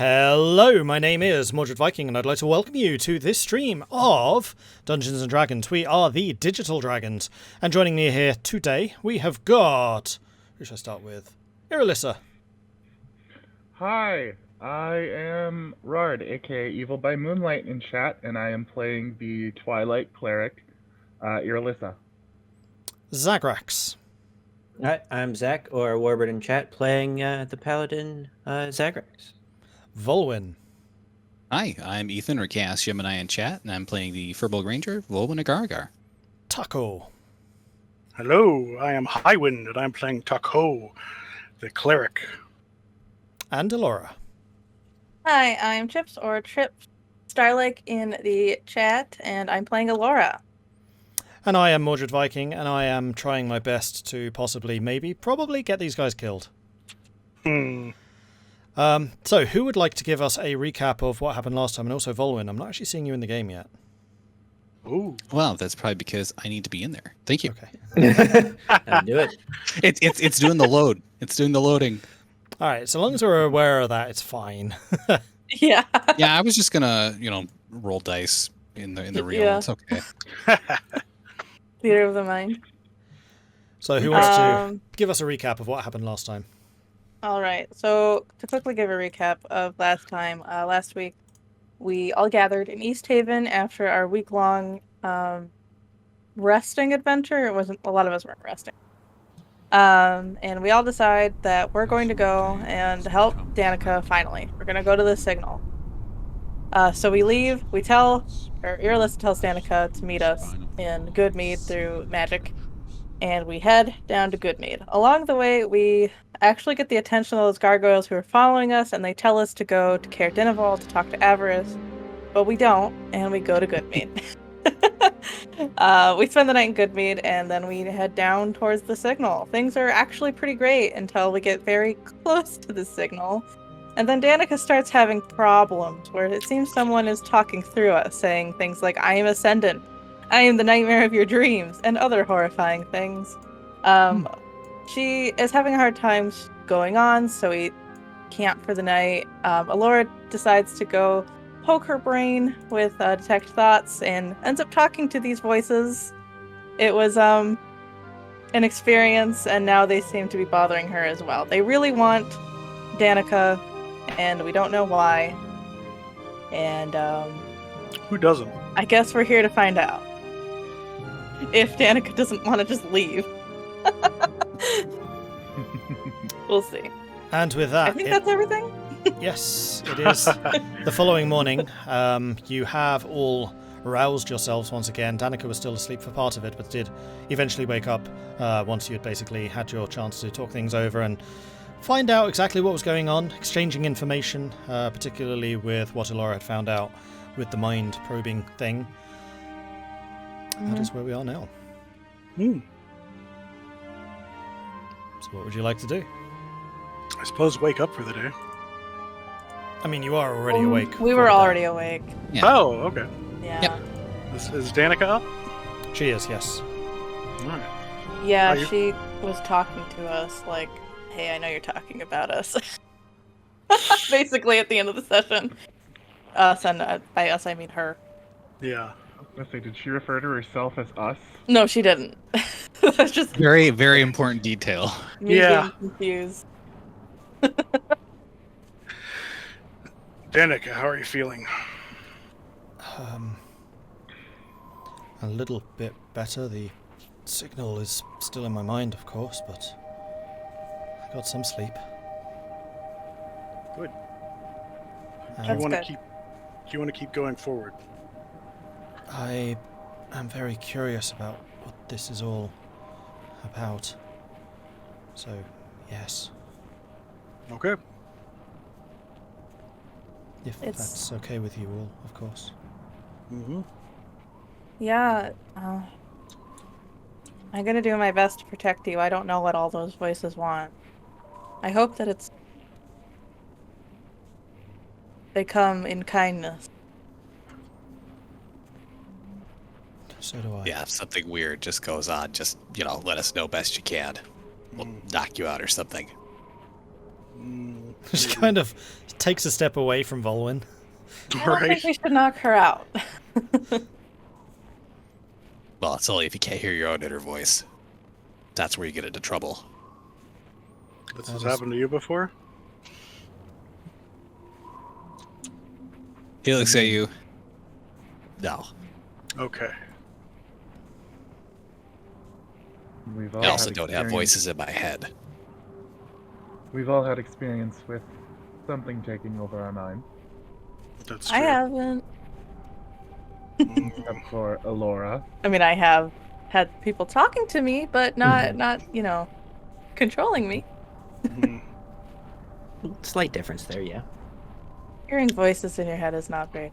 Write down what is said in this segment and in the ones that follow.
Hello, my name is Mordred Viking, and I'd like to welcome you to this stream of Dungeons & Dragons. We are the Digital Dragons, and joining me here today, we have got... Who should I start with? Irilyssa. Hi, I am Jarard, aka Evil by Moonlight in chat, and I am playing the Twilight Cleric, Irilyssa. Zagrax. Hi, I'm Zach, or Warbird in chat, playing the Paladin Zagrax. Vulwin. Hi, I'm Ethan, or Chaos Gemini in chat, and I'm playing the Furbolg Ranger, Vulwin Agargar. Tahko. Hello, I am Highwind, and I'm playing Tahko, the cleric. And Elora. Hi, I'm Chips, or Trip Starlake in the chat, and I'm playing Elora. And I am Mordred Viking, and I am trying my best to possibly, maybe, probably get these guys killed. So, who would like to give us a recap of what happened last time? And also, Vulwin, I'm not actually seeing you in the game yet. Ooh. Well, that's probably because I need to be in there. Thank you. Okay. I'll do it. It's doing the load. It's doing the loading. All right, so long as we're aware of that, it's fine. Yeah. Yeah, I was just gonna, roll dice in the reel. Yeah. It's okay. Theater of the mind. So, who wants to give us a recap of what happened last time? All right, so to quickly give a recap of last time, last week, we all gathered in East Haven after our week-long resting adventure. It wasn't, a lot of us weren't resting. And we all decide that we're going to go and help Danica finally. We're going to go to the signal. So we leave, Irilyssa tells Danica to meet us in Goodmead through magic, and we head down to Goodmead. Along the way, we actually get the attention of those gargoyles who are following us, and they tell us to go to Caer Dineval to talk to Avarice, but we don't, and we go to Goodmead. We spend the night in Goodmead, and then we head down towards the signal. Things are actually pretty great until we get very close to the signal. And then Danica starts having problems where it seems someone is talking through us, saying things like, I am Ascendant, I am the nightmare of your dreams, and other horrifying things. She is having a hard time going on, so we camp for the night. Elora decides to go poke her brain with detect thoughts and ends up talking to these voices. It was an experience, and now they seem to be bothering her as well. They really want Danica, and we don't know why. And Who doesn't? I guess we're here to find out if Danica doesn't want to just leave. We'll see. And with that... I think that's everything. Yes, it is. The following morning, you have all roused yourselves once again. Danica was still asleep for part of it, but did eventually wake up once you had basically had your chance to talk things over and find out exactly what was going on, exchanging information, particularly with what Elora had found out with the mind-probing thing. That is where we are now. So what would you like to do? I suppose wake up for the day. I mean, you are already awake. We were already awake. Yeah. Oh, okay. Yeah. Yep. Is Danica up? She is, yes. All right. Yeah, Are you- she was talking to us like, hey, I know you're talking about us. Basically at the end of the session. Us, and by us I mean her. Yeah. I was gonna say, did she refer to herself as us? No, she didn't. That's just Very, very important detail. me Yeah. being confused. Danica, how are you feeling? A little bit better. The signal is still in my mind, of course, but I got some sleep. Good. And Do you want to good. keep going forward? I am very curious about what this is all about. So, yes, Okay. if that's okay with you all, of course. Mm-hmm. Yeah, I'm gonna do my best to protect you. I don't know what all those voices want. I hope that they come in kindness. So do I. Yeah, if something weird just goes on, just, let us know best you can. We'll knock you out or something. Just kind of takes a step away from Vulwin. I don't think we should knock her out. Well, it's only if you can't hear your own inner voice. That's where you get into trouble. This has happened to you before? He looks at you. No. Okay. We've all I also had don't have experience- voices in my head. We've all had experience with something taking over our mind. That's true. I haven't. Except for Elora. I mean, I have had people talking to me, but not controlling me. Mhm. Slight difference there, yeah. Hearing voices in your head is not great.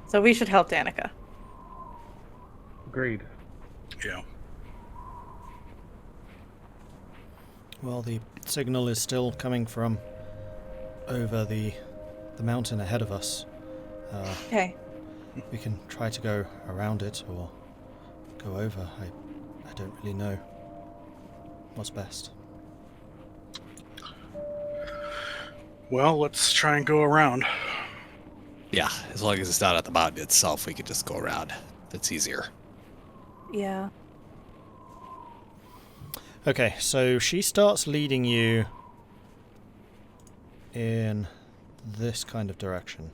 So we should help Danica. Agreed. Yeah. Well, the signal is still coming from over the mountain ahead of us. Okay. We can try to go around it or go over. I don't really know what's best. Well, let's try and go around. Yeah, as long as it's not at the mountain itself, we could just go around. That's easier. Yeah. Okay, so she starts leading you in this kind of direction.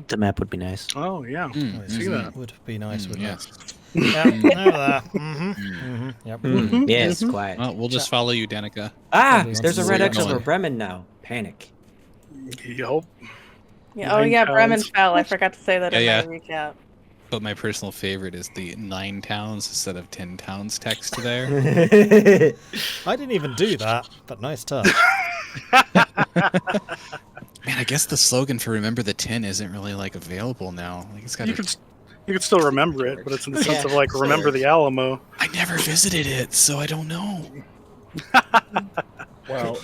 The map would be nice. Oh, yeah. Mm, I see that. Would be nice, wouldn't yes. it? Yeah, over there. Yep. Yes, quiet. Well, we'll just follow you, Danica. There's a Probably red X wants to over see Bremen now. Panic. Yup. Yeah. Oh 9 yeah, Bremen pounds. fell. I forgot to say that in Yeah, my recap. But my personal favorite is the 9 towns instead of 10 towns text there. I didn't even do that, but nice touch. Man, I guess the slogan for Remember the 10 isn't really like available now. Like it's got. You could still remember it, but it's in the sense of like remember the Alamo. I never visited it, so I don't know. Well,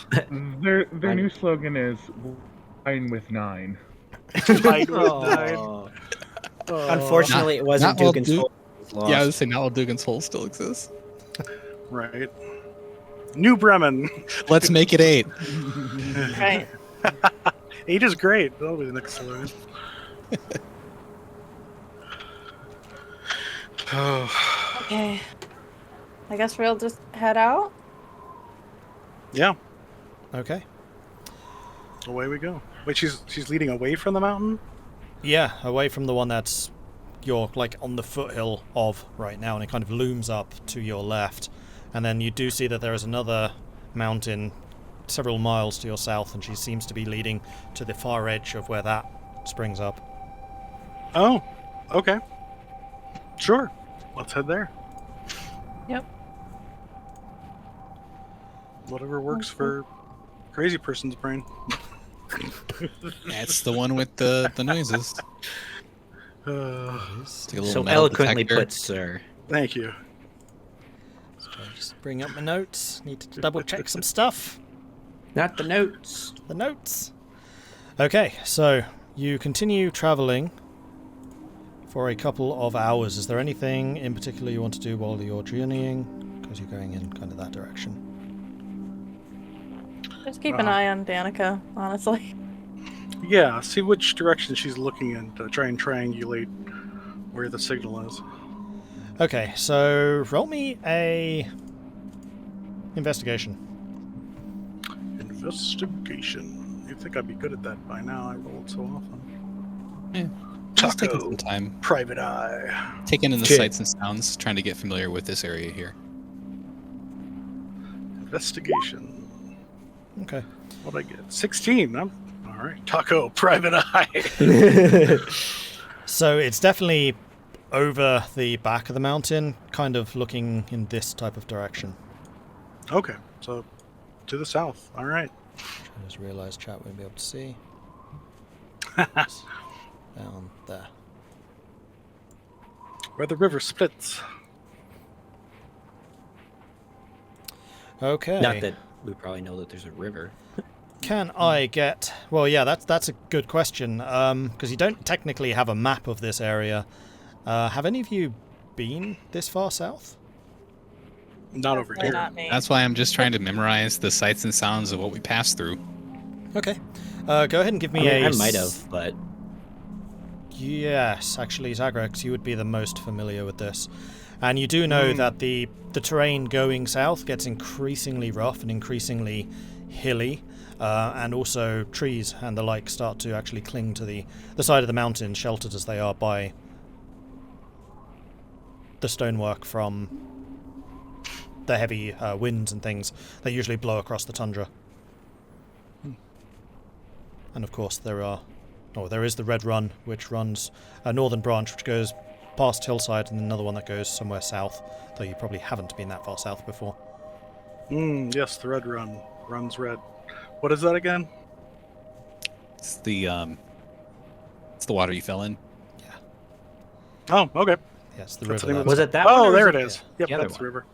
their new slogan is "Wine with 9." Like, died. Oh. Unfortunately, it wasn't not while Dugan's Du- fault. It was lost. Yeah, I was saying now Dugan's Hole still exists. Right. New Bremen. Let's make it 8. Right. 8 is great. That'll be the next slogan. Oh, Okay. I guess we'll just head out. yeah. Okay. Away we go. Wait, she's leading away from the mountain? Yeah, away from the one that's you're like on the foothill of right now, and it kind of looms up to your left. And then you do see that there is another mountain several miles to your south, and she seems to be leading to the far edge of where that springs up. Oh, okay. Sure. Let's head there. Yep. Whatever works for crazy person's brain. That's the one with the noises. Take a little So metal eloquently detector. put, sir. Thank you. So just bring up my notes. Need to double check some stuff. Not the notes. The notes. Okay, so you continue traveling for a couple of hours. Is there anything in particular you want to do while you're journeying? Because you're going in kind of that direction. Just keep an eye on Danica, honestly. Yeah, see which direction she's looking in to try and triangulate where the signal is. Okay, so roll me a investigation. Investigation. You'd think I'd be good at that by now. I rolled so often. Yeah. Just taking Taco. some time. Private eye. Taking in the Shit. sights and sounds, trying to get familiar with this area here. Investigation. Okay. What'd I get? 16. I'm all right. Taco. Private eye. So it's definitely over the back of the mountain, kind of looking in this type of direction. Okay, so to the south. All right. I just realised chat won't be able to see. It's down there. Where the river splits. Okay. Not that we probably know that there's a river. Can I get... Well, yeah, that's a good question, because you don't technically have a map of this area. Have any of you been this far south? Not over Definitely here. not me. That's why I'm just trying to memorize the sights and sounds of what we pass through. Okay. Go ahead and give me I a... might have, but Yes, actually, Zagrax, you would be the most familiar with this. And you do know that the terrain going south gets increasingly rough and increasingly hilly, and also trees and the like start to actually cling to the side of the mountain, sheltered as they are by the stonework from the heavy winds and things that usually blow across the tundra. And of course there is the Red Run, which runs a northern branch which goes past Hillside, and another one that goes somewhere south, though you probably haven't been that far south before. Yes, the Red Run. Runs red. What is that again? It's the water you fell in. Oh, okay. Yes, the That's river. the name of that- was it that one? Oh, or there was it is. Yep, the other that's the one? river.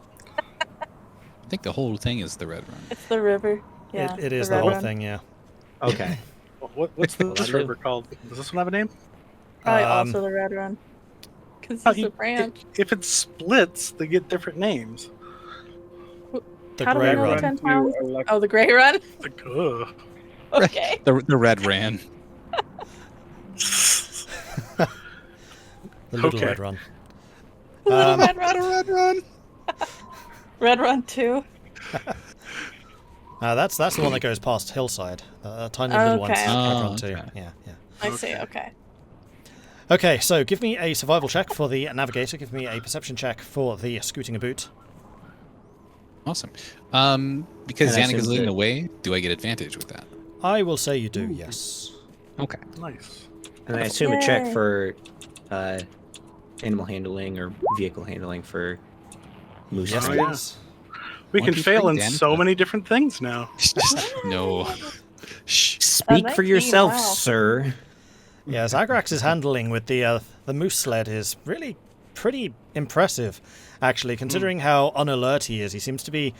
I think the whole thing is the Red Run. It's the river. Yeah. it is the the Red whole Run. thing, yeah. Okay. What's Well, this I do. river called? Does this one have a name? Probably Um, also the Red Run. Because Oh, it's a branch. If it splits, they get different names. The How do we Grey know the Run. 10 To towns? elect- Oh, the Grey Run? Like, ugh. Okay. The Red Ran. The Little Okay. Red Run. The Red Run. Red Run. Red Run 2. That's the one that goes past Hillside. A tiny little one. Okay. Red Oh, Run too. okay. Yeah. I see, okay. Okay, so give me a survival check for the navigator. Give me a perception check for the scooting a boot. Awesome. Because And I Yannick is assume leading that- the way, do I get advantage with that? I will say you do. Yes. Okay. Nice. And I assume a check Yay. for animal handling or vehicle handling for moose. Yes, Oh, it yeah. is. We One, can two, fail three, in Dan. so many different things now. No. Shh. Speak for 19, yourself, wow. sir. Yeah, Zagrax's handling with the moose sled is really pretty impressive, actually, considering how unalert he is. He seems to be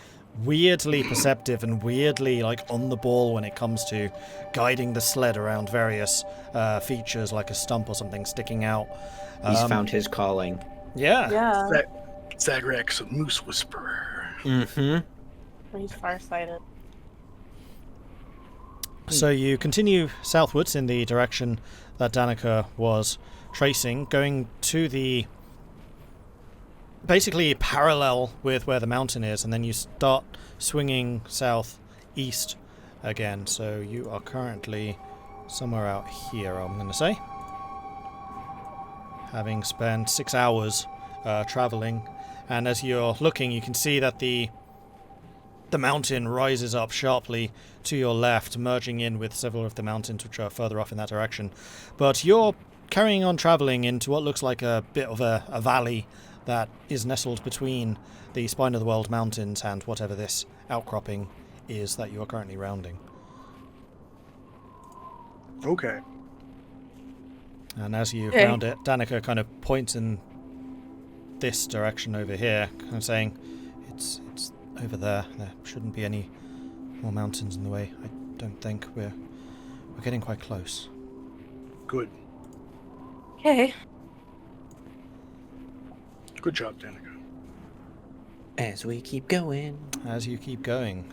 weirdly perceptive and weirdly on the ball when it comes to guiding the sled around various features like a stump or something sticking out. He's found his calling. Yeah. Yeah. Zagrax, a moose whisperer. Mm-hmm. He's farsighted. So you continue southwards in the direction that Danica was tracing, going to the basically parallel with where the mountain is, and then you start swinging southeast again. So you are currently somewhere out here, I'm going to say. Having spent 6 hours traveling, and as you're looking, you can see that the mountain rises up sharply to your left, merging in with several of the mountains which are further off in that direction. But you're carrying on travelling into what looks like a bit of a valley that is nestled between the Spine of the World mountains and whatever this outcropping is that you are currently rounding. Okay. And as you Okay. round it, Danica kind of points in this direction over here, kind of saying, it's over there. There shouldn't be any more mountains in the way. I don't think we're getting quite close. Good. Okay. Good job, Danica. As we keep going. As you keep going,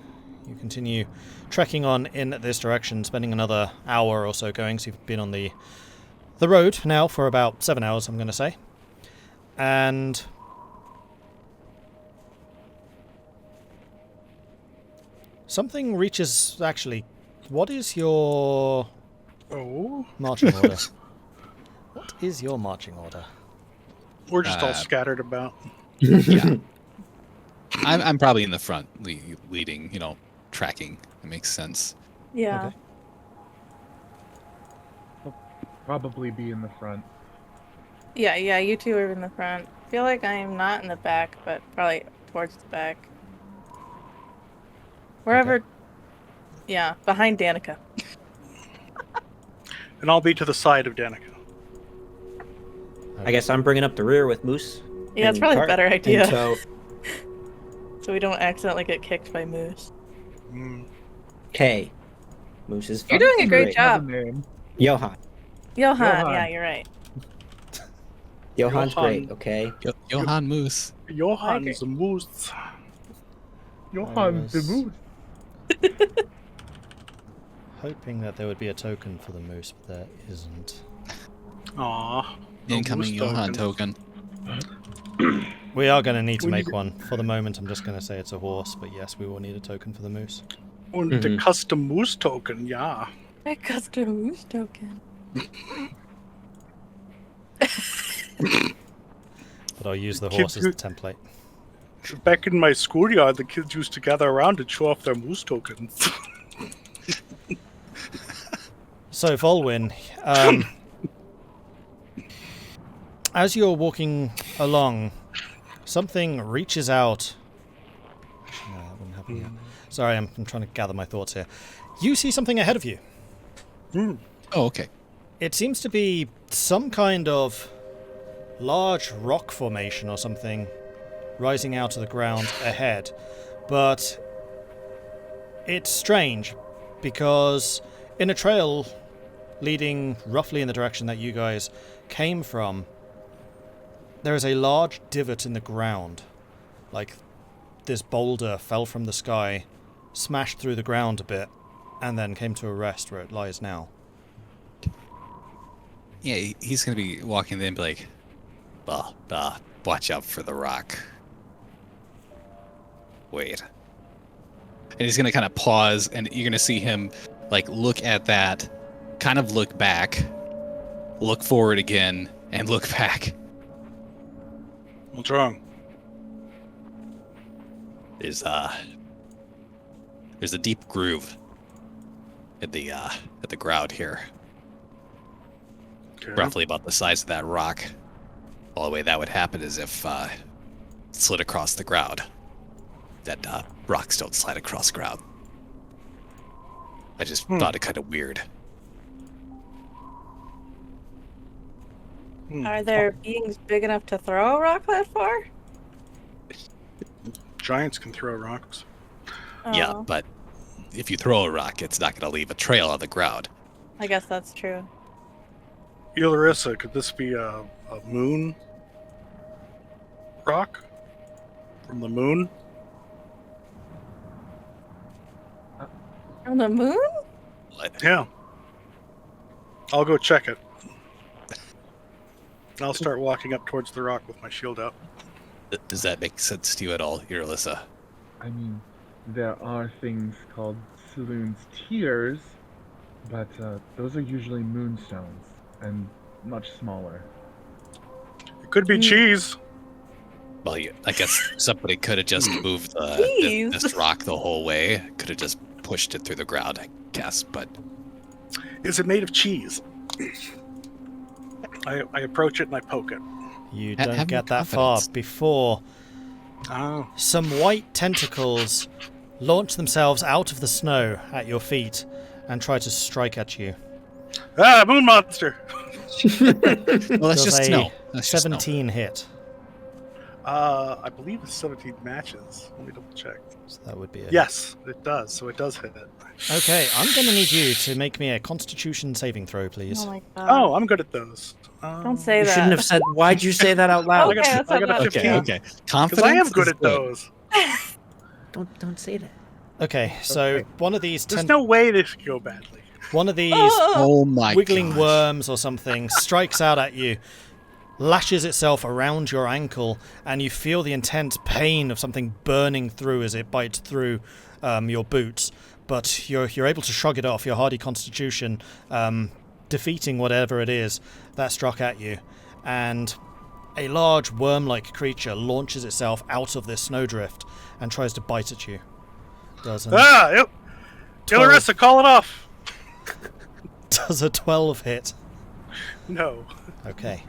you continue trekking on in this direction, spending another hour or so going. So you've been on the road now for about 7 hours, I'm going to say. And something reaches... Actually, what is your Oh, marching order? What is your marching order? we're just all Uh, scattered about. Yeah. I'm probably in the front, leading. Tracking. It makes sense. Yeah. Okay. Probably be in the front. Yeah, you two are in the front. I feel like I'm not in the back, but probably towards the back. Wherever. Yeah, behind Danica. And I'll be to the side of Danica. I guess I'm bringing up the rear with Moose. Yeah, it's and probably a Cart better in idea. tow. So we don't accidentally get kicked by Moose. Mm. Okay. Moose is You're fun doing a and great Have a job. name. Johan. Johan, Johan. yeah, you're right. Johan's Johan. great, okay? Johan Moose. Johan's a moose. Johann the was- Moose. Hoping that there would be a token for the moose, but there isn't. Aw. no Incoming moose Johan tokens. token. We are going to need to We make need- one. For the moment, I'm just going to say it's a horse, but yes, we will need a token for the moose. Und the Mhm. custom moose token, yeah. A custom moose token. But I'll use the Kids horse as the who- template. Back in my schoolyard, the kids used to gather around and show off their moose tokens. So, Vulwin, as you're walking along, something reaches out. Actually, no, that wouldn't happen yet. Sorry, I'm trying to gather my thoughts here. You see something ahead of you. Hmm. Oh, okay. It seems to be some kind of large rock formation or something rising out of the ground ahead. But it's strange because in a trail leading roughly in the direction that you guys came from, there is a large divot in the ground. Like this boulder fell from the sky, smashed through the ground a bit, and then came to a rest where it lies now. Yeah, he's gonna be walking in and be like, watch out for the rock. Wait. And he's gonna kind of pause, and you're gonna see him like look at that, kind of look back, look forward again, and look back. What's wrong? There's a deep groove at the ground here, Okay. roughly about the size of that rock. All the way that would happen is if it slid across the ground. That rocks don't slide across ground. I just thought it kind of weird. Are there beings big enough to throw a rock that far? Giants can throw rocks. Yeah, Oh, but if you throw a rock, it's not going to leave a trail on the ground. I guess that's true. Irilyssa, could this be a moon rock? From the moon? On the moon? What? Yeah. I'll go check it. I'll start walking up towards the rock with my shield out. Does that make sense to you at all, Irilyssa? I mean, there are things called Saloon's Tears, but those are usually moonstones and much smaller. It could be cheese. Well, I guess somebody could have just moved Jeez. this rock the whole way. Could have just pushed it through the ground, I guess. But Is it made of cheese? I approach it and I poke it. You Have don't more get that far confidence. before Oh. some white tentacles launch themselves out of the snow at your feet and try to strike at you. Ah, moon monster! well, that's Does just a snow. That's just snow. 17 hit. I believe it's 17 matches. Let me double check. So that would be a Yes, it does. So it does hit it. Okay, I'm going to need you to make me a Constitution saving throw, please. Oh my god. Oh, I'm good at those. Don't say You that. shouldn't have said. Why'd you say that out loud? Okay, that's I got a not 15. bad. Okay. Because Confidence. I am good is at those. Don't say that. Okay, so Okay. one of these There's no way this could go badly. one of these Oh my wiggling gosh. worms or something strikes out at you, lashes itself around your ankle, and you feel the intense pain of something burning through as it bites through your boots. But you're able to shrug it off. Your hardy constitution defeating whatever it is that struck at you, and a large worm-like creature launches itself out of this snowdrift and tries to bite at you. Doesn't. Ah, Irilyssa, call it off. Does a 12 hit? No. Okay.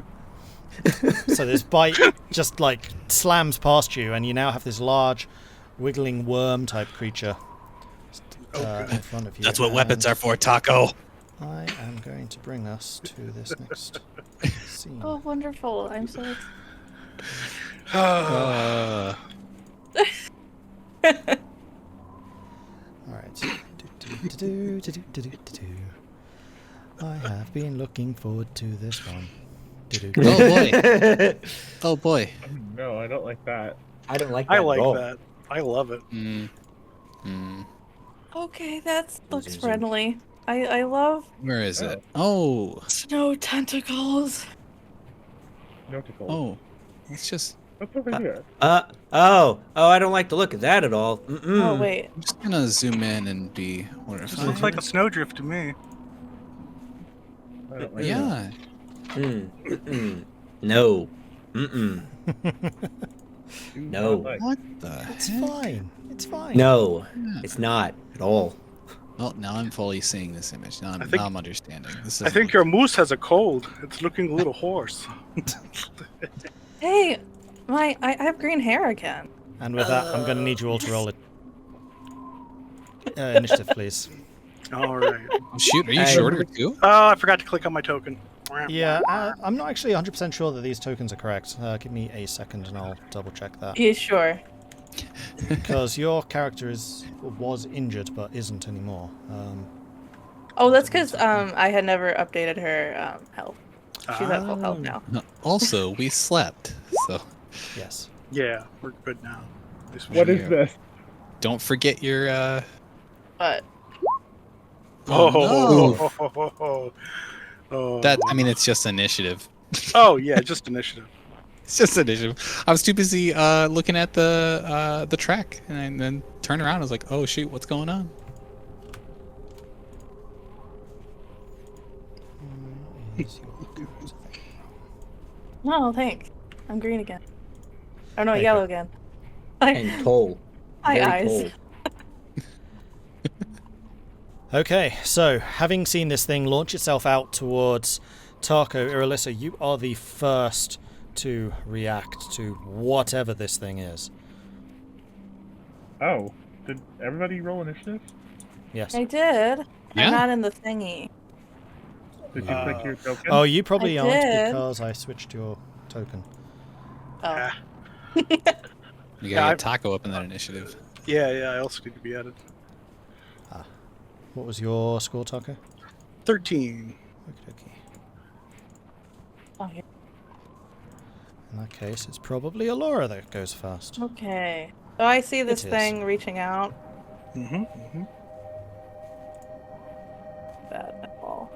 So this bite just like slams past you, and you now have this large, wiggling worm-type creature in front of you. That's what weapons and are for, Tahko. I am going to bring us to this next scene. Oh, wonderful. I'm so excited. Uh, All right. I have been looking forward to this one. oh boy. Oh boy. No, I don't like that. I don't like that. I at like all. that. I love it. Hmm. Okay, that looks friendly. I love Where is it? Oh. snow tentacles. Nautical. Oh. Let's just. What's over here? Oh, I don't like the look of that at all. Mm-mm. Oh wait. I'm just gonna zoom in and be This horrified. looks like a snowdrift to me. I don't like that. Yeah. Mm-mm. No. Mm-mm. Do No. not like- What the It's heck? fine. It's fine. No, Yeah. it's not at all. Well, now I'm fully seeing this image. Now I think- I'm understanding. This I think your moose has a cold. It's looking a little hoarse. Hey, I have green hair again. And with that, I'm going to need you all to roll it. Initiative, please. All right. Oh, shoot, are you I- shorter too? Oh, I forgot to click on my token. Yeah, I'm not actually 100% sure that these tokens are correct. Give me a second and I'll double check that. Yeah, sure. Because your character was injured but isn't anymore. Oh, that's because I had never updated her health. She's at full health now. Also, we slept, so Yes. Yeah, we're good now. This was What is Yeah. this? don't forget your. But Oh, oh. That I mean, it's just initiative. Oh yeah, just initiative. It's just initiative. I was too busy looking at the track, and then turned around. I was like, "Oh shoot, what's going on?" no, thanks. I'm green again. Oh no, Hey, yellow again. And toll. My Very eyes. cold. Okay, so having seen this thing launch itself out towards Tahko, Irilyssa, you are the first to react to whatever this thing is. Oh, did everybody roll initiative? Yes. I did. Yeah. I'm not in the thingy. Did you click your token? Oh, you probably I aren't did. because I switched your token. Oh. Ah. You Yeah, gotta get Taco up in that initiative. Yeah, I also need to be added. What was your score, Tahko? 13. Okay. Oh, yeah. In that case, it's probably Elora that goes first. Okay. So I see this It is. thing reaching out. Mm-hmm. Bad at all.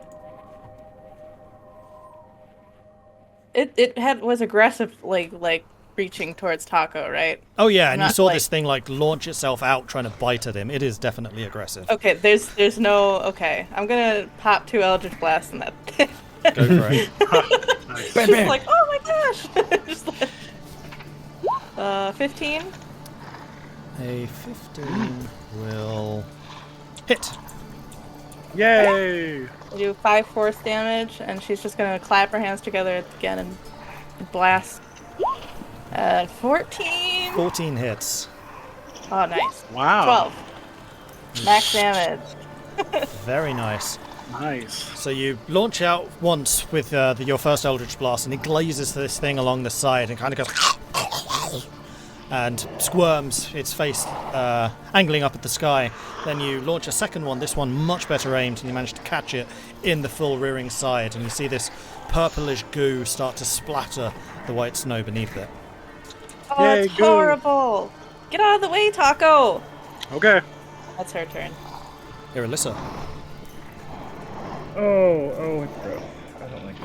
It was aggressive, like reaching towards Tahko, right? Oh yeah, and you Not saw like- this thing like launch itself out trying to bite at him. It is definitely aggressive. Okay, there's no. Okay, I'm gonna pop 2 Eldritch Blasts in that thing. Go for it. Nice. Just like, oh my gosh! Just like, 15. A 15 will hit. Yay! I do 5 force damage, and she's just gonna clap her hands together again and blast. 14. 14 hits. Oh, nice. Wow. 12. Max damage. Very nice. Nice. So you launch out once with your first Eldritch Blast, and it glazes this thing along the side and kind of goes and squirms, its face angling up at the sky. Then you launch a second one, this one much better aimed, and you manage to catch it in the full rearing side, and you see this purplish goo start to splatter the white snow beneath it. Oh, Yay, it's go. horrible. Get out of the way, Tahko. Okay. That's her turn. Irilyssa. Oh, it's gross. I don't like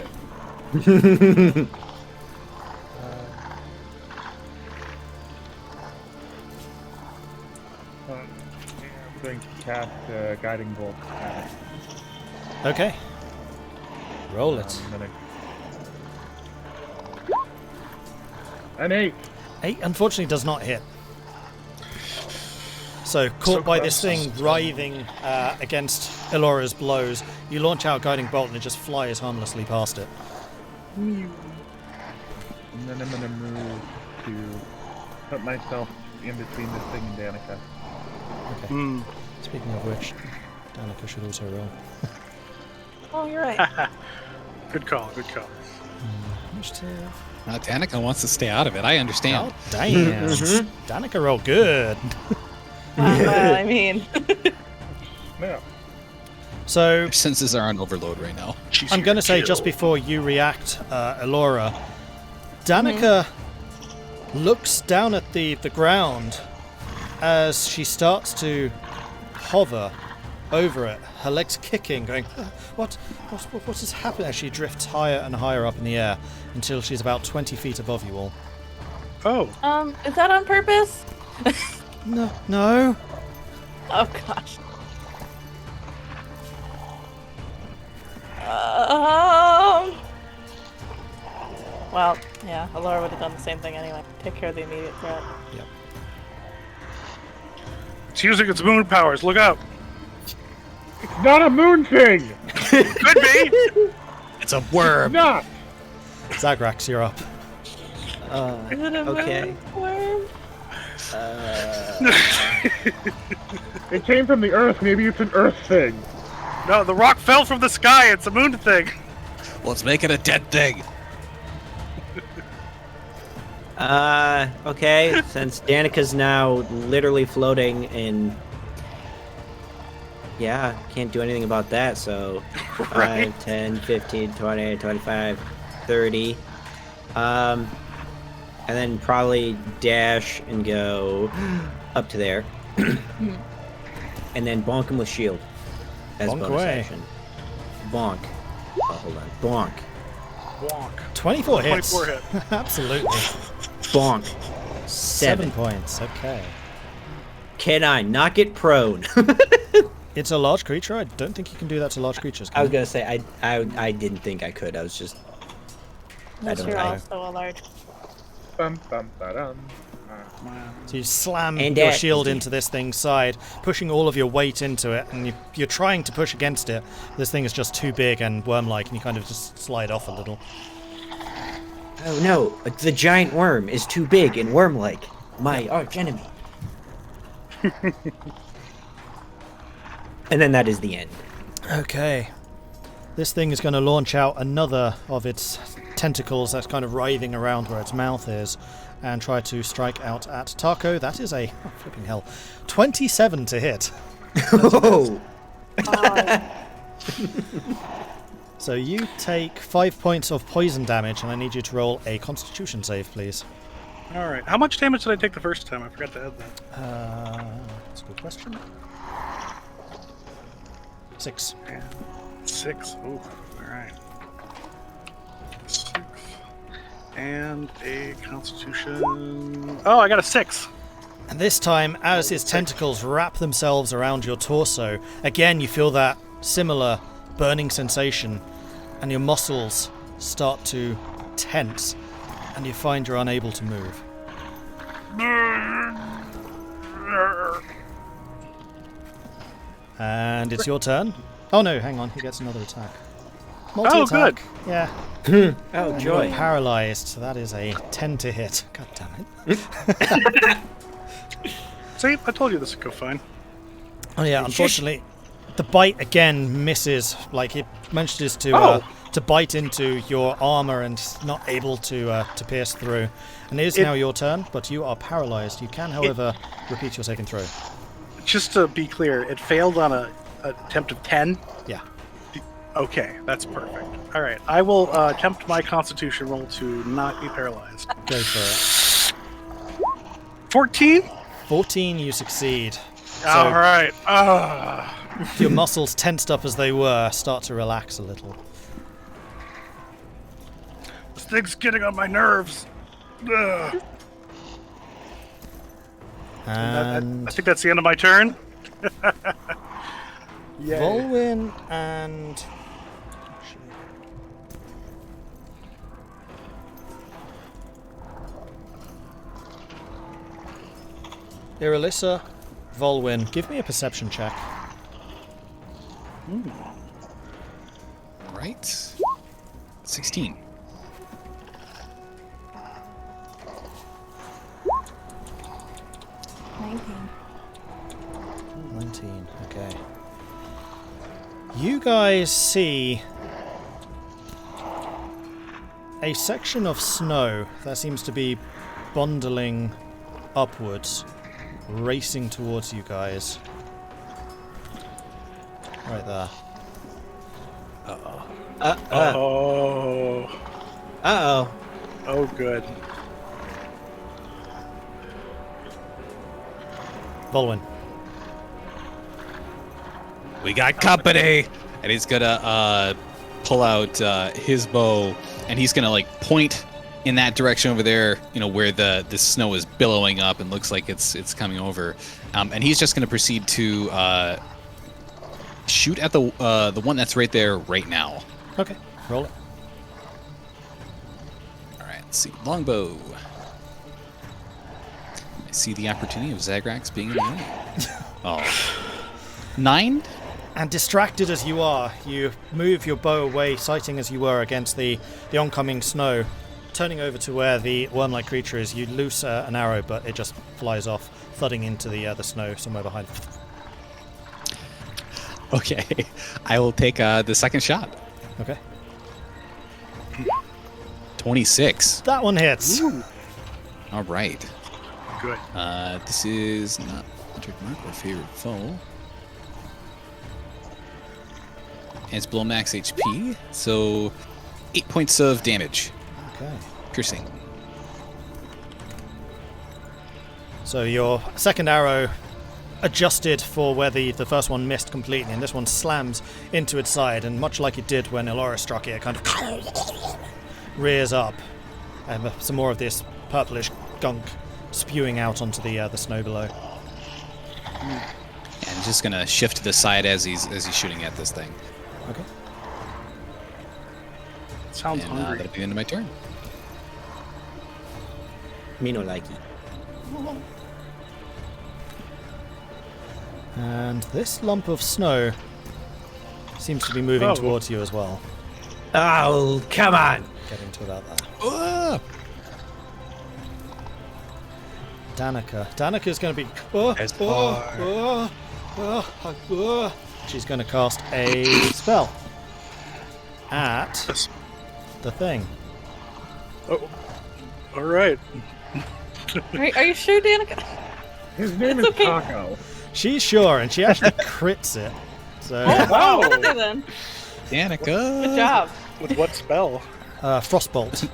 it. I'm going to cast Guiding Bolt at it. Okay. Roll it. I'm gonna... An 8! 8 unfortunately does not hit. So, caught by this thing writhing against Elora's blows, you launch out Guiding Bolt and it just flies harmlessly past it. And then I'm gonna move to put myself in between this thing and Danica. Okay. Hmm. Speaking of which, Danica should also roll. Oh, you're right. Good call. Good call. Initiative. Danica wants to stay out of it. I understand. Oh, damn. Danica rolled good. Well, I mean, Yeah. So, Your senses are on overload right now. She's I'm here going to say kill. just before you react, Elora, Danica looks down at the ground as she starts to hover over it, her legs kicking, going, what has happened? As she drifts higher and higher up in the air until she's about 20 feet above you all. Oh. Is that on purpose? No. Oh gosh. Well, yeah, Elora would have done the same thing anyway. Take care of the immediate threat. Yep. It's using its moon powers. Look out. It's not a moon thing! Could be. It's a worm. Not! Zagrax, you're up. Is it a Okay. worm? It came from the earth, maybe it's an earth thing. No, the rock fell from the sky. It's a moon thing. Well, let's make it a dead thing. Okay, since Danica's now literally floating in... Yeah, can't do anything about that, so... Right. 5, 10, 15, 20, 25, 30. And then probably dash and go up to there. And then bonk him with shield. As Bonk bonus away. action. Bonk. Oh, hold on. Bonk. Wonk. 24 hits. 24 hit. Absolutely. Bonk. 7 7. points. Okay. Can I knock it prone? It's a large creature. I don't think you can do that to large creatures. I Can was you? gonna say I didn't think I could. I was just Unless don't you're know. also a large. Bum, bum, ba-dum. So you slam And your dash. shield into this thing's side, pushing all of your weight into it, and you're trying to push against it. This thing is just too big and worm-like, and you kind of just slide off a little. Oh no, the giant worm is too big and worm-like. My arch enemy. And then that is the end. Okay. This thing is going to launch out another of its tentacles that's kind of writhing around where its mouth is, and try to strike out at Tahko. That is a flipping hell. 27 to hit. Oh, So you take 5 points of poison damage, and I need you to roll a Constitution save, please. All right. How much damage did I take the first time? I forgot to add that. That's a good question. 6. And 6. Ooh. All right. 6. And a Constitution. Oh, I got a 6. And this time, as its tentacles wrap themselves around your torso, again you feel that similar burning sensation, and your muscles start to tense, and you find you're unable to move. And it's your turn. Oh no, hang on, he gets another attack. Multi-attack. Yeah. oh And you're joy! paralyzed, so that is a 10 to hit. God damn it. See, I told you this would go fine. Oh yeah, unfortunately, the bite again misses. Like it manages to bite into your armor and not able to pierce through. And it is now your turn, but you are paralyzed. You can, however, repeat your second throw. Just to be clear, it failed on an attempt of 10. Yeah. Okay, that's perfect. All right, I will attempt my Constitution roll to not be paralyzed. Go for it. 14. 14, you succeed. All right. Your muscles, tensed up as they were, start to relax a little. This thing's getting on my nerves. Ugh. And I think that's the end of my turn. Yay. Vulwin and Irilyssa, Vulwin, give me a perception check. Right. 16. 19, okay. You guys see a section of snow that seems to be bundling upwards, racing towards you guys. Right there. Oh. Uh-oh. Oh, good. Vulwin. We got company, and he's gonna pull out his bow, and he's gonna like point in that direction over there, where the snow is billowing up and looks like it's coming over, and he's just gonna proceed to shoot at the one that's right there right now. Okay, roll it. All right, let's see, longbow. I see the opportunity of Zagrax being in the way. Oh, 9. And distracted as you are, you move your bow away, sighting as you were against the oncoming snow. Turning over to where the worm-like creature is, you loose an arrow, but it just flies off, thudding into the snow somewhere behind. Okay, I will take the second shot. Okay. 26. That one hits. Ooh, All right. good. This is not Magic Mark or favorite foe. And it's below max HP, so 8 points of damage. Okay. Piercing. So your second arrow adjusted for where the first one missed completely, and this one slams into its side, and much like it did when Elora struck it, it kind of rears up, and some more of this purplish gunk spewing out onto the snow below. And I'm just gonna shift to the side as he's shooting at this thing. Okay. Sounds And hungry. that'll be the end of my turn. Me no likey. And this lump of snow seems to be moving Oh. towards you as well. Oh, come on! Getting to about that. Ah! Danika's going to be... She's going to cast a spell at the thing. Oh, all right. Are you sure, Danica? His name It's is okay. Tahko. She's sure, and she actually crits it. So, Wow. Okay, then. Danica. Good job. With what spell? Frostbolt.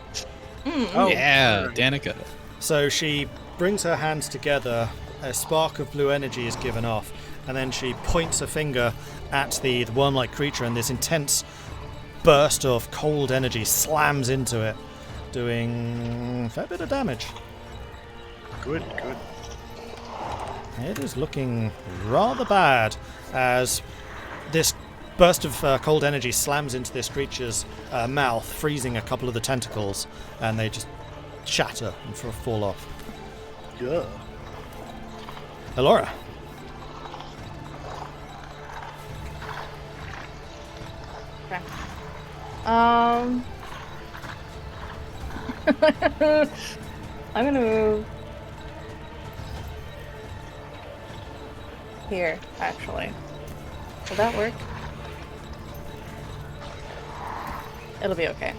Oh, Yeah, Danica. So she brings her hands together, a spark of blue energy is given off, and then she points a finger at the worm-like creature, and this intense burst of cold energy slams into it, doing a fair bit of damage. good, good. It is looking rather bad as this burst of cold energy slams into this creature's mouth, freezing a couple of the tentacles, and they just shatter and fall off. Yeah. Elora. Okay. I'm gonna move here, actually. Will that work? It'll be okay.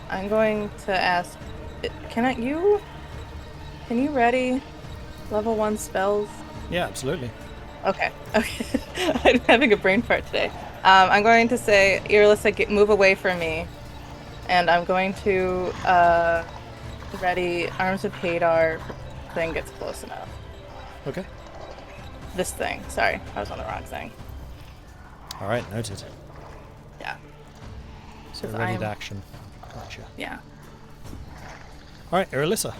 I'm going to ask, can you ready level 1 spells? Yeah, absolutely. Okay. I'm having a brain fart today. I'm going to say, Irilyssa, move away from me. And I'm going to ready Arms of Hadar thing gets close enough. Okay. This thing. Sorry, I was on the wrong thing. All right, noted. Yeah. So 'Cause ready I'm- to action. Gotcha. Yeah. All right, Irilyssa.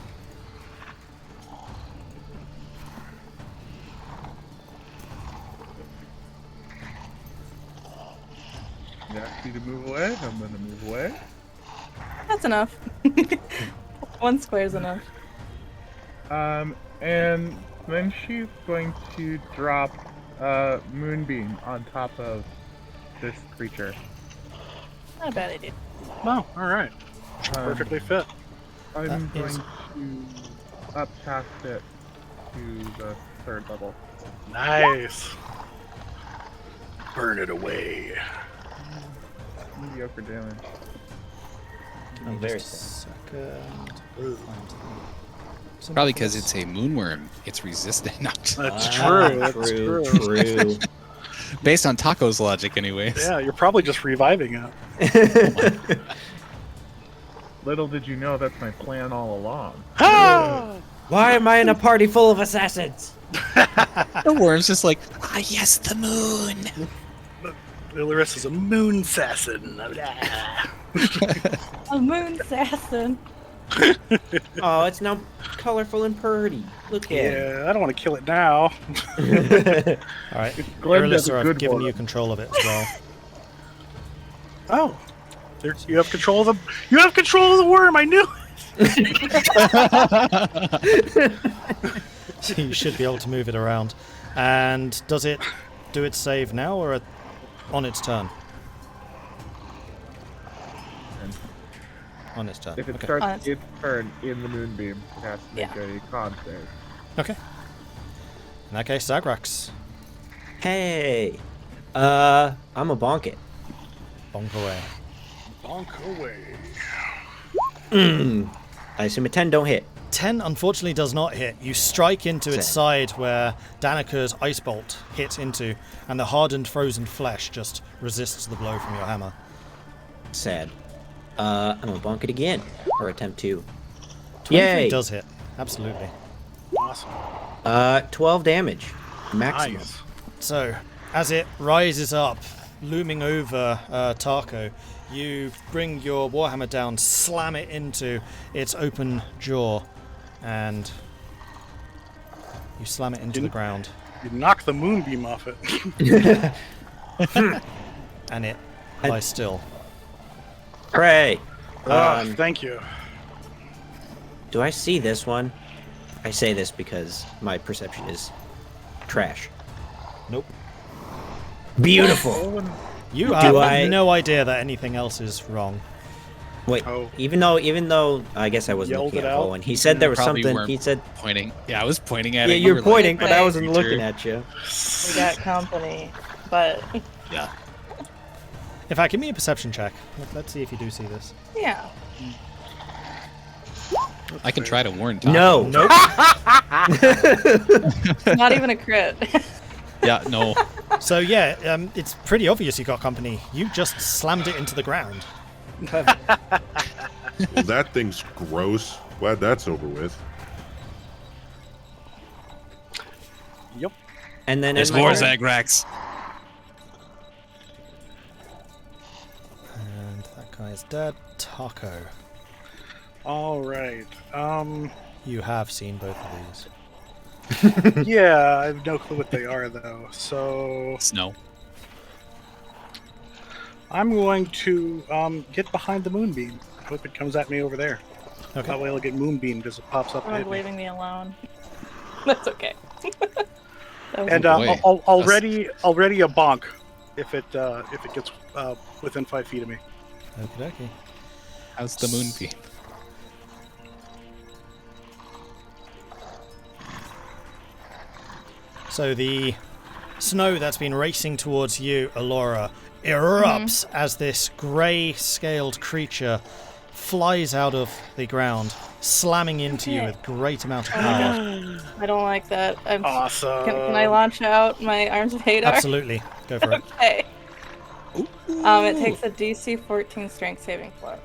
You asked me to move away, I'm gonna move away. That's enough. 1 square is enough. And then she's going to drop Moonbeam on top of this creature. Not a bad idea. Oh, all right. Perfectly fit. I'm That going is- to up past it to the 3rd level. Nice. Burn it away. Mediocre damage. Give me very just a second. Ooh. Some Probably of because this- it's a moonworm. It's resistant. No, That's Ah, true. That's true. true. based on Taco's logic, anyways. Yeah, you're probably just reviving it. Little did you know that's my plan all along. Ah! Why am I in a party full of assassins? The worm's just like, ah, yes, the moon. Ilirissa's a moon assassin. A moon assassin. Oh, it's now colorful and pretty. Look at it. Yeah, I don't want to kill it now. All right, Glenn does a Irilyssa, I've good given one. you control of it as well. Oh, you have control of the worm. I knew. So you should be able to move it around. And does it do its save now or on its turn? On its turn. If it Okay. starts its turn in the moonbeam, it has to make a con save. Okay. In that case, Zagrax. Hey. I'm a bonk it. Bonk away. Bonk away. I assume a 10 don't hit. 10 unfortunately does not hit. You strike into its side where Danica's ice bolt hit into, and the hardened frozen flesh just resists the blow from your hammer. Sad. I'm gonna bonk it again. Or attempt to. 23 Yay! does hit. Absolutely. Awesome. 12 damage. Maximum. Nice. So, as it rises up, looming over Tahko, you bring your warhammer down, slam it into its open jaw, and you slam it into the ground, You knock the moonbeam off it. and it lies still. Hooray! Thank you. Do I see this one? I say this because my perception is trash. Nope. Beautiful. You have I- no idea that anything else is wrong. Wait, Oh. even though I guess I wasn't Yelled looking it at out? Vulwin. He said there was Probably something. weren't He said, pointing. Yeah, I was pointing at "Yeah, it. you're were pointing, like, but I wasn't "Creature." looking at you." We got company, but Yeah. In fact, give me a perception check. Let's see if you do see this. yeah. I can try to warn Tahko. No. Nope. Not even a crit. Yeah, no. So yeah, it's pretty obvious you got company. You just slammed it into the ground. Well, that thing's gross. Glad that's over with. Yep. And then There's in my more turn- Zagrax. And that guy is dead. Tahko. All right. You have seen both of these. Yeah, I have no clue what they are though. So Snow. I'm going to get behind the moonbeam. Hope it comes at me over there. Okay. That way I'll get moonbeamed as it pops up. I'm and hit me. leaving me alone. That's okay. That was And Oh, boy. already a bonk if it gets within 5 feet of me. Okie dokie. How's the moonbeam? So the snow that's been racing towards you, Elora, erupts as this grey-scaled creature flies out of the ground, slamming into you with great amount of power. I don't like that. Awesome. Can I launch out my Arms of Hadar? Absolutely. Go for it. Okay. It takes a DC 14 strength saving throw.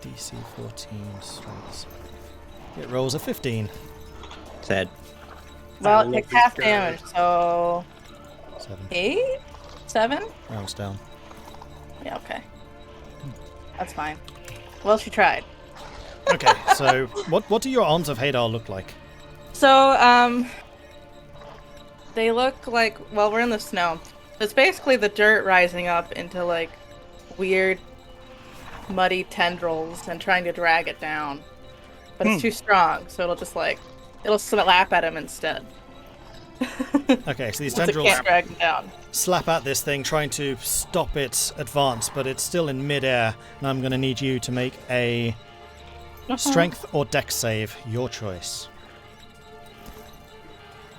DC 14 strength. It rolls a 15. Sad. Well, love it takes this half guy. damage, so 7. 8? 7? Rounds down. Yeah, okay. That's fine. Well, she tried. Okay, so what do your Arms of Hadar look like? So, they look like, well, we're in the snow. It's basically the dirt rising up into, like, weird, muddy tendrils and trying to drag it down. But it's too strong, so it'll just, like, it'll slap at him instead. Okay, so these Once it tendrils can't drag him down. slap at this thing, trying to stop its advance, but it's still in midair, and I'm going to need you to make a strength or dex save, your choice.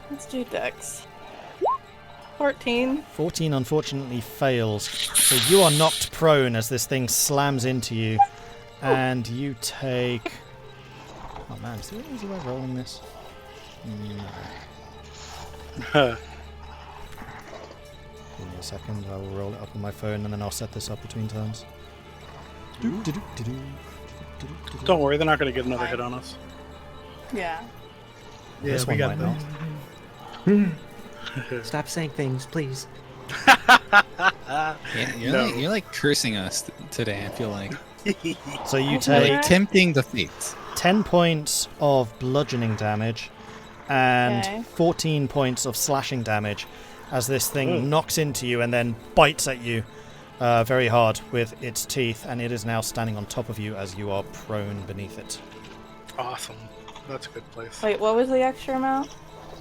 Let's do Dex. 14. 14 unfortunately fails, so you are knocked prone as this thing slams into you, and you take... Oh man, is there an easy way of rolling this? No. Give me a second, I will roll it up on my phone and then I'll set this up between turns. Don't worry, they're not going to get another hit on us. Yeah. Yeah, This we one got might those. not. Stop saying things, please. Yeah, you're, No. you're like cursing us today, I feel like. So you Okay. take Like tempting the fates. 10 points of bludgeoning damage and Okay. 14 points of slashing damage as this thing knocks into you and then bites at you very hard with its teeth, and it is now standing on top of you as you are prone beneath it. Awesome. That's a good place. Wait, what was the extra amount?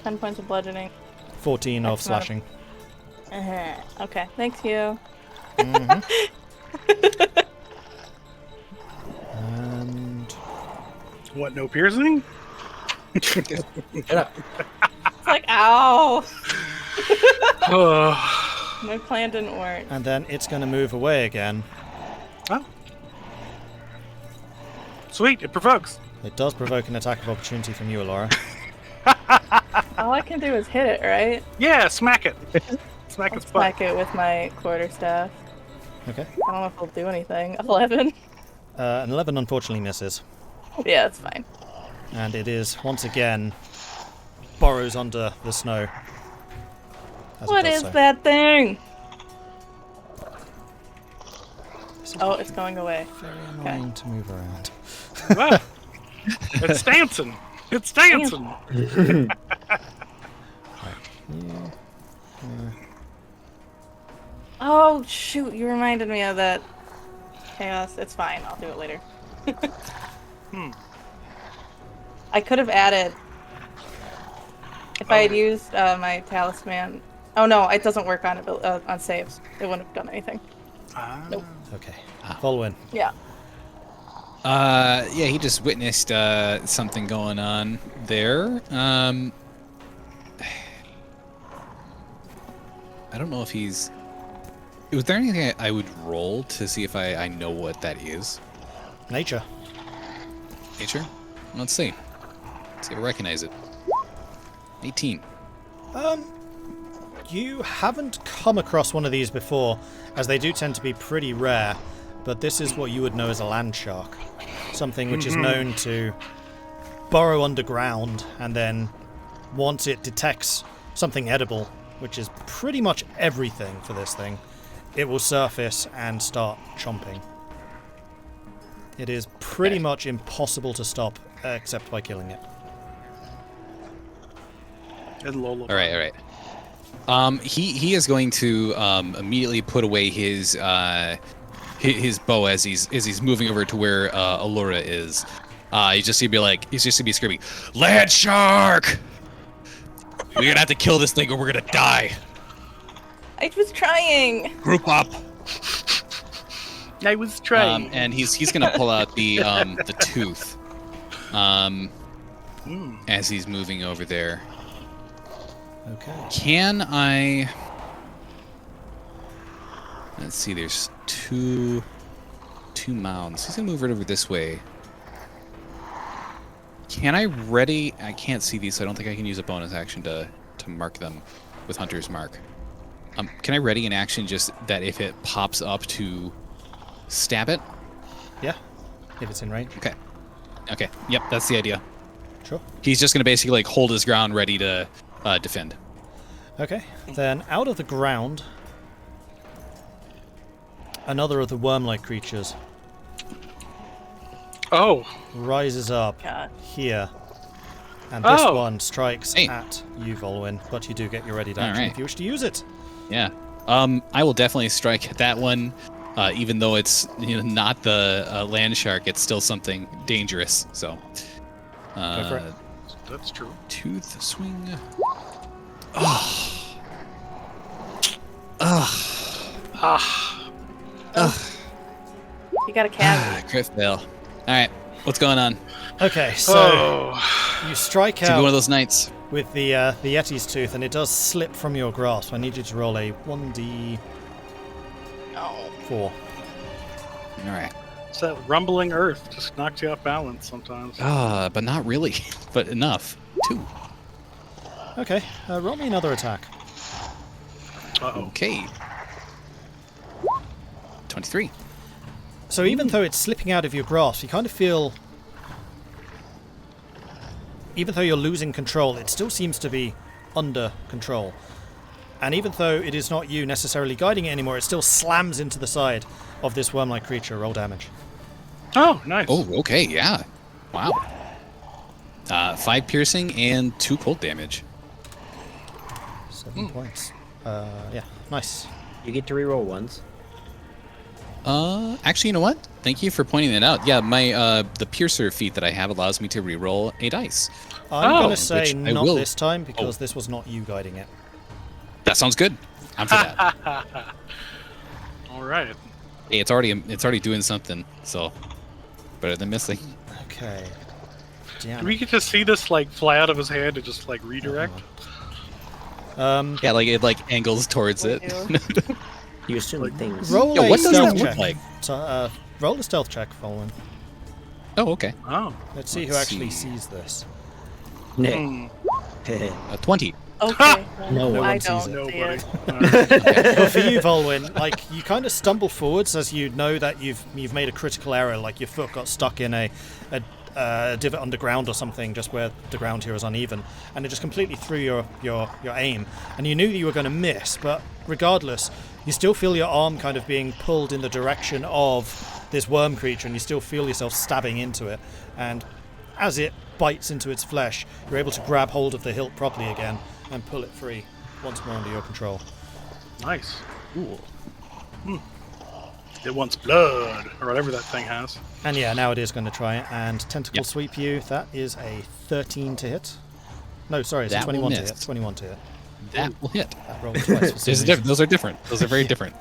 10 points of bludgeoning. 14 of That's not a- slashing. Okay, thank you. Mhm. And What, no piercing? It's like, ow! Oh. My plan didn't work. and then it's going to move away again. Oh. Sweet, it provokes. It does provoke an attack of opportunity from you, Elora. All I can do is hit it, right? Yeah, smack it. Smack I'll its butt. smack it with my quarterstaff. Okay. I don't know if it'll do anything. 11. An 11 unfortunately misses. Yeah, it's fine. And it is, once again, burrows under the snow. as it What does is so. that thing? This is Oh, it's going away. very annoying to move around. Well, it's dancing. It's dancing. Oh, shoot, you reminded me of that. Chaos. It's fine, I'll do it later. I could have added... If I had used my talisman... Oh no, it doesn't work on saves. It wouldn't have done anything. Nope. Okay. Vulwin. Yeah. Yeah, he just witnessed something going on there. I don't know if he's... Was there anything I would roll to see if I know what that is? Nature. Nature? Let's see. Let's see if I recognize it. 18. You haven't come across one of these before, as they do tend to be pretty rare, but this is what you would know as a land shark. Something which is known to burrow underground, and then once it detects something edible, which is pretty much everything for this thing, it will surface and start chomping. It is pretty much impossible to stop, except by killing it. And Lola. All right. He is going to immediately put away his bow as he's moving over to where Elora is. He's just gonna be screaming, "Land shark! We're gonna have to kill this thing or we're gonna die. I was trying! Group up." I was trying. And he's gonna pull out the tooth. As he's moving over there. Okay. Can I... Let's see, there's two mounds. He's gonna move right over this way. Can I ready... I can't see these, so I don't think I can use a bonus action to mark them with Hunter's Mark. Can I ready an action just that if it pops up to stab it? Yeah, if it's in range. Okay, yep, that's the idea. Sure. He's just gonna basically like hold his ground ready to defend. Okay, then out of the ground, another of the worm-like creatures Oh, rises up God. here, and this Oh. one strikes Hey. at you, Volwyn, but you do get your ready to All action right. if you wish to use it. Yeah. I will definitely strike at that one, even though it's not the land shark. It's still something dangerous. So, Go for it. that's true. tooth swing. You got a cavity. Crit fail. All right, what's going on? Okay, so Oh, you strike It's gonna be one out of those nights. with the Yeti's tooth, and it does slip from your grasp. I need you to roll a 1d4. No. All right. it's that rumbling earth just knocks you off balance sometimes. But not really. But enough. 2. Okay, roll me another attack. Uh-oh. Okay. 23. So even though it's slipping out of your grasp, you kind of feel even though you're losing control, it still seems to be under control. And even though it is not you necessarily guiding it anymore, it still slams into the side of this worm-like creature. Roll damage. Oh, nice. Oh, okay, yeah. Wow. 5 piercing and 2 cold damage. 7 points. Yeah, nice. You get to reroll once. Actually, you know what? Thank you for pointing that out. Yeah, my the piercer feat that I have allows me to reroll a dice. I'm going to say Which I not will. this time, because this was not you guiding it. That sounds good. I'm for that. All right. Hey, it's already doing something, so better than missing. Okay. Do we get to see this like fly out of his hand and just like redirect? Yeah, like it like angles towards it. You assume things. Roll Yeah, a what does stealth that look check. like? So, roll a stealth check, Vulwin. Oh, okay. Oh. Let's see who Let's actually see. sees this. Nick. Hmm. 20. Okay. No one I sees don't it. see Nobody. it. Well, for you, Vulwin, like you kind of stumble forwards as you know that you've made a critical error, like your foot got stuck in a divot underground or something, just where the ground here is uneven, and it just completely threw your aim. And you knew that you were going to miss, but regardless, you still feel your arm kind of being pulled in the direction of this worm creature, and you still feel yourself stabbing into it. And as it bites into its flesh, you're able to grab hold of the hilt properly again and pull it free, once more under your control. Nice. Cool. It wants blood, or whatever that thing has. And yeah, now it is going to try it, and tentacle sweep you. That is a 13 to hit. No, sorry, it's a That will 21 to miss. hit. 21 to hit. That will hit. That rolled twice for some reason. Those are different. Those are very different.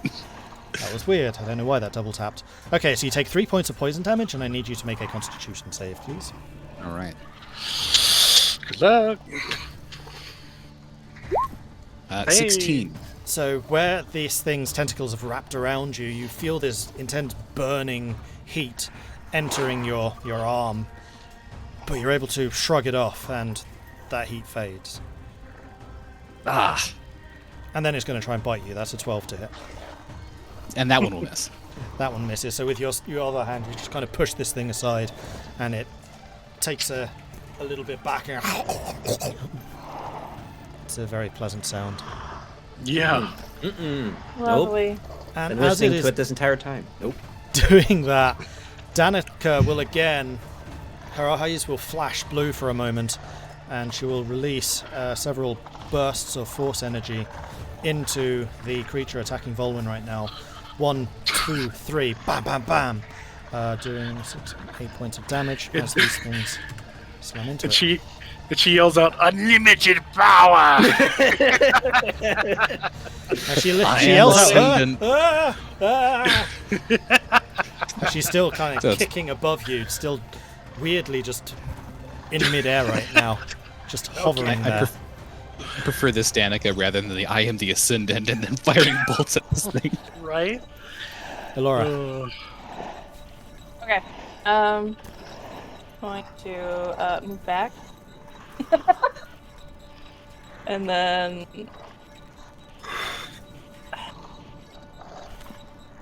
That was weird. I don't know why that double tapped. Okay, so you take 3 points of poison damage, and I need you to make a Constitution save, please. All right. Good luck. 16. So where these thing's tentacles have wrapped around you, you feel this intense burning heat entering your arm, but you're able to shrug it off, and that heat fades. Ah. And then it's going to try and bite you. That's a 12 to hit. And that one will miss. That one misses. So with your other hand, you just kind of push this thing aside, and it takes a little bit back. And it's a very pleasant sound. Yeah. Lovely. And Been as listening it is to it this entire time. Nope. doing that, Danica will again, her eyes will flash blue for a moment, and she will release several bursts of force energy into the creature attacking Vulwin right now. 1, 2, 3, bam, bam, bam, doing 6, 8 points of damage as these things slam into And it. she yells out, "Unlimited power!" And she I yells out, am "Ah, ah, ah." And she's still kind of So it's- kicking above you, still weirdly just in midair right now, just hovering there. I prefer this Danica rather than the I am the Ascendant and then firing bolts at this thing. Right? Elora. Okay. Going to move back. And then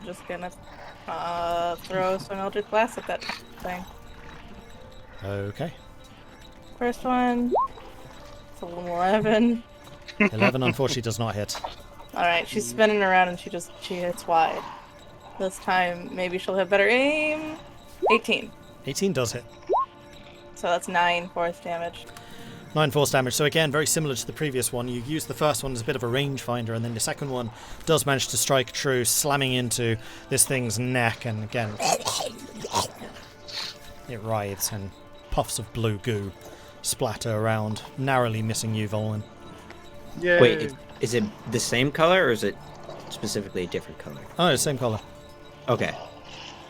just gonna throw some Eldritch Blast at that thing. Okay. First one, it's an 11. 11 unfortunately does not hit. Alright, she's spinning around and she hits wide. This time, maybe she'll have better aim. 18. 18 does hit. So that's 9 force damage. 9 force damage. So again, very similar to the previous one. You use the first one as a bit of a rangefinder, and then the second one does manage to strike true, slamming into this thing's neck, and again, it writhes and puffs of blue goo splatter around, narrowly missing you, Vulwin. Yay. Wait, is it the same color or is it specifically a different color? Oh, it's the same colour. Okay.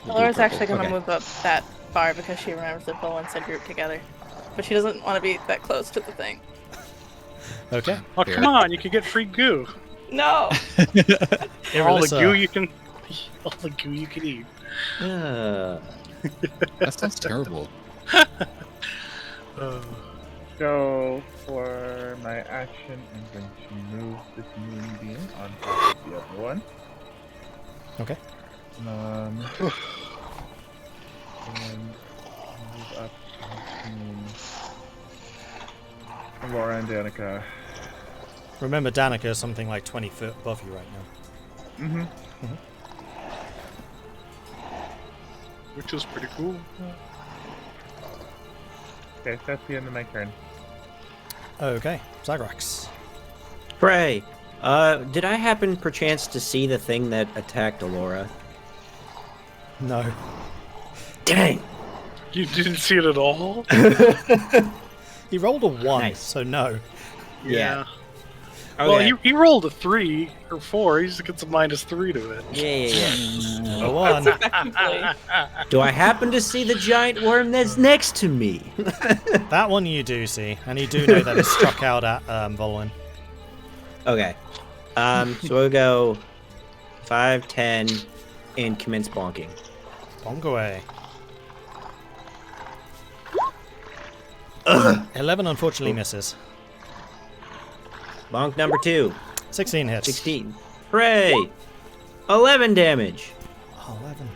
Laura's actually going to Okay. move up that far because she remembers that Vulwin said group together. But she doesn't want to be that close to the thing. Okay. Oh, come on, you can get free goo. No! All the Irilyssa. goo you can eat. That sounds terrible. So, for my action, I'm going to move this moonbeam on top of the other one. Okay. And move up between Elora and Danica. Remember, Danica is something like 20 foot above you right now. Mm-hmm. Which is pretty cool. Okay, that's the end of my turn. Okay, Zagrax. Pray. Did I happen perchance to see the thing that attacked Elora? No. Dang! You didn't see it at all? He rolled a 1, Nice. so no. Yeah. Well, Okay. he rolled a 3 or 4. He just gets a -3 to it. Yeah. A 1. Effectively. Do I happen to see the giant worm that's next to me? That one you do see, and you do know that it struck out at Vulwin. Okay. So we'll go 5, 10, and commence bonking. Bonk away. 11 unfortunately misses. Bonk number 2. 16 hits. 16. Hooray! 11 damage. 11.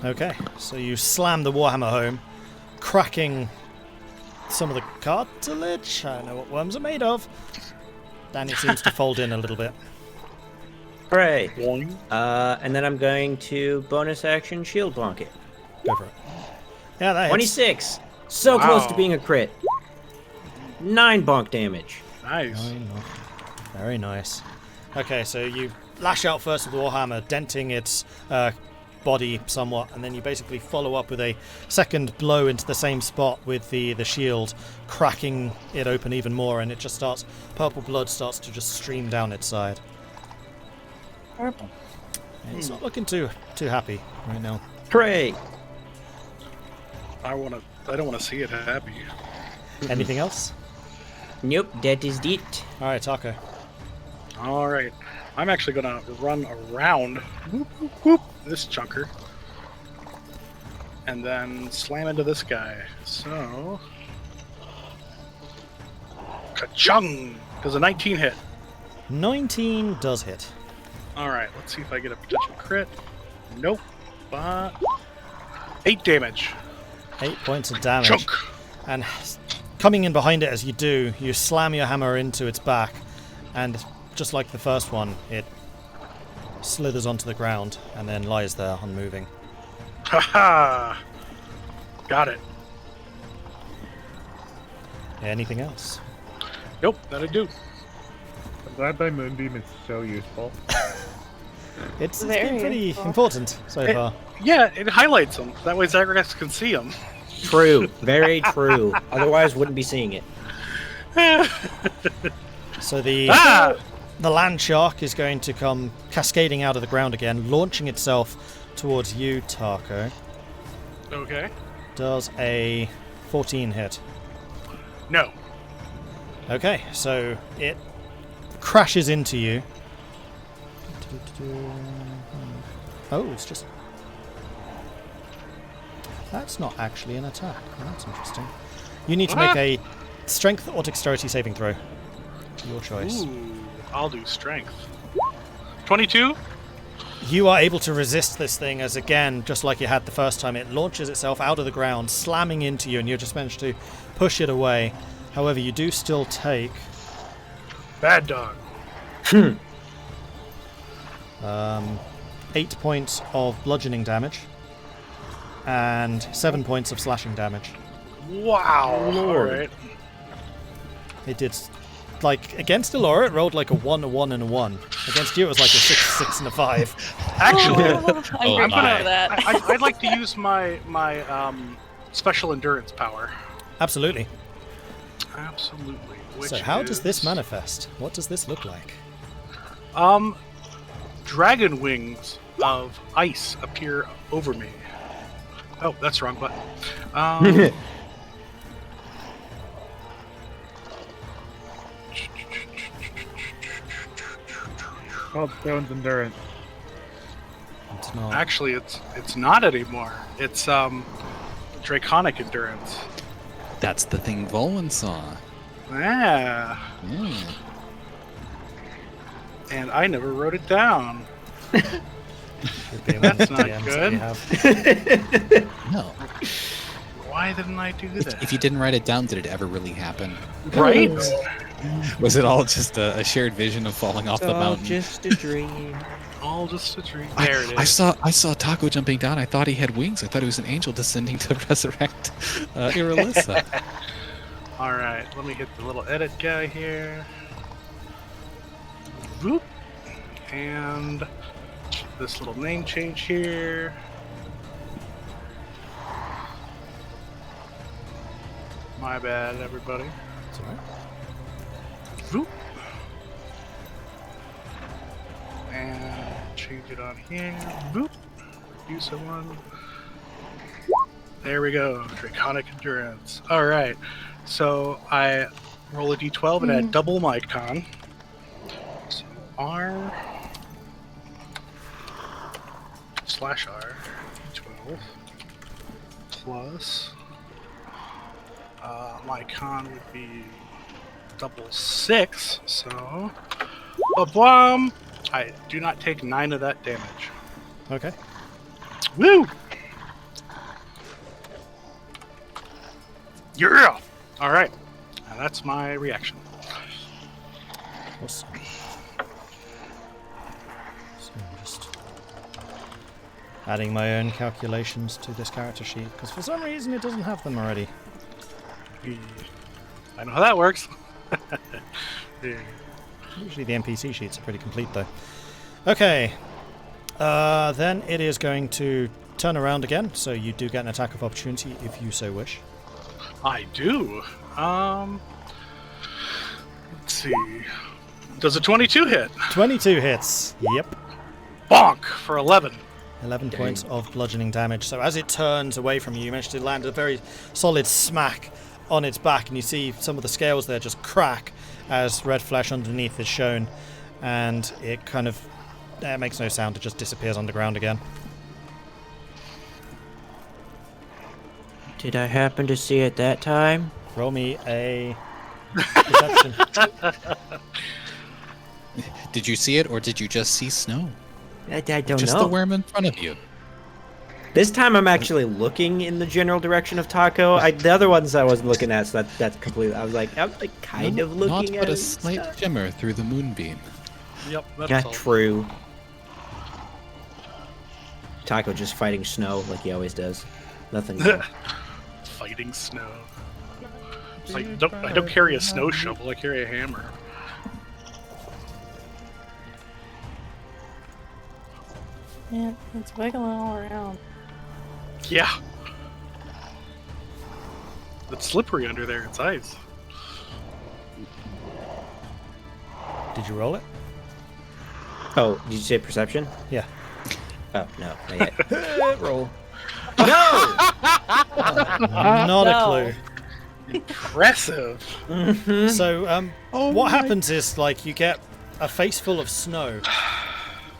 Okay, so you slam the Warhammer home, cracking some of the cartilage. I know what worms are made of. Then it seems to fold in a little bit. Hooray! Boing. And then I'm going to bonus action shield bonk it. Go for it. Yeah, that hits. 26. So close to Wow. being a crit. 9 bonk damage. Nice. Very nice. Okay, so you lash out first with the Warhammer, denting its body somewhat, and then you basically follow up with a second blow into the same spot with the shield, cracking it open even more, and it just starts, purple blood starts to just stream down its side. Purple. It's not looking too happy right now. Hooray! I don't want to see it happy. Anything else? Nope, that is it. All right, Tahko. All right. I'm actually going to run around whoop, whoop, whoop, this chunker. And then slam into this guy. So... Ka-chung! Does a 19 hit? 19 does hit. Alright, let's see if I get a potential crit. Nope. But... 8 damage. 8 points of damage. Chunk! And coming in behind it as you do, you slam your hammer into its back, and just like the first one, it slithers onto the ground and then lies there unmoving. Haha! Got it. Anything else? Nope, that'll do. I'm glad my moonbeam is so useful. It's Very been pretty useful. important so It- far. Yeah, it highlights them. That way Zagrax can see them. True. Very true. Otherwise, wouldn't be seeing it. So the land shark is going to come cascading out of the ground again, launching itself towards you, Tahko. Okay. Does a 14 hit. No. Okay, so it crashes into you. Oh, it's just... That's not actually an attack. Well, that's interesting. You need to make a strength or dexterity saving throw. Your choice. Ooh, I'll do strength. 22? You are able to resist this thing as, again, just like you had the first time, it launches itself out of the ground, slamming into you, and you just managed to push it away. However, you do still take... Bad dog. 8 points of bludgeoning damage and 7 points of slashing damage. Wow. Alright. It did, like, against Elora, it rolled like a 1, a 1, and a 1. Against you, it was like a 6, 6, and a 5. Actually, I'm grateful my. for that. I'd like to use my special endurance power. Absolutely. Absolutely. Which So how does this is- manifest? What does this look like? Dragon wings of ice appear over me. Oh, that's the wrong button. Called Stone's Endurance. It's not. Actually, it's not anymore. It's draconic endurance. That's the thing Vulwin saw. Yeah. Mm. And I never wrote it down. Should be among That's the not DMs that good. we have. No. Why didn't I do that? If you didn't write it down, did it ever really happen? Right? Was it all just a shared vision of falling off the mountain? Just a dream. All just a dream. There it is. I saw Tahko jumping down. I thought he had wings. I thought he was an angel descending to resurrect Irilyssa. All right, let me hit the little edit guy here. Whoop. And this little name change here. My bad, everybody. It's alright. Whoop. And change it on here. Whoop. Use someone. There we go. Draconic Endurance. Alright. So I roll a d12 and add double my con. So R /R d12 plus my con would be double 6, so ba-blam! I do not take 9 of that damage. Okay. Woo! Yeah! Alright. And that's my reaction. Awesome. So I'm just adding my own calculations to this character sheet, because for some reason it doesn't have them already. I know how that works. Yeah. Usually the NPC sheets are pretty complete though. Okay. Then it is going to turn around again, so you do get an attack of opportunity if you so wish. I do. Let's see. Does a 22 hit? 22 hits. Yep. Bonk for 11. 11 points of bludgeoning damage. So as it turns away from you, you manage to land a very solid smack on its back, and you see some of the scales there just crack as red flesh underneath is shown, and it kind of makes no sound. It just disappears underground again. Did I happen to see it that time? Roll me a perception. Did you see it, or did you just see snow? I don't Just know. the worm in front of you. This time I'm actually looking in the general direction of Tahko. The other ones I wasn't looking at, so that's completely. I was like kind of looking Not at but it. a slight shimmer through the moonbeam. Yep, that's Yeah, all. true. Tahko just fighting snow like he always does. Nothing more. Fighting snow. It's like, I don't carry a snow shovel, I carry a hammer. Yeah, it's wiggling all around. Yeah. It's slippery under there, it's ice. Did you roll it? Oh, did you say perception? Yeah. Oh, no, not yet. Roll. Not a No. clue. Impressive. So, what happens is, like, you get a face full of snow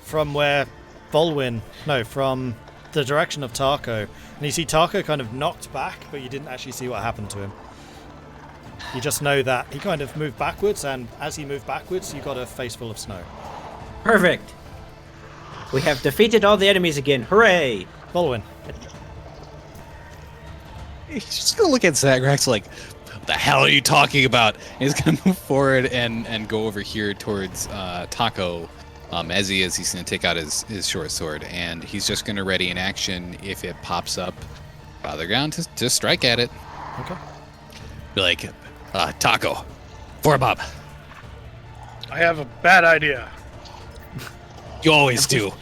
from where Vulwin, from the direction of Tahko, and you see Tahko kind of knocked back, but you didn't actually see what happened to him. You just know that he kind of moved backwards, and as he moved backwards, you got a face full of snow. Perfect. We have defeated all the enemies again. Hooray! Vulwin. He's just gonna look at Zagrax like, what the hell are you talking about? And he's gonna move forward and go over here towards Tahko. As he is, he's gonna take out his short sword, and he's just gonna ready an action if it pops up out of the ground to strike at it. Okay. Be like, Tahko, for a bob. I have a bad idea. You always do.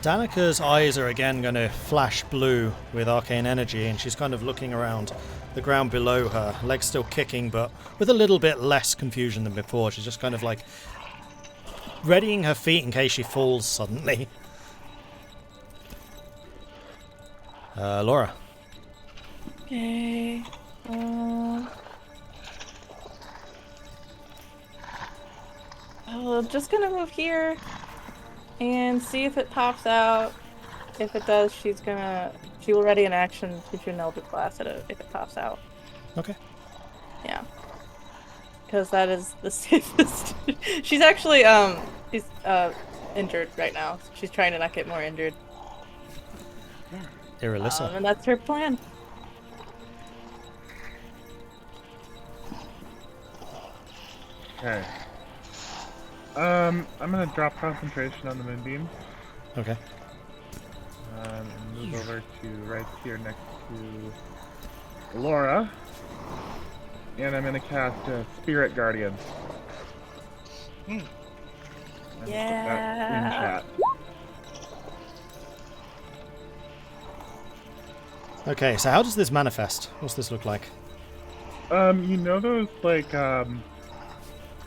Danika's eyes are again going to flash blue with arcane energy, and she's kind of looking around the ground below her, legs still kicking, but with a little bit less confusion than before. She's just kind of like readying her feet in case she falls suddenly. Laura. Okay. I'm just gonna move here and see if it pops out. If it does, she will ready an action to shoot an Eldritch Blast at it if it pops out. Okay. Yeah. Because that is the safest. She's actually she's injured right now. She's trying to not get more injured. Irilyssa. And that's her plan. Okay. I'm gonna drop concentration on the moonbeam. Okay. And move over to right here next to Elora. And I'm gonna cast Spirit Guardian. And put that in Yeah. chat. Okay, so how does this manifest? What's this look like? You know those like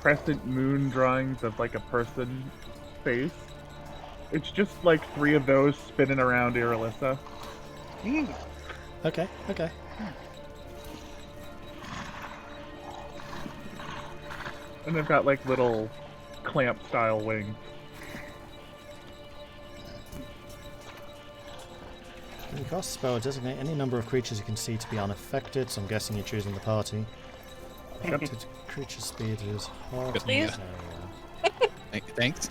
crescent moon drawings of like a person face? It's just like 3 of those spinning around Irilyssa. Okay, okay. And they've got like little clamp style wings. When you cast a spell, designate any number of creatures you can see to be unaffected, so I'm guessing you're choosing the party. Affected creature speed is half in Please? this area. Thanks.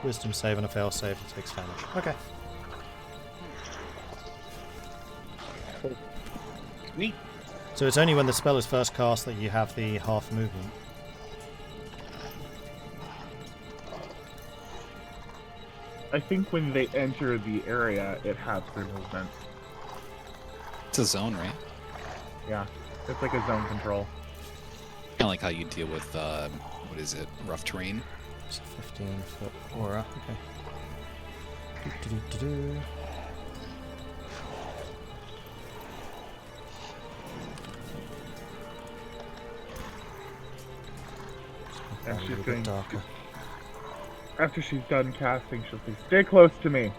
Wisdom save and a fail save, it takes damage. Okay. Neat. So it's only when the spell is first cast that you have the half movement. I think when they enter the area, it has their movement. It's a zone, right? Yeah, it's like a zone control. Kind of like how you deal with what is it? Rough terrain. It's a 15-foot aura. Okay. Do-do-do-do-do. And A she's little going bit darker. After she's done casting, she'll say, "Stay close to me."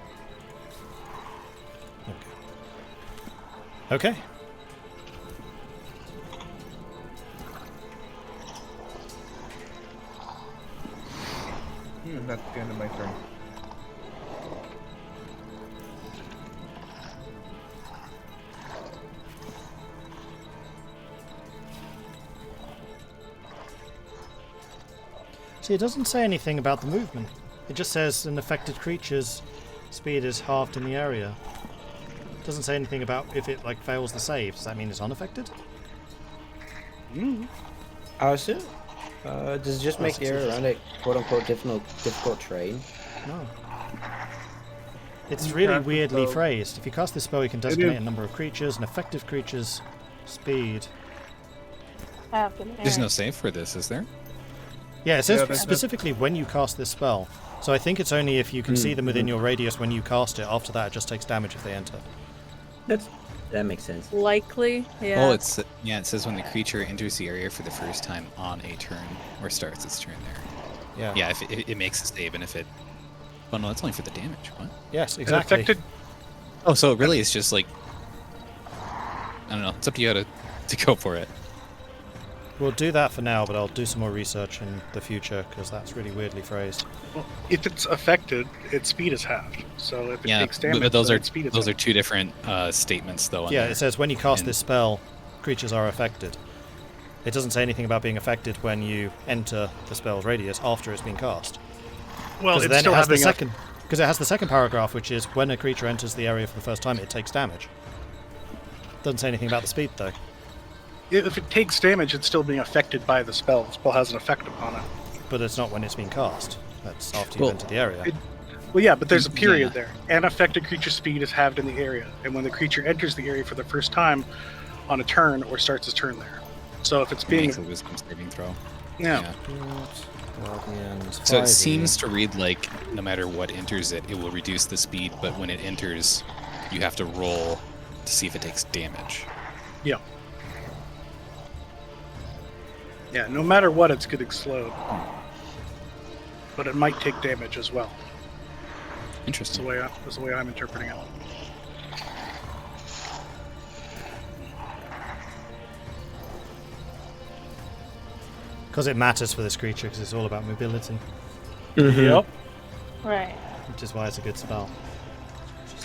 Okay. And that's the end of my turn. See, it doesn't say anything about the movement. It just says an affected creature's speed is halved in the area. It doesn't say anything about if it like fails the save. Does that mean it's unaffected? I assume. Does it just make the area around it quote-unquote difficult terrain? No. It's You really cast the weirdly spell. phrased. If you cast this spell, you can designate is. a number of creatures, an effective creature's speed. There's no save for this, is there? Yeah, it says Yeah, that's- specifically when you cast this spell. So I think it's only if you can see them within your radius when you cast it. After that, it just takes damage if they enter. That makes sense. Likely, yeah. Oh, it says when the creature enters the area for the first time on a turn or starts its turn there. Yeah. Yeah, if it makes a save and if it. Well, no, that's only for the damage. What? Yes, An exactly. affected Oh, so really it's just like. I don't know. It's up to you how to go for it. We'll do that for now, but I'll do some more research in the future because that's really weirdly phrased. well, if it's affected, its speed is halved. So if it Yeah, takes damage, but those then are its speed is those are halved. two different statements, though. on Yeah, there. it says when you cast And- this spell, creatures are affected. It doesn't say anything about being affected when you enter the spell's radius after it's been cast. Well, Because it's then still it has the having second. Because it has the second paragraph, which is when a creature enters the area for the first time, it takes damage. Doesn't say anything about the speed though. if it takes damage, it's still being affected by the spell. The spell has an effect upon it. But it's not when it's been cast. That's after you Well, enter the area. Well, yeah, but there's a period Yeah. there. An affected creature's speed is halved in the area, and when the creature enters the area for the first time on a turn or starts its turn there. So if it's It being makes a wisdom saving throw. yeah. Guardians, So it 5e. seems to read like no matter what enters it, it will reduce the speed, but when it enters, you have to roll to see if it takes damage. Yeah. Yeah, no matter what, it's getting slowed. But it might take damage as well. That's Interesting. the way I'm interpreting it. Because it matters for this creature, because it's all about mobility, Yep. Right. which is why it's a good spell.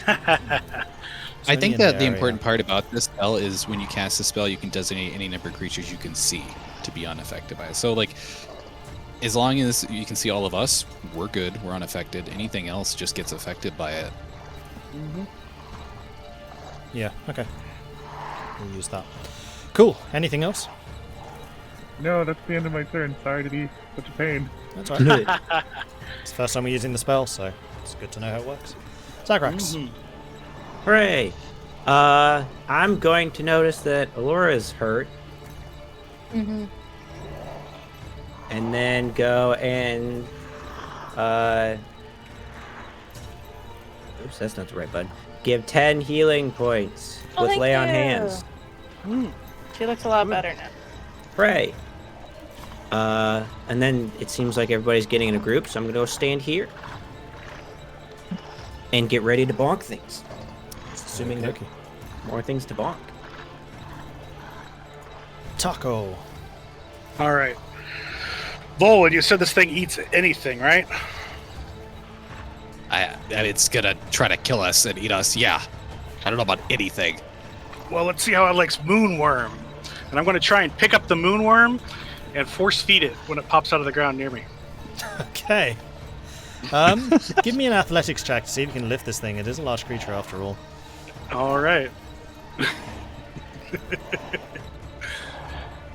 I think that the important part about this spell is when you cast a spell, you can designate any number of creatures you can see to be unaffected by it. So, like, As long as you can see all of us, we're good. We're unaffected. Anything else just gets affected by it. Yeah, okay. We'll use that. Cool. Anything else? No, that's the end of my turn. Sorry to be such a pain. That's all right. It's the first time we're using the spell, so it's good to know how it works. Zagrax. Hooray! I'm going to notice that Elora's hurt. Mm-hmm. And then go and oops, that's not the right button. Give 10 healing points Oh, with thank lay on you. hands. She looks a lot better now. Hooray! And then it seems like everybody's getting in a group, so I'm gonna go stand here and get ready to bonk things. Assuming there are more things to bonk. Tahko. All right. Vulwin, you said this thing eats anything, right? It's gonna try to kill us and eat us. Yeah. I don't know about anything. Well, let's see how it likes moonworm. And I'm going to try and pick up the moonworm and force feed it when it pops out of the ground near me. Okay. Give me an athletics check to see if you can lift this thing. It is a large creature after all. All right.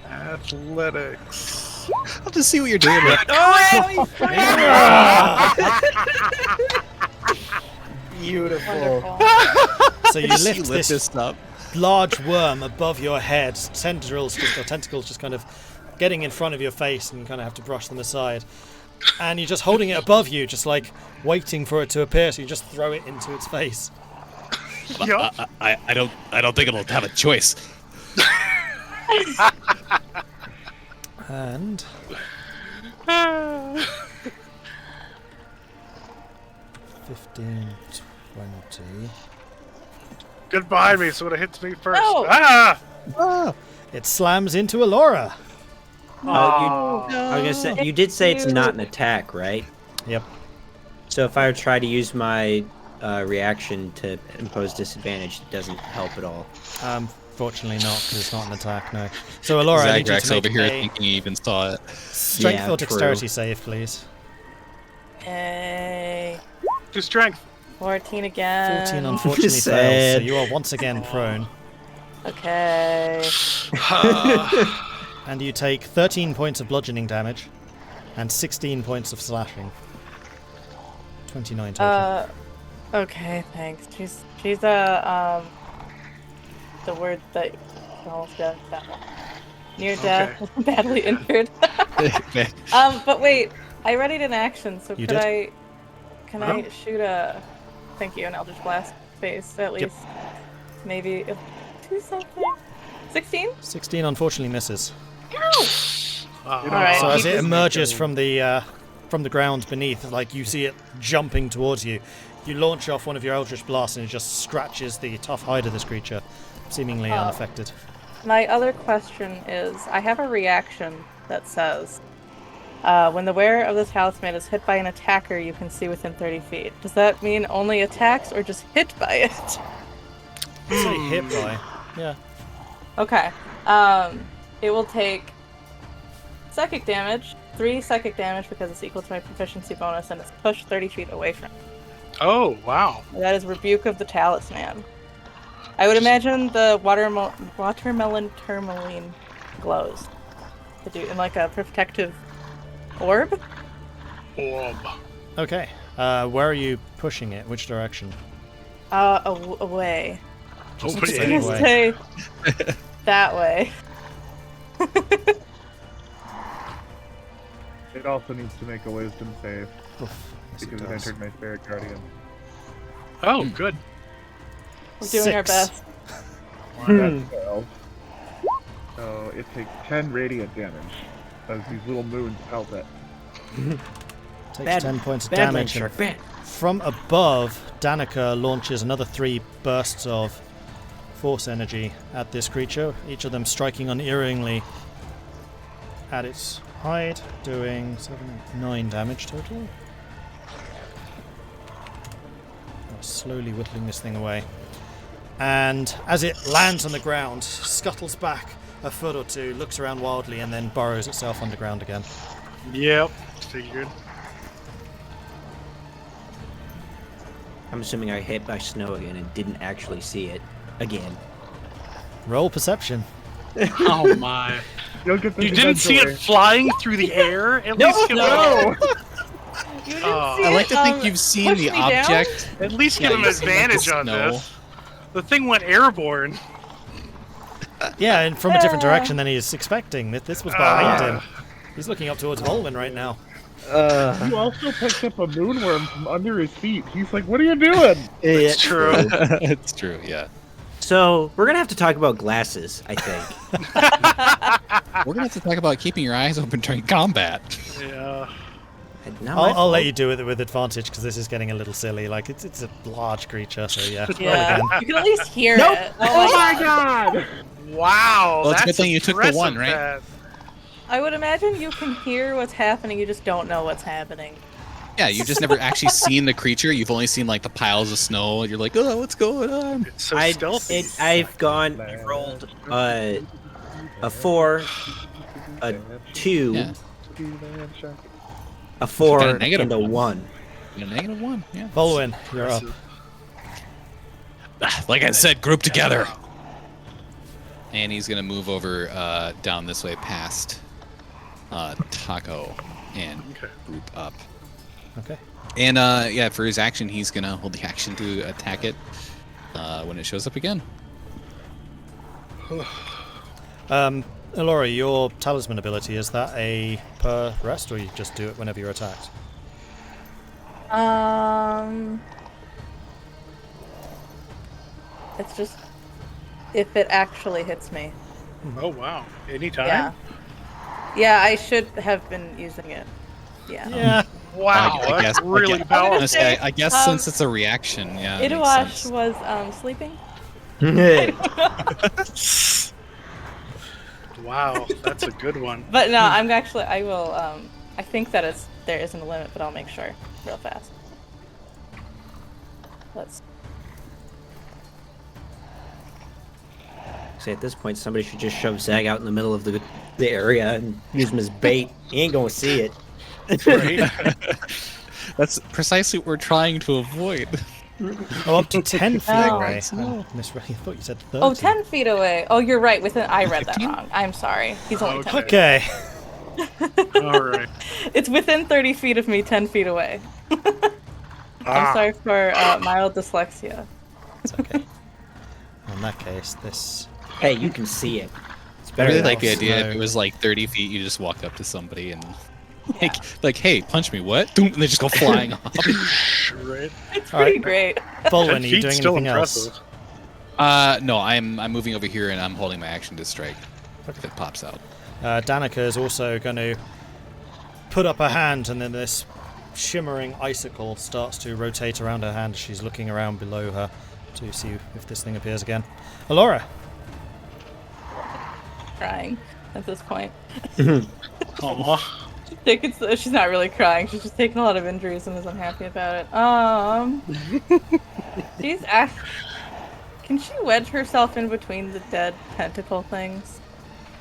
Athletics. I'll just see what you're doing. Beautiful. Wonderful. So you lift this up. large worm above your head. Tentacles just kind of getting in front of your face, and you kind of have to brush them aside. And you're just holding it above you, just like waiting for it to appear. So you just throw it into its face. Yup. I don't think it'll have a choice. And 15, 20. Get behind me so it hits me first. No. Ah! It slams into Elora. I was gonna say, you did say it's not an attack, right? Yep. So if I try to use my reaction to impose disadvantage, it doesn't help at all. Fortunately not, because it's not an attack, no. So Elora, I need you Zagrax to over make here a thinking he even saw it. strength Yeah, or true. dexterity save, please. Yay. To strength. 14 again. 14 unfortunately fails, so Sad. you are once again prone. Okay. And you take 13 points of bludgeoning damage and 16 points of slashing. 29 total. Okay, thanks. She's the word that almost dead, that one. Near death, badly injured. But wait, I readied an action, so You could did? can I shoot a thank you, an Eldritch Blast face at least? Maybe do something. 16? 16 unfortunately misses. Alright. So as keep it this- emerges from the ground beneath, like you see it jumping towards you, you launch off one of your Eldritch Blasts and it just scratches the tough hide of this creature, seemingly unaffected. My other question is, I have a reaction that says, when the wearer of the talisman is hit by an attacker you can see within 30 feet. Does that mean only attacks or just hit by it? Say hit by. Yeah. Okay. It will take psychic damage, 3 psychic damage because it's equal to my proficiency bonus, and it's pushed 30 feet away from me. Oh, wow. That is Rebuke of the Talisman. I would imagine the watermelon tourmaline glows to do in like a protective orb. Orb. Okay. Where are you pushing it? Which direction? Away. Just Over straight the Gonna away. say that way. It also needs to make a wisdom save Oof, yes, it because it does. entered my spirit guardian. Oh, good. We're doing our 6. best. That's 12. So it takes 10 radiant damage as these little moons pelt it. Takes 10 points of damage. and from above, Danica launches another 3 bursts of force energy at this creature, each of them striking unerringly at its hide, doing 9 damage total. Slowly whittling this thing away. And as it lands on the ground, scuttles back a foot or two, looks around wildly, and then burrows itself underground again. Yep. Figured. I'm assuming I hit by snow again and didn't actually see it again. Roll perception. Oh my. You'll get this You didn't see eventually. it flying through the air? At least give No! You didn't Oh. see I like it, to think you've seen push the me down? object. At least Yeah, give him you see, like, the advantage on snow. this. The thing went airborne. Yeah, and from a different direction than he's expecting. This was behind Ah. him. He's looking up towards Vulwin right now. You also picked up a moonworm from under his feet. He's like, what are you doing? It's true. It's true, yeah. So, we're gonna have to talk about glasses, I think. We're gonna have to talk about keeping your eyes open during combat. Yeah. Not my I'll fault. let you do it with advantage because this is getting a little silly. Like it's a large creature, so yeah. roll Yeah, again. you can at least hear Nope. it. Oh my god! Wow. Well, it's a good that's thing you took the one, impressive right? that- I would imagine you can hear what's happening, you just don't know what's happening. Yeah, you've just never actually seen the creature. You've only seen like the piles of snow. And you're like, oh, what's going on? It's so I've stealthy. rolled a 4, a 2, Yeah. a 4, Got a negative and a one. 1. You're -1. Yeah. Vulwin, you're up. Like I said, group together. And he's gonna move over down this way past Tahko and Okay. group up. Okay. And yeah, for his action, he's gonna hold the action to attack it when it shows up again. Elora, your talisman ability, is that a per rest or you just do it whenever you're attacked? It's just if it actually hits me. Oh wow. Anytime? Yeah. Yeah, I should have been using it. Yeah. Yeah. Wow. I That's guess- really I guess, powerful. honestly, I guess Um, since it's a reaction, yeah. it makes Idawash sense. was sleeping. Wow. That's a good one. But no, I'm actually I will I think that there isn't a limit, but I'll make sure real fast. Let's See, at this point, somebody should just shove Zag out in the middle of the area and use him as bait. He ain't gonna see it. Right? That's precisely what we're trying to avoid. Oh, up to 10 feet Oh. away. No. Misread. I thought you said 30. Oh, 10 feet away. Oh, you're right. I read that 15? wrong. I'm sorry. He's only 10 feet. Okay. All right. It's within 30 feet of me, 10 feet away. I'm sorry for mild dyslexia. It's okay. In that case, this... Hey, you can see it. It's I better really than like the else. idea if No. it was like 30 feet, you just walk up to somebody and Yeah. like, hey, punch me, what? Doom, and they just go flying off. Right. It's All right. pretty great. Vulwin, 10 are you feet's doing still anything else? impressive. No, I'm moving over here and I'm holding my action to strike if it pops out. Danica is also going to put up her hand, and then this shimmering icicle starts to rotate around her hand as she's looking around below her to see if this thing appears again. Elora, Crying at this point. Aw. She's not really crying. She's just taking a lot of injuries and is unhappy about it. Can she wedge herself in between the dead tentacle things?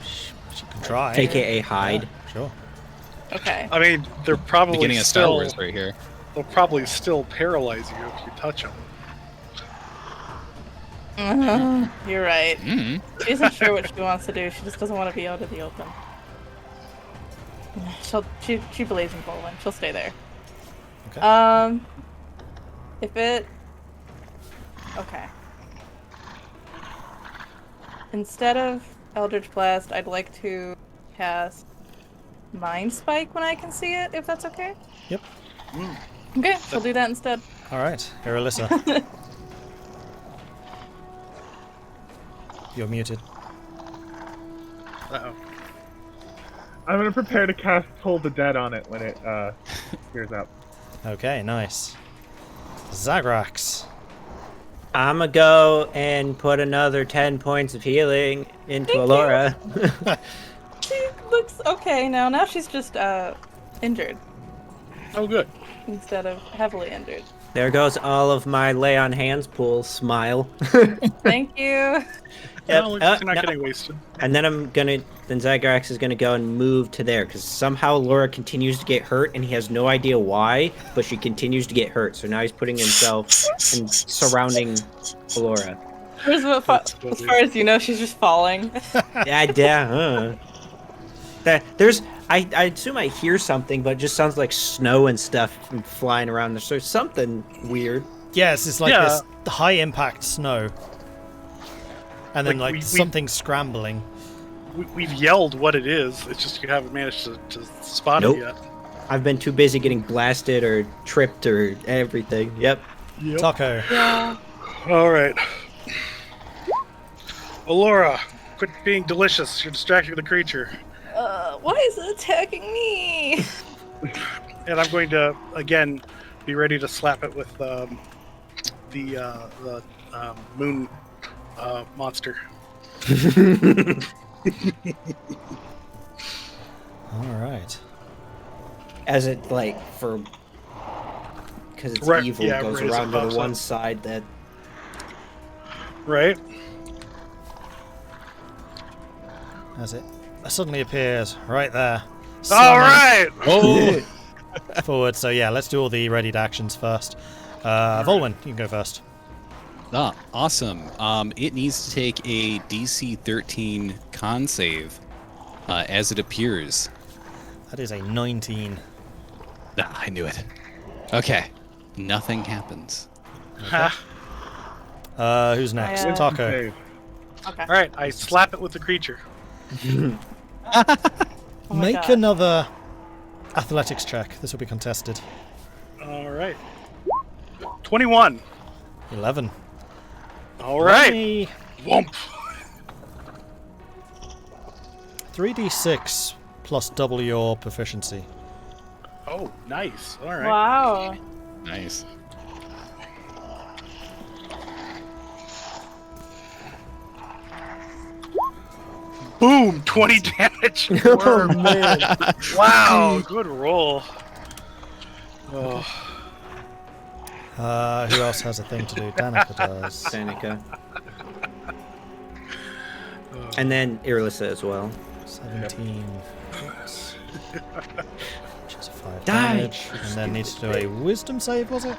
she can try. AKA hide. Yeah, sure. Okay. I mean, they're probably Beginning of Star still. Wars right here. They'll probably still paralyze you if you touch them. You're right. Mm. She isn't sure what she wants to do. She just doesn't want to be out of the open. She believes in Vulwin. She'll stay there. Okay. If it... Okay. Instead of Eldritch Blast, I'd like to cast Mind Spike when I can see it, if that's okay? Yep. Okay, she'll do that instead. All right, Irilyssa. You're muted. Uh-oh. I'm gonna prepare to cast Toll the Dead on it when it clears up. Okay, nice. Zagrax. I'm gonna go and put another 10 points of healing into Thank Elora. She looks okay now. Now she's just injured Oh, good. instead of heavily injured. There goes all of my lay on hands pool smile. Thank you. Yep. Well, you're not No. getting wasted. And then then Zagrax is gonna go and move to there because somehow Laura continues to get hurt and he has no idea why, but she continues to get hurt. So now he's putting himself and surrounding Elora. As far as you know, she's just falling. Yeah. I assume I hear something, but it just sounds like snow and stuff flying around. So something weird. Yes, it's like this high impact snow. And then Like, something scrambling. We've yelled what it is. It's just you haven't managed to spot Nope. it yet. I've been too busy getting blasted or tripped or everything. Yep. Taco. Yeah. All right. Elora, quit being delicious. You're distracting the creature. Why is it attacking me? And I'm going to again be ready to slap it with the moon monster. All right. As it because it's Right, evil, yeah, goes right as it around to pops the one up. side that. Right? As it suddenly appears right there. All right. Oh, Forward. So yeah, let's do all the readied actions first. Vulwin, you can go first. awesome. It needs to take a DC 13 con save as it appears. That is a 19. I knew it. Okay, nothing happens. Ha. Who's next? Yeah. Taco. Save. Okay. All right. I slap it with the creature. Oh my Make God. another athletics check. This will be contested. All right. 21. 11. All right. Hey, Whomp. 3d6 plus double your proficiency. Oh, nice. All right. Wow. Nice. Boom! 20 damage. Oh man. Wow. Good roll. Oh. Who else has a thing to do? Danica does. Danica. And then Irilyssa as well. 17 hits. Which is a 5 Die. damage. And then needs to do a wisdom save, was it?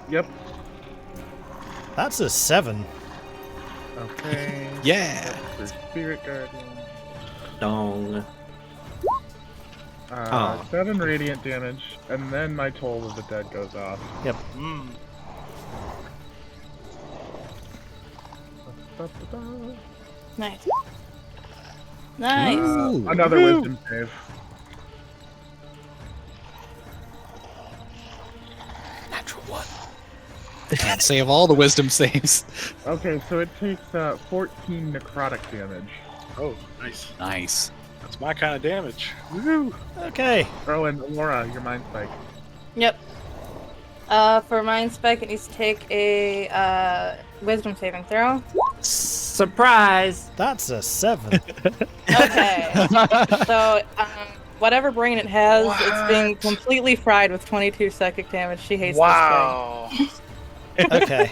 Yep. That's a 7. Okay. Yeah. For Spirit Guardian. Dong. Oh. 7 radiant damage, and then my Toll of the Dead goes off. Yep. Mm. Nice. Nice. Ooh. Another wisdom save. Natural 1. Can't save all the wisdom saves. Okay, so it takes 14 necrotic damage. Oh, nice. Nice. That's my kind of damage. Woo! Okay. Oh, and Laura, your Mind Spike. Yep. For Mind Spike, it needs to take a Wisdom saving throw. Surprise! That's a 7. Okay. So, whatever brain it has, it's being completely fried with 22 psychic damage. She hates Wow. Okay.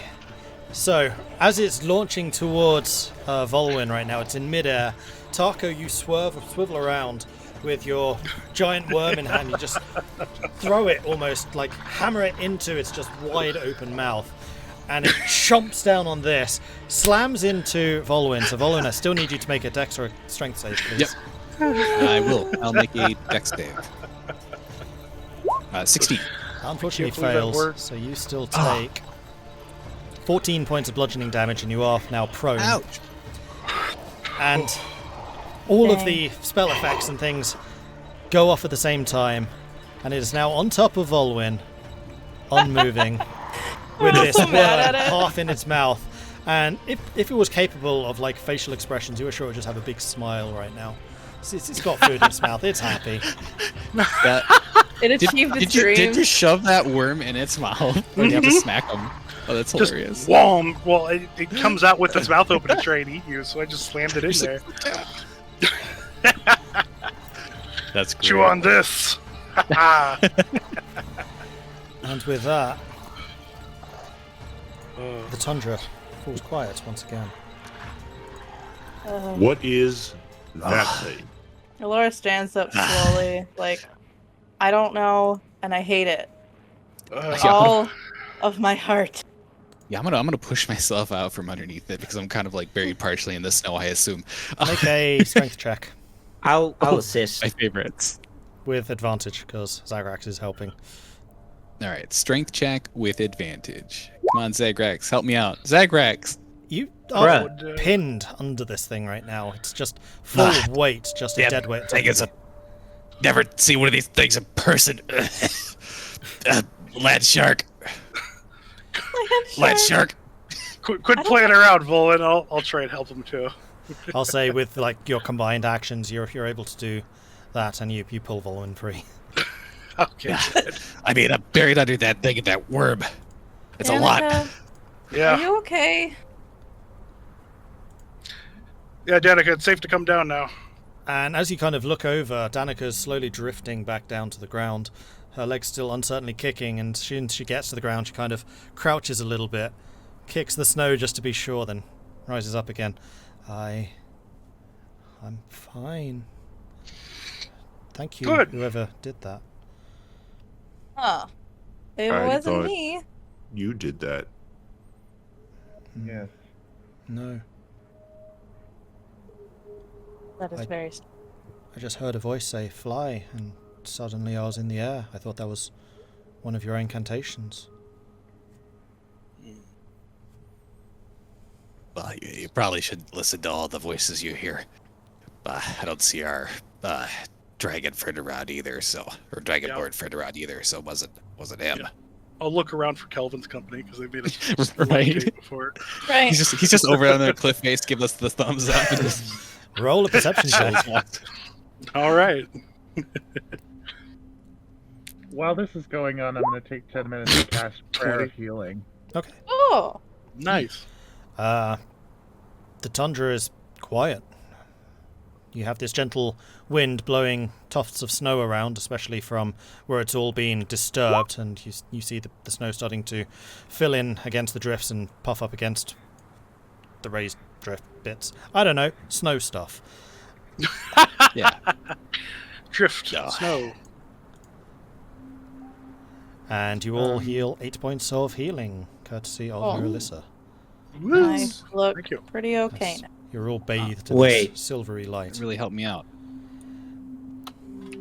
So, as it's launching towards Vulwin right now, it's in midair. Taco, you swivel around with your giant worm in hand. You just throw it almost, like hammer it into its just wide open mouth. And it chomps down on this, slams into Vulwin. So, Vulwin, I still need you to make a dex or a strength save, please. Yep. I will. I'll make a dex save. 16. Unfortunately, I can't believe that fails. worked. So, you still take 14 points of bludgeoning damage, and you are now prone. Ouch. And all of the spell effects and things go off at the same time, and it is now on top of Vulwin, unmoving, with this so mad worm at it. half in its mouth. And if it was capable of like facial expressions, you were sure it would just have a big smile right now. It's got food in its mouth. It's happy. It achieved its dream. Did you shove that worm in its mouth? Or do you have to smack him? Oh, that's Just hilarious. whom. Well, it comes out with its mouth open to try and eat you, so I just slammed it in Just there. like, that's great. Chew on this. And with that, Oh. the tundra falls quiet once again. What is that thing? Elora stands up slowly, like, I don't know, and I hate it. With Yeah. all of my heart. Yeah, I'm gonna push myself out from underneath it because I'm kind of like buried partially in the snow, I assume. Make a strength check I'll assist. My favorites. with advantage because Zagrax is helping. All right, strength check with advantage. Come on, Zagrax, help me out. Zagrax. You are Bruh. pinned under this thing right now. It's just full of weight, just a dead weight. I guess I've never seen one of these things in person. Land shark. Land shark. Quit playing around, Vulwin. I'll try and help him too. I'll say with like your combined actions, you're able to do that, and you pull Vulwin free. Okay. I mean, I'm buried under that thing and that worm. It's a lot. Danica, Yeah. are you okay? Yeah, Danica, it's safe to come down now. And as you kind of look over, Danica's slowly drifting back down to the ground. Her legs still uncertainly kicking, and she gets to the ground, she kind of crouches a little bit, kicks the snow just to be sure, then rises up again. I'm fine. Thank you, Good. whoever did that. Huh. It I wasn't thought- me. You did that. Yes. No, That is I- very... I just heard a voice say fly, and suddenly I was in the air. I thought that was one of your incantations. Well, you probably should listen to all the voices you hear. I don't see our dragon friend around either, so or dragonborn friend around either, so it wasn't him. Yeah. I'll look around for Kelvin's company because they've made us Right. tape before. Right. He's just over on their cliff face, giving us the thumbs up. And just... Roll a perception check. All right. While this is going on, I'm going to take 10 minutes to cast Prayer of Healing. Okay. Oh. Nice. The tundra is quiet. You have this gentle wind blowing tufts of snow around, especially from where it's all been disturbed, and you see the snow starting to fill in against the drifts and puff up against the raised drift bits. I don't know, snow stuff. Yeah. Drift. No. Snow. And you all heal 8 points of healing, courtesy of Oh. Irilyssa. Woo. I look Thank you. pretty okay That's- now. You're all bathed in Wait. this silvery light. It really helped me out.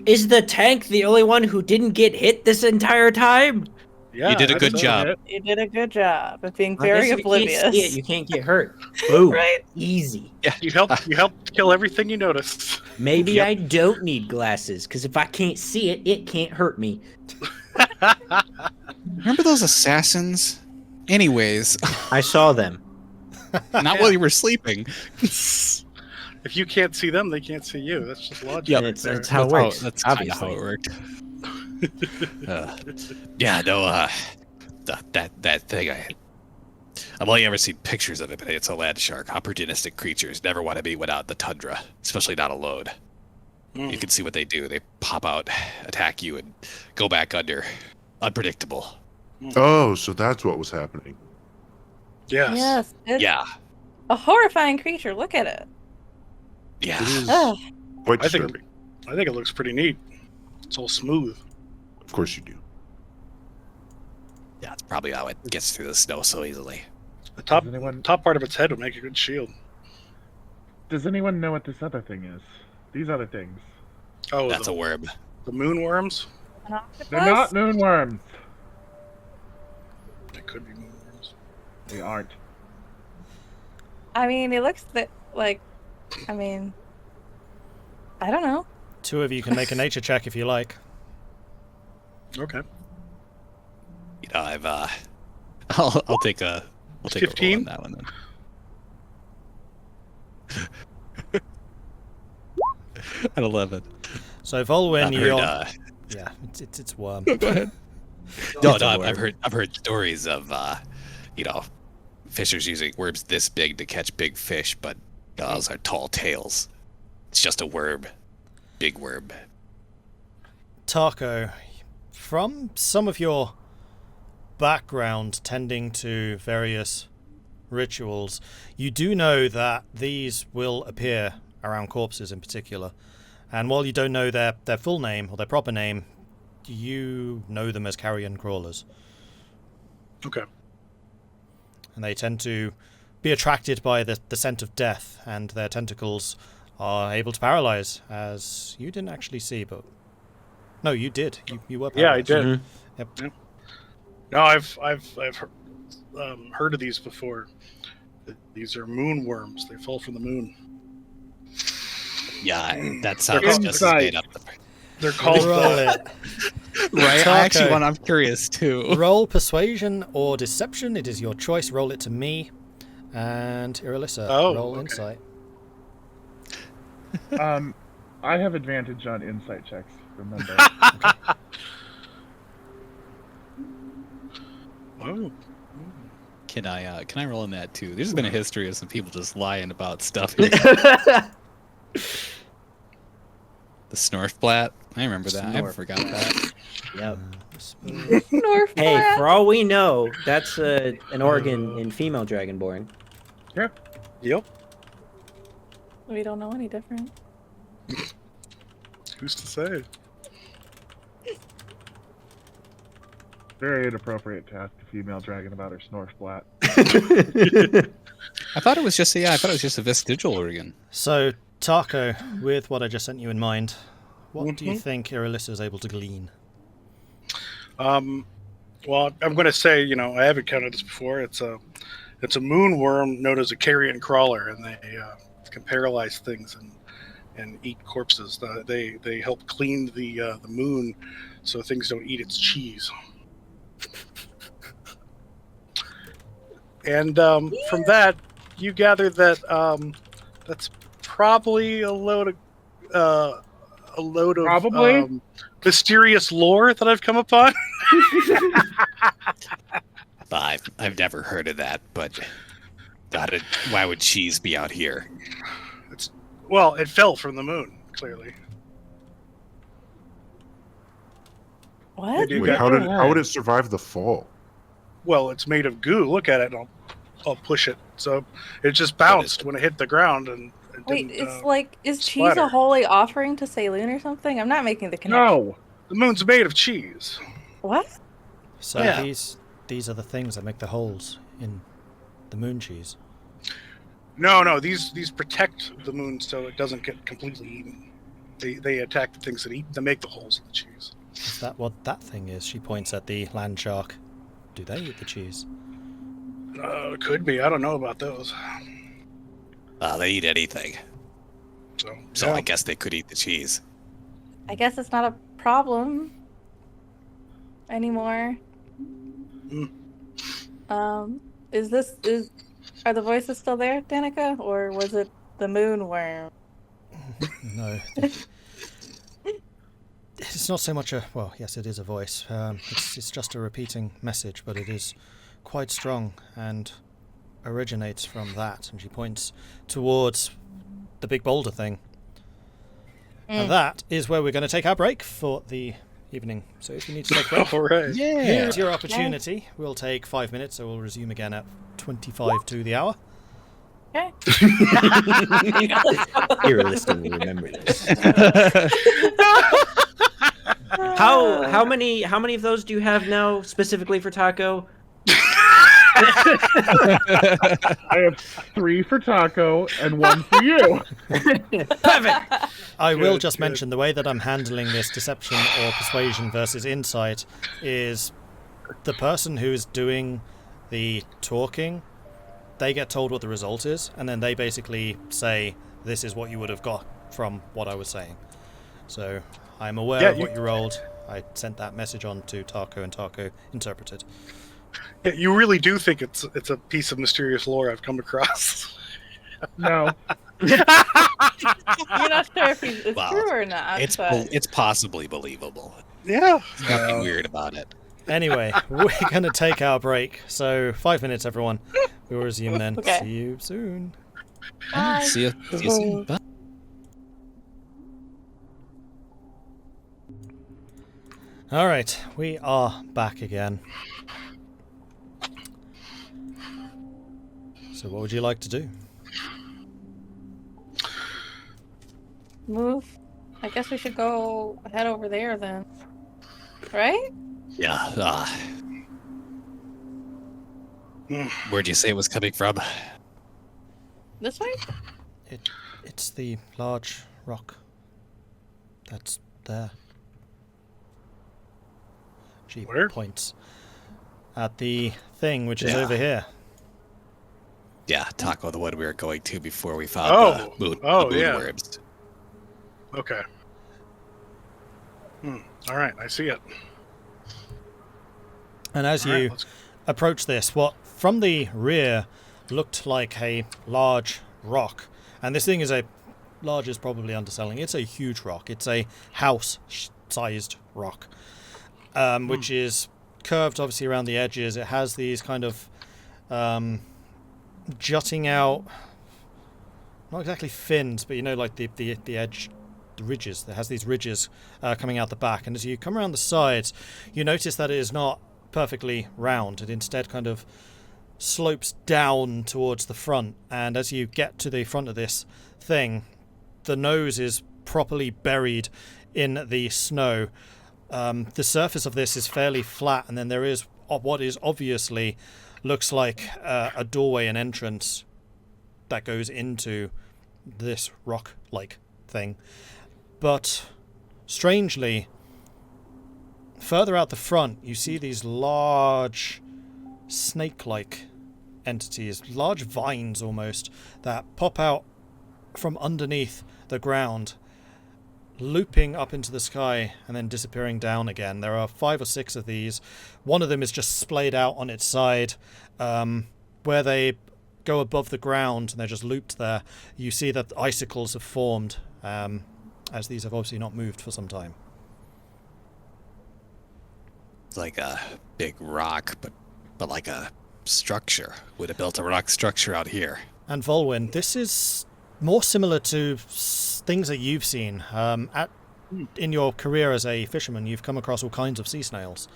Is the tank the only one who didn't get hit this entire time? Yeah, You did a I good deserve job. it. You did a good job of being I very guess if you can't oblivious. see it, you can't get hurt. Boom. Right? Easy. You helped kill everything you noticed. Maybe Yep. I don't need glasses, because if I can't see it, it can't hurt me. Remember those assassins? Anyways, I saw them. not while you were sleeping. If you can't see them, they can't see you. That's just logic. Yep. right It's, there. it's how it works. That's kind of obviously. how it worked. Yeah, no, that thing, I've only ever seen pictures of it, but it's a land shark. Opportunistic creatures never want to be without in the tundra, especially not alone. Mm. You can see what they do. They pop out, attack you, and go back under. Unpredictable. Oh, so that's what was happening. Yes. Yes. It's Yeah, a horrifying creature. Look at it. yeah. It is Ugh. quite I think disturbing. it looks pretty neat. It's all smooth. Of course you do. Yeah, that's probably how it gets through the snow so easily. The top Does anyone, top part of its head would make a good shield. does anyone know what this other thing is? These other things. Oh, That's a worm. the moonworms? An octopus? They're not moonworms. They could be moonworms. They aren't. I mean, it looks like. I mean, I don't know. Two of you can make a nature check if you like. Okay. You know, I'll take a roll 15? on that one then. At 11. So Vulwin, I've you're heard, yeah, it's worm. go ahead. No, I've heard stories of fishers using worms this big to catch big fish, but those are tall tails. It's just a worm, big worm. Tahko, from some of your background tending to various rituals, you do know that these will appear around corpses in particular. And while you don't know their full name or their proper name, you know them as carrion crawlers. Okay. And they tend to be attracted by the scent of death, and their tentacles are able to paralyze, as you didn't actually see, but... No, you did. You were paralyzed. Yeah, I did. Yep. Yep. No, I've heard of these before. These are moon worms. They fall from the moon. Yeah, that sounds just Insight. made up. They're called Roll it. Right? Tahko. I actually I'm curious too. Roll persuasion or deception. It is your choice. Roll it to me. And Irilyssa, roll okay. insight. I have advantage on insight checks, remember. Oh. Can I roll in that too? There's been a history of some people just lying about stuff here. The Snorfblat. I remember that. I forgot that. Yep. Snorf Hey, flat. for all we know, that's an organ in female dragonborn. Yep. We don't know any different. Who's to say? Very inappropriate to ask a female dragon about her snore splat. I thought it was just a vestigial organ. So, Tahko, with what I just sent you in mind, what do you think Irilyssa is able to glean? Well, I'm going to say, I haven't counted this before. It's a moon worm known as a carrion crawler, and they can paralyze things and eat corpses. They help clean the moon so things don't eat its cheese. And from that, you gather that that's probably a load of Probably? Mysterious lore that I've come upon. I've never heard of that, but why would cheese be out here? Well, it fell from the moon, clearly. What? You Wait, got- how would it survive the fall? Well, it's made of goo. Look at it, and I'll push it. So it just bounced when it hit the ground, and it Wait, didn't, it's like, is cheese splatter. a holy offering to Saloon or something? I'm not making the connection. No! the moon's made of cheese. What? So Yeah. these are the things that make the holes in the moon cheese. No, these protect the moon so it doesn't get completely eaten. They attack the things that make the holes in the cheese. Is that what that thing is? She points at the land shark. Do they eat the cheese? It could be. I don't know about those. They eat anything, so yeah. I guess they could eat the cheese. I guess it's not a problem anymore. Are the voices still there, Danica, or was it the moon worm? No. It's not so much a... Well, yes, it is a voice. It's just a repeating message, but it is quite strong and originates from that. And she points towards the big boulder thing. And that is where we're going to take our break for the evening. So if you need to take a break, All right. here's your opportunity. We'll take 5 minutes, so we'll resume again at 25 to the hour. Okay. You're listening to remember this. How many of those do you have now specifically for Tahko? I have 3 for Tahko and 1 for you. Perfect. I will Good, just good. mention the way that I'm handling this deception or persuasion versus insight is the person who is doing the talking, they get told what the result is, and then they basically say, this is what you would have got from what I was saying. So I'm aware of what you rolled. I sent that message on to Tahko, and Tahko interpreted. Yeah, you really do think it's a piece of mysterious lore I've come across. No. You're not sure if it's Wow. true or not. It's but... it's possibly believable. Yeah. There's nothing weird about it. Anyway, we're going to take our break. So 5 minutes, everyone. We'll resume then. Okay. See you soon. Bye. See you soon. Bye. All right, we are back again. So what would you like to do? Move. I guess we should go head over there then. Right? Yeah. Hmm. Where'd you say it was coming from? This way? It's the large rock that's there. She Where? points at the thing which is Yeah. over here. Yeah, Tahko, the one we were going to before we found Oh. the moon, Oh, the moon yeah. worms. Okay. All right, I see it. And as All right, you let's- approach this, what from the rear looked like a large rock, and this thing is large is probably underselling. It's a huge rock. It's a house-sized rock, which is curved obviously around the edges. It has these kind of jutting out, not exactly fins, but like the edge, the ridges. It has these ridges coming out the back, and as you come around the sides, you notice that it is not perfectly round. It instead kind of slopes down towards the front, and as you get to the front of this thing, the nose is properly buried in the snow. The surface of this is fairly flat, and then there is what is obviously looks like a doorway, an entrance that goes into this rock-like thing. But strangely, further out the front, you see these large snake-like entities, large vines almost, that pop out from underneath the ground, looping up into the sky and then disappearing down again. There are 5 or 6 of these. One of them is just splayed out on its side. Where they go above the ground and they're just looped there, you see that icicles have formed, as these have obviously not moved for some time. It's like a big rock, but like a structure. Would have built a rock structure out here. And Vulwin, this is more similar to things that you've seen. In your career as a fisherman, you've come across all kinds of sea snails.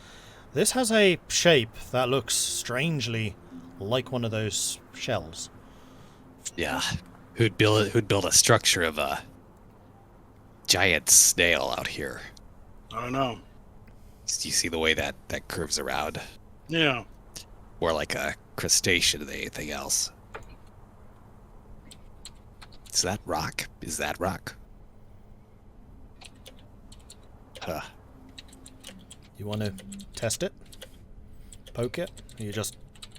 This has a shape that looks strangely like one of those shells. Yeah. Who'd build a structure of a giant snail out here? I don't know. Do you see the way that curves around? Yeah. More like a crustacean than anything else. Is that rock? Is that rock? Huh. You want to test it? Poke it? Or you're just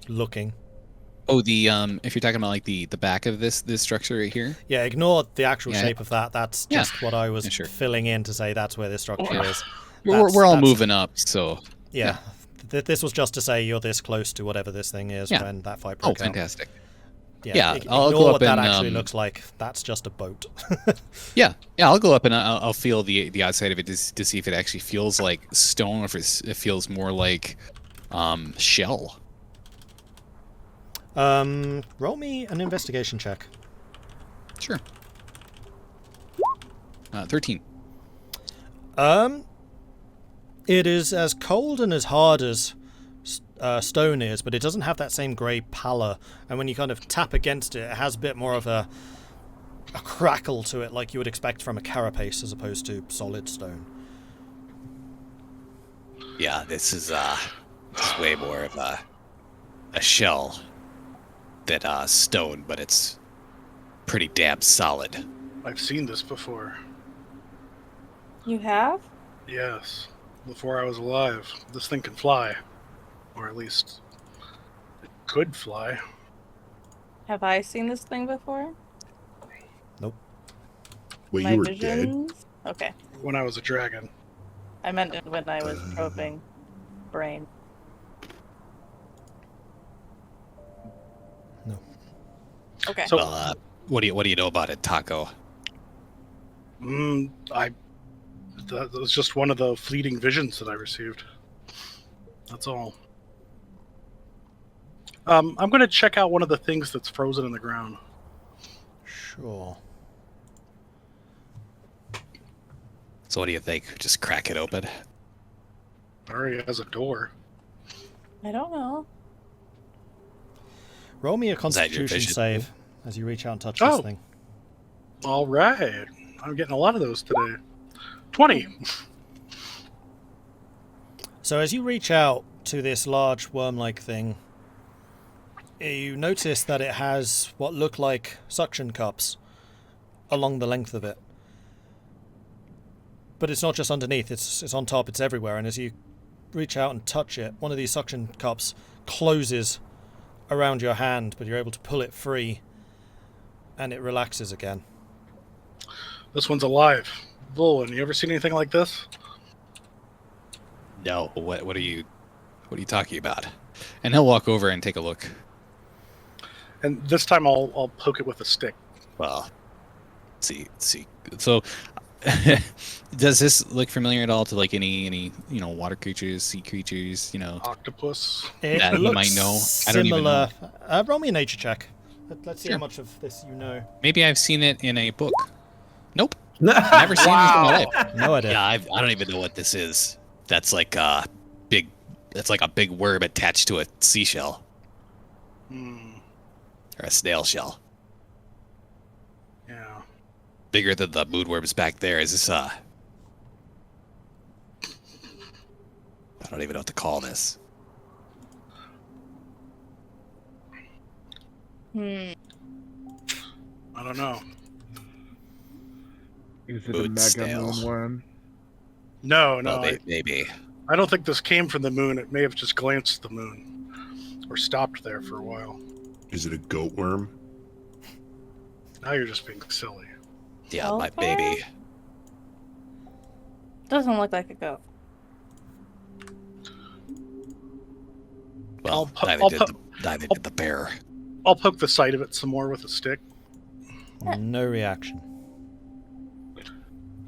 looking? Oh, the if you're talking about like the back of this structure right here. Yeah, ignore the actual Yeah. shape of that. That's Yeah. just what I was Yeah, sure. filling in to say that's where this structure is. We're all That's- moving up, so Yeah. This was just to say you're this close to whatever this thing is Yeah. when that fight oh, broke out. fantastic. Ignore Yeah, I'll go up what that and, actually looks like. That's just a boat. Yeah, I'll go up and I'll feel the outside of it to see if it actually feels like stone or if it feels more like shell. Roll me an investigation check. Sure. 13. It is as cold and as hard as stone is, but it doesn't have that same grey pallor. And when you kind of tap against it, it has a bit more of a crackle to it, like you would expect from a carapace as opposed to solid stone. Yeah, this is way more of a shell than stone, but it's pretty damn solid. I've seen this before. You have? Yes. Before I was alive. This thing can fly. Or at least it could fly. Have I seen this thing before? Wait, My you were dead? visions? Okay. When I was a dragon. I meant it when I was probing brain. No. Okay. So- Well, what do you know about it, Tahko? That was just one of the fleeting visions that I received. That's all. I'm going to check out one of the things that's frozen in the ground. Sure. So what do you think? Just crack it open? Already has a door. I don't know. Roll me a that your Constitution vision? save as you reach out and touch Oh. this thing. All right. I'm getting a lot of those today. 20. So as you reach out to this large worm-like thing, you notice that it has what look like suction cups along the length of it. But it's not just underneath, it's on top, it's everywhere, and as you reach out and touch it, one of these suction cups closes around your hand, but you're able to pull it free, and it relaxes again. This one's alive. Vulwin, you ever seen anything like this? No. What are you talking about? And he'll walk over and take a look. And this time I'll poke it with a stick. Well, see. So, does this look familiar at all to like any water creatures, sea creatures? Octopus. It That he looks might know. I don't even similar. Roll me a nature check. Let's see how Sure. much of this you know. Maybe I've seen it in a book. Nope. Never seen this in my life. No idea. Yeah, I don't even know what this is. That's like a big. That's like a big worm attached to a seashell or a snail shell. Yeah. Bigger than the moonworms back there. Is this I don't even know what to call this. Hmm. I don't know. Is it a Moon mega snail. moonworm? No, Well, maybe. I don't think this came from the moon. It may have just glanced at the moon. Or stopped there for a while. Is it a goat worm? Now you're just being silly. Yeah, my Okay. baby. Doesn't look like a goat. Well, I'll neither did the bear. I'll poke the side of it some more with a stick. No reaction.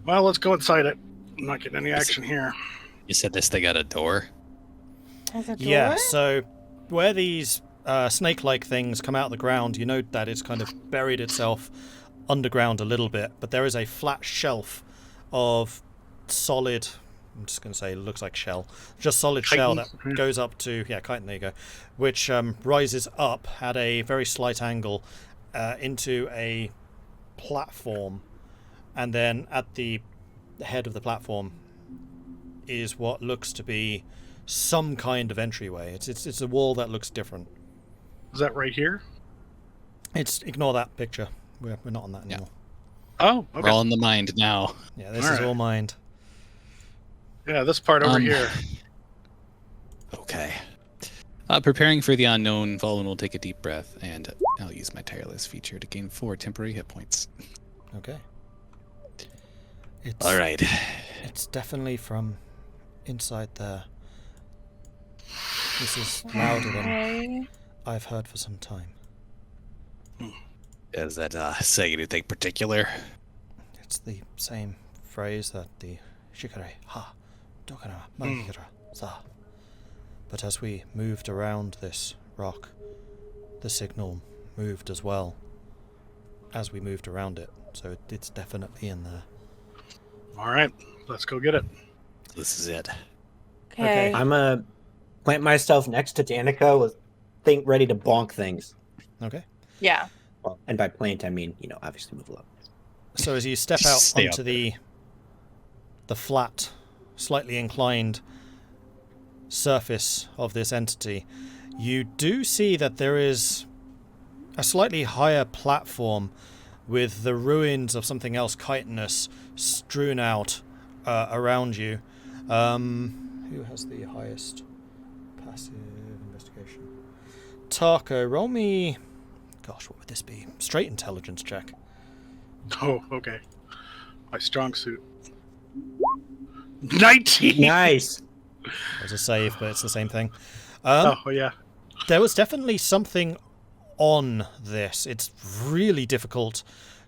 Well, let's go inside it. I'm not getting any action here. You said this thing had a door? Has a door? Yeah, so where these snake-like things come out of the ground, you note that it's kind of buried itself underground a little bit, but there is a flat shelf of solid, I'm just going to say it looks like shell, just solid shell that Chitin. goes up to, chitin, there you go, which rises up at a very slight angle into a platform, and then at the head of the platform is what looks to be some kind of entryway. It's a wall that looks different. Is that right here? Ignore that picture. We're not on that Yeah. anymore. Oh, We're okay. all in the mind now. Yeah, this All is right. all mind. Yeah, this part over here. Okay. Preparing for the unknown, Vulwin will take a deep breath, and I'll use my tireless feature to gain 4 temporary hit points. Okay. It's, All right. It's definitely from inside there. This is louder than Okay. I've heard for some time. Is that saying anything particular? It's the same phrase that the Shikare ha Dokana Magikara za. But as we moved around this rock, the signal moved as well as we moved around it. So it's definitely in there. All right, let's go get it. This is it. Okay. I'm gonna plant myself next to Danica with ready to bonk things. Okay. Yeah. Well, and by plant I mean, obviously move up. So as you step out Stay onto up the flat, slightly inclined surface of this entity, you do see that there is a slightly higher platform with the ruins of something else chitinous strewn out around you. Who has the highest passive investigation? Tahko, roll me... Gosh, what would this be? Straight intelligence check. Oh, okay. My strong suit. 19. Nice. There's a save, but it's the same thing. Oh, yeah. There was definitely something on this. It's really difficult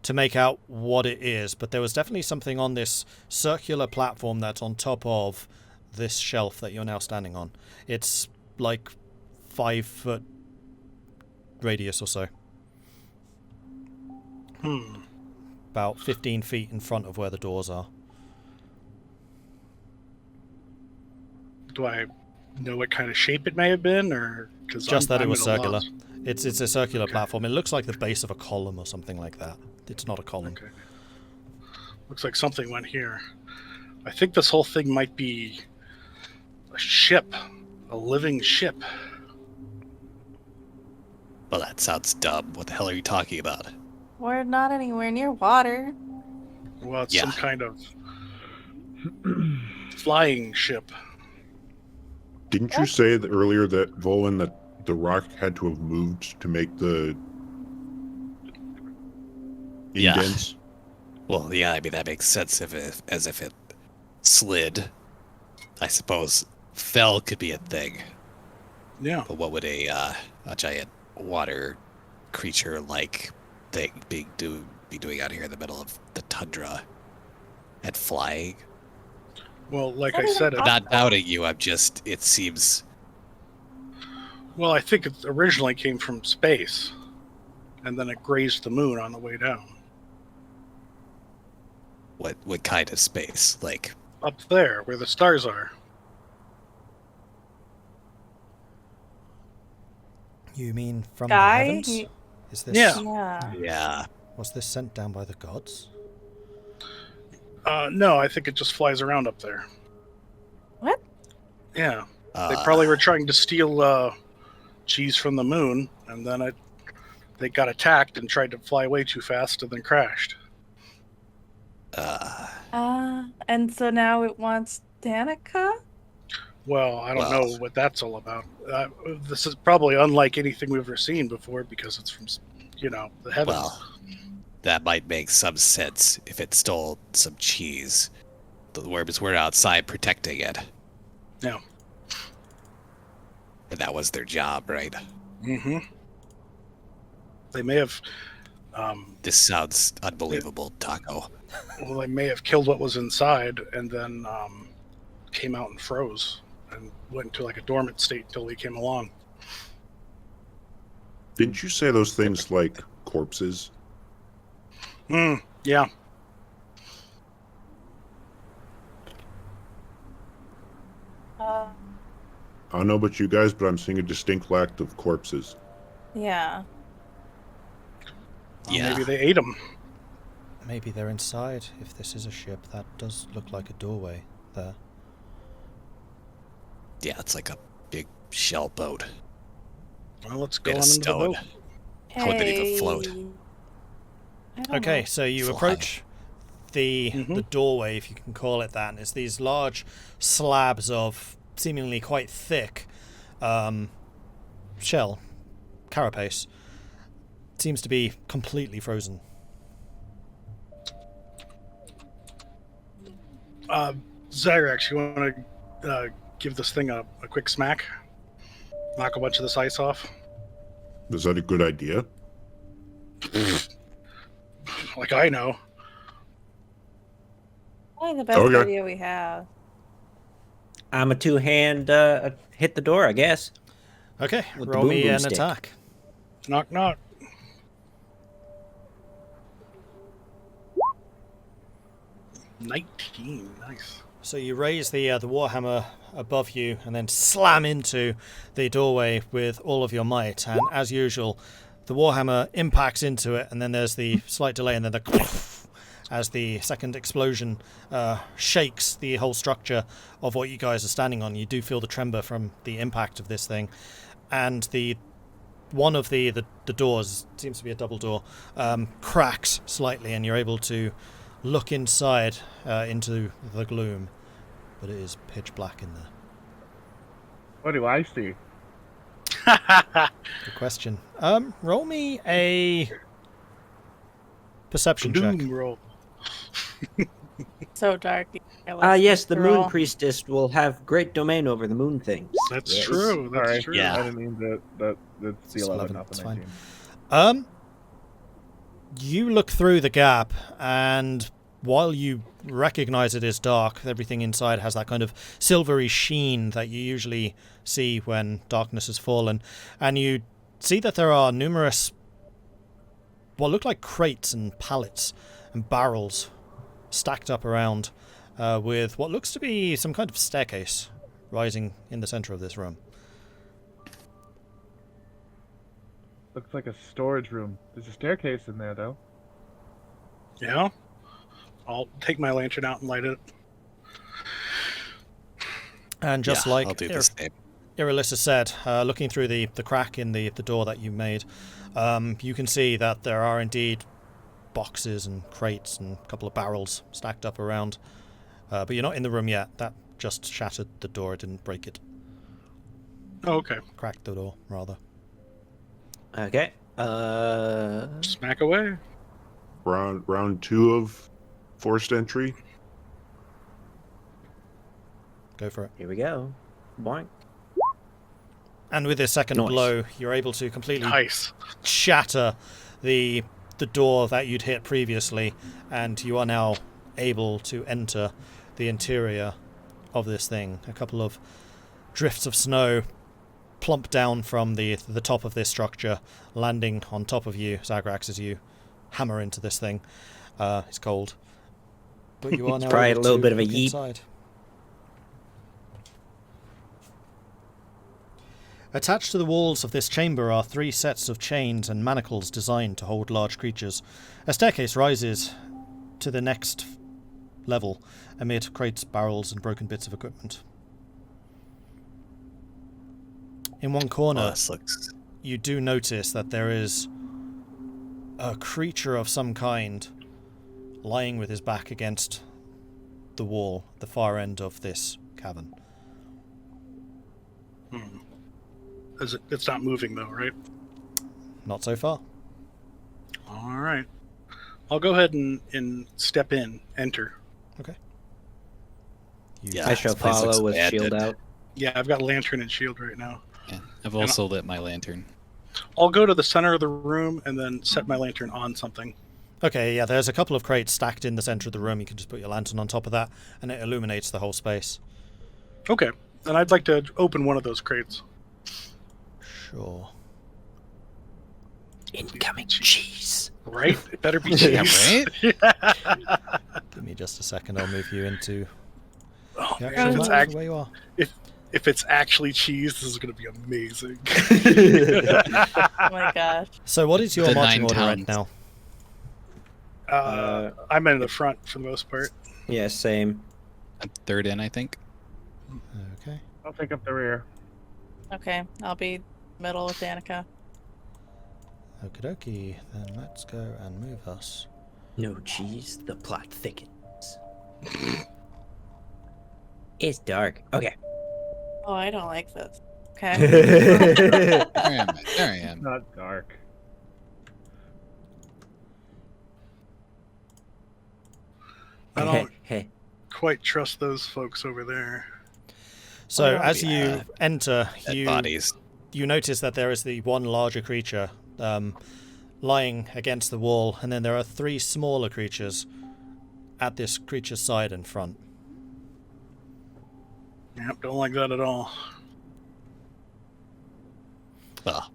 to make out what it is, but there was definitely something on this circular platform that's on top of this shelf that you're now standing on. It's like 5 foot radius or so. About 15 feet in front of where the doors are. Do I know what kind of shape it may have been, or because Just that it was circular. It's a circular platform. It looks like the base of a column or something like that. It's not a column. Okay. Looks like something went here. I think this whole thing might be a ship, a living ship. Well, that sounds dumb. What the hell are you talking about? We're not anywhere near water. Well, it's Yeah. some kind of flying ship. Didn't you say that earlier that Vulwin, that the rock had to have moved to make the Yeah. indents? Well, yeah, I mean, that makes sense as if it slid. I suppose fell could be a thing. Yeah. But what would a giant water creature like thing be doing out here in the middle of the tundra and flying? Well, like I said, I'm not doubting you. It seems. well, I think it originally came from space, and then it grazed the moon on the way down. What kind of space? Like, Up there, where the stars are. You mean from Sky? the heavens? Is this? Yeah. Yeah. yeah. Was this sent down by the gods? No, I think it just flies around up there. What? Yeah. They probably were trying to steal cheese from the moon, and then they got attacked and tried to fly away too fast and then crashed. And so now it wants Danica? Well, I don't Well- know what that's all about. This is probably unlike anything we've ever seen before because it's from, the heavens. Well, that might make some sense if it stole some cheese. The worms were outside protecting it, Yeah. and that was their job, right? Mm-hmm. They may have. This sounds unbelievable, Tahko. Well, they may have killed what was inside and then came out and froze and went into like a dormant state until we came along. Didn't you say those things like corpses? Yeah. I don't know about you guys, but I'm seeing a distinct lack of corpses. Yeah. Well, Yeah. Maybe they ate them. Maybe they're inside. If this is a ship, that does look like a doorway there. Yeah, it's like a big shell boat. Well, let's go Made on of into the stone. boat. How would that even float? I don't Okay, know. so you Fly. approach the Mhm. doorway, if you can call it that, and it's these large slabs of seemingly quite thick shell, carapace. It seems to be completely frozen. Zagrax, you want to give this thing a quick smack? Knock a bunch of this ice off? Is that a good idea? Like I know. Probably the best Okay. idea we have. I'm a two-hand hit the door, I guess. Okay, With the roll boom me boom an stick. attack. Knock, knock. $19. Nice. So you raise the warhammer above you and then slam into the doorway with all of your might. And as usual, the warhammer impacts into it, and then there's the slight delay, and then the as the second explosion shakes the whole structure of what you guys are standing on. You do feel the tremor from the impact of this thing, and one of the doors, seems to be a double door, cracks slightly, and you're able to look inside into the gloom, but it is pitch black in there. What do I see? Good question. Roll me a perception check. Doom roll. So dark. Yes, the They're moon all- priestess will have great domain over the moon things. That's Yes. true. That's Sorry, true. Yeah. I didn't mean that's the It's 11, 11, not the it's 19. fine. You look through the gap, and while you recognize it is dark, everything inside has that kind of silvery sheen that you usually see when darkness has fallen, and you see that there are numerous what look like crates and pallets and barrels stacked up around, with what looks to be some kind of staircase rising in the center of this room. Looks like a storage room. There's a staircase in there, though. Yeah. I'll take my lantern out and light it. And just Yeah, like I'll do the same. Irilyssa said, looking through the crack in the door that you made, you can see that there are indeed boxes and crates and a couple of barrels stacked up around. But you're not in the room yet. That just shattered the door. It didn't break it. Oh, okay. Cracked the door, rather. Okay. Smack away. Round 2 of forced entry. Go for it. Here we go. Boink. And with this second Nice. blow, you're able to completely Nice. shatter the door that you'd hit previously, and you are now able to enter the interior of this thing. A couple of drifts of snow plump down from the top of this structure, landing on top of you, Zagrax, as you hammer into this thing. It's cold, but you are now probably able a little to bit of a look yeet. inside. Attached to the walls of this chamber are 3 sets of chains and manacles designed to hold large creatures. A staircase rises to the next level amid crates, barrels, and broken bits of equipment. In one Oh, corner, this looks. you do notice that there is a creature of some kind lying with his back against the wall at the far end of this cavern. It's not moving though, right? Not so far. All right. I'll go ahead and step in, enter. You Yeah. I shall this place looks follow with bad, shield dude. out. Yeah, I've got lantern and shield right now. Yeah, I've also lit my lantern. I'll go to the center of the room and then set my lantern on something. Okay, yeah, there's a couple of crates stacked in the center of the room. You can just put your lantern on top of that, and it illuminates the whole space. Okay. And I'd like to open one of those crates. Sure. Incoming cheese. Right? It better be Yeah, cheese. right? Give me just a second. I'll move you into Oh, the man, actual if it's map of where you are. if it's actually cheese, this is going to be amazing. Oh my gosh. So, what is your The marching 9 order right towns. now? I'm in the front for the most part. Yeah, same. I'm third in, I think. Okay. I'll take up the rear. Okay, I'll be middle with Danica. Okie dokie. Then let's go and move us. No cheese, the plot thickens. It's dark. Okay. Oh, I don't like this. Okay. There I am. There I am. Not dark. I don't Hey. quite trust those folks over there. So, Oh, as you yeah. enter, Dead bodies. you notice that there is the one larger creature lying against the wall, and then there are 3 smaller creatures at this creature's side and front. Yep, don't like that at all. Oh,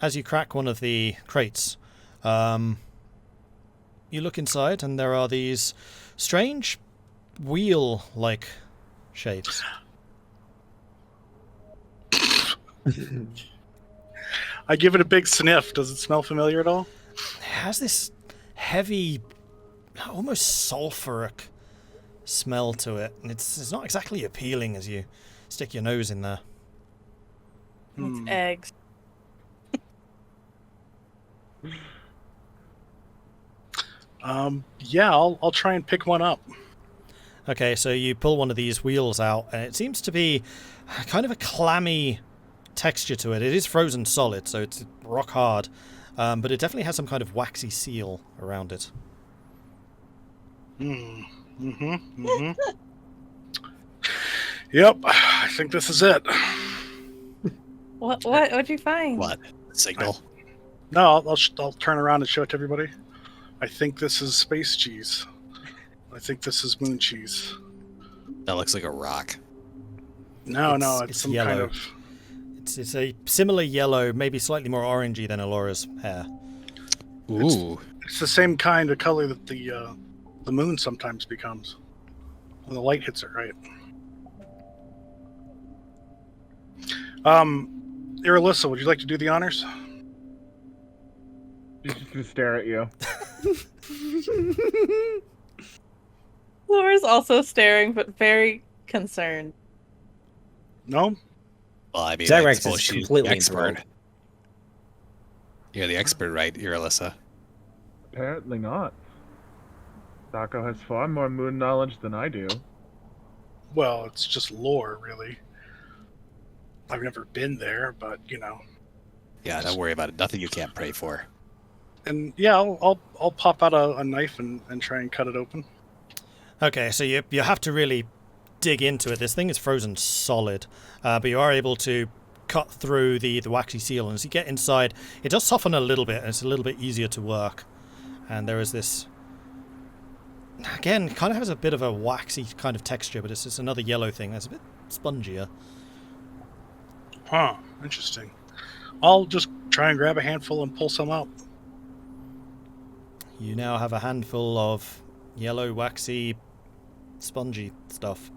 As you crack one of the crates, you look inside, and there are these strange wheel-like shapes. I give it a big sniff. Does it smell familiar at all? It has this heavy, almost sulfuric smell to it, and it's not exactly appealing as you stick your nose in there. It's eggs. Yeah, I'll try and pick one up. Okay, so you pull one of these wheels out, and it seems to be kind of a clammy texture to it. It is frozen solid, so it's rock hard, but it definitely has some kind of waxy seal around it. Yep, I think this is it. What'd you find? what? Signal? No, I'll turn around and show it to everybody. I think this is space cheese. I think this is moon cheese. That looks like a rock. No, It's it's some yellow. kind of. It's a similar yellow, maybe slightly more orangey than Elora's hair. Ooh. It's the same kind of color that the moon sometimes becomes when the light hits it, right? Irilyssa, would you like to do the honors? She's just gonna stare at you. Laura's also staring, but very concerned. No? Well, I mean, Zagrax I is suppose she's completely the expert. enthralled. You're the expert, right, Irilyssa? Apparently not. Tahko has far more moon knowledge than I do. Well, it's just lore, really. I've never been there, but, Yeah, don't worry about it. Nothing you can't pray for. And yeah, I'll pop out a knife and try and cut it open. Okay, so you have to really dig into it. This thing is frozen solid, but you are able to cut through the waxy seal, and as you get inside, it does soften a little bit, and it's a little bit easier to work. And there is this, again, it kind of has a bit of a waxy kind of texture, but it's just another yellow thing that's a bit spongier. Huh, interesting. I'll just try and grab a handful and pull some out. You now have a handful of yellow, waxy, spongy stuff.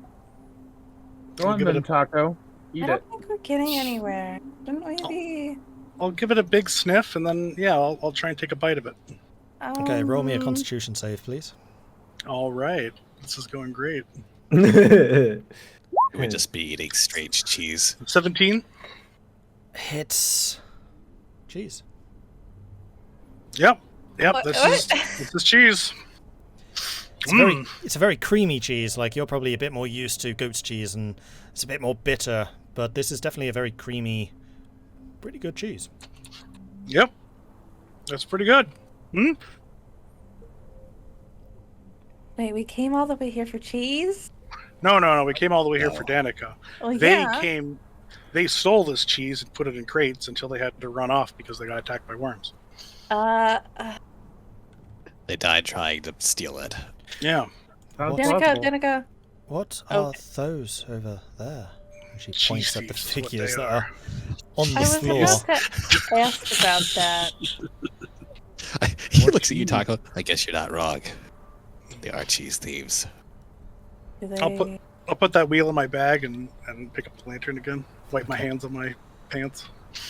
Go on give it then, Tahko. Eat I it. don't think we're getting anywhere. Shouldn't we be? I'll give it a big sniff, and then, yeah, I'll try and take a bite of it. Okay, roll me a Constitution save, please. All right. This is going great. It would just be eating strange cheese. 17? Hits. Cheese. Yep. What- This is cheese. It's a very creamy cheese. Like, you're probably a bit more used to goat's cheese, and it's a bit more bitter. But this is definitely a very creamy, pretty good cheese. Yep. That's pretty good. Wait, we came all the way here for cheese? No. We came all the way here No. for Danica. Well, They stole this cheese and put it in crates until they had to run off because they got attacked by worms. They died trying to steal it. Yeah. Sounds What's- possible. Danica. What Oh. are those over there? And she Cheese points at the thieves is what figures they that are. are on the I was floor. about to ask about that. He looks at you, Tahko. I guess you're not wrong. They are cheese thieves. Do they... I'll put that wheel in my bag and pick up the lantern again. Wipe my hands on my pants.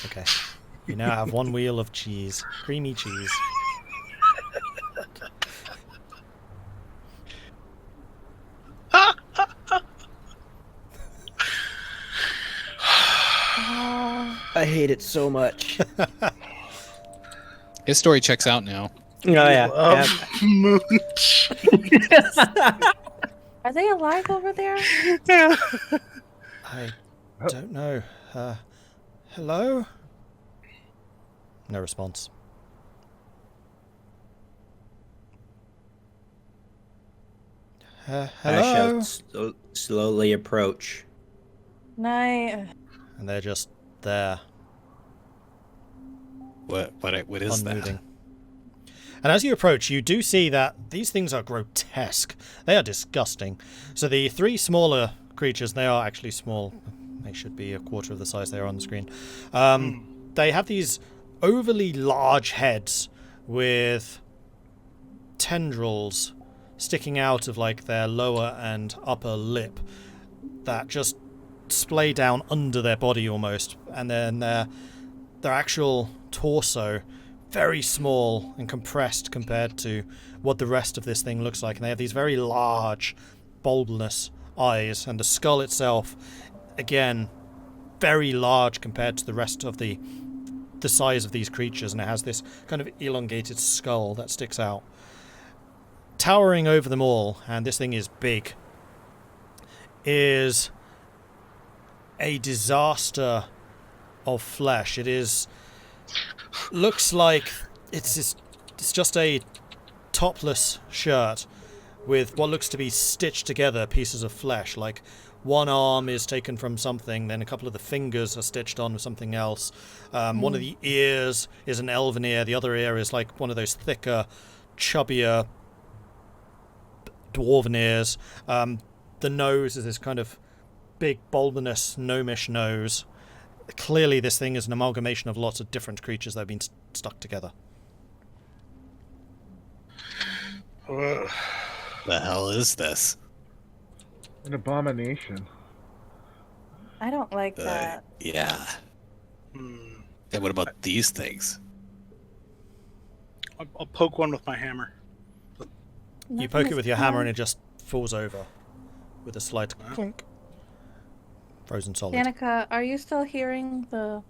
Okay. You now have one wheel of cheese. Creamy cheese. I hate it so much. His story checks out now. Oh yeah. Moon. Are they alive over there? Yeah. I don't know. Hello? No response. I Hello? shall slowly approach. Night. And they're just there, What is that? unmoving. And as you approach, you do see that these things are grotesque. They are disgusting. So the three smaller creatures, they are actually small. They should be a quarter of the size they are on the screen. They have these overly large heads with tendrils sticking out of like their lower and upper lip that just splay down under their body almost, and then their actual torso very small and compressed compared to what the rest of this thing looks like. And they have these very large bulbous eyes, and the skull itself, again, very large compared to the rest of the size of these creatures, and it has this kind of elongated skull that sticks out. Towering over them all, and this thing is big, is a disaster of flesh. It is looks like it's just a topless shirt with what looks to be stitched together pieces of flesh. Like one arm is taken from something, then a couple of the fingers are stitched on with something else. One of the ears is an elven ear. The other ear is like one of those thicker, chubbier dwarven ears. The nose is this kind of big, bulbous, gnomish nose. Clearly this thing is an amalgamation of lots of different creatures that have been stuck together. Ugh. The hell is this? An abomination. I don't like that. Yeah. Hmm. And what about these things? I'll poke one with my hammer. You poke it with your hammer and it just falls over with a slight clink. Frozen solid. Danica, are you still hearing the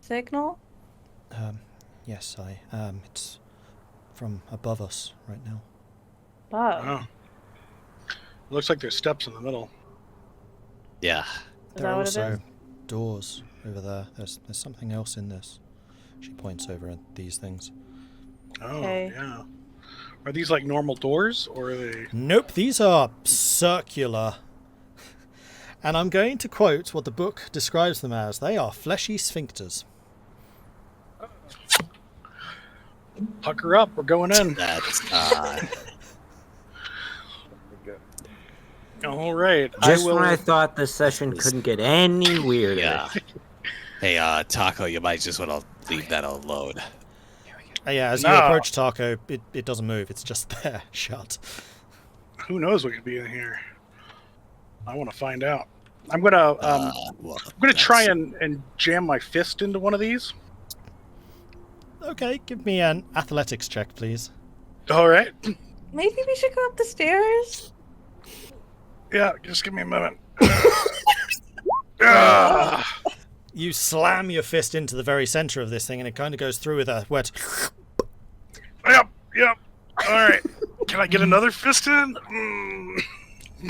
signal? Yes, I am. It's from above us right now. Oh. Oh. Looks like there's steps in the middle. Yeah. Is There that are what it also is? doors over there. There's something else in this. She points over at these things. Oh, Okay. yeah. Are these like normal doors, or are they... Nope, these are circular. And I'm going to quote what the book describes them as. They are fleshy sphincters. Pucker up, we're going in. That's All right. Just I will... when I thought this session couldn't get any weirder. yeah. Hey, Tahko, you might just want to leave that alone. Yeah, as you No. approach Tahko, it doesn't move. It's just there, shut. Who knows what could be in here? I want to find out. I'm gonna Well, I'm gonna try that's- and jam my fist into one of these. Okay, give me an athletics check, please. All right. Maybe we should go up the stairs? Yeah, just give me a moment. Ah. You slam your fist into the very center of this thing, and it kind of goes through with a wet. Yep. All right. Can I get another fist in?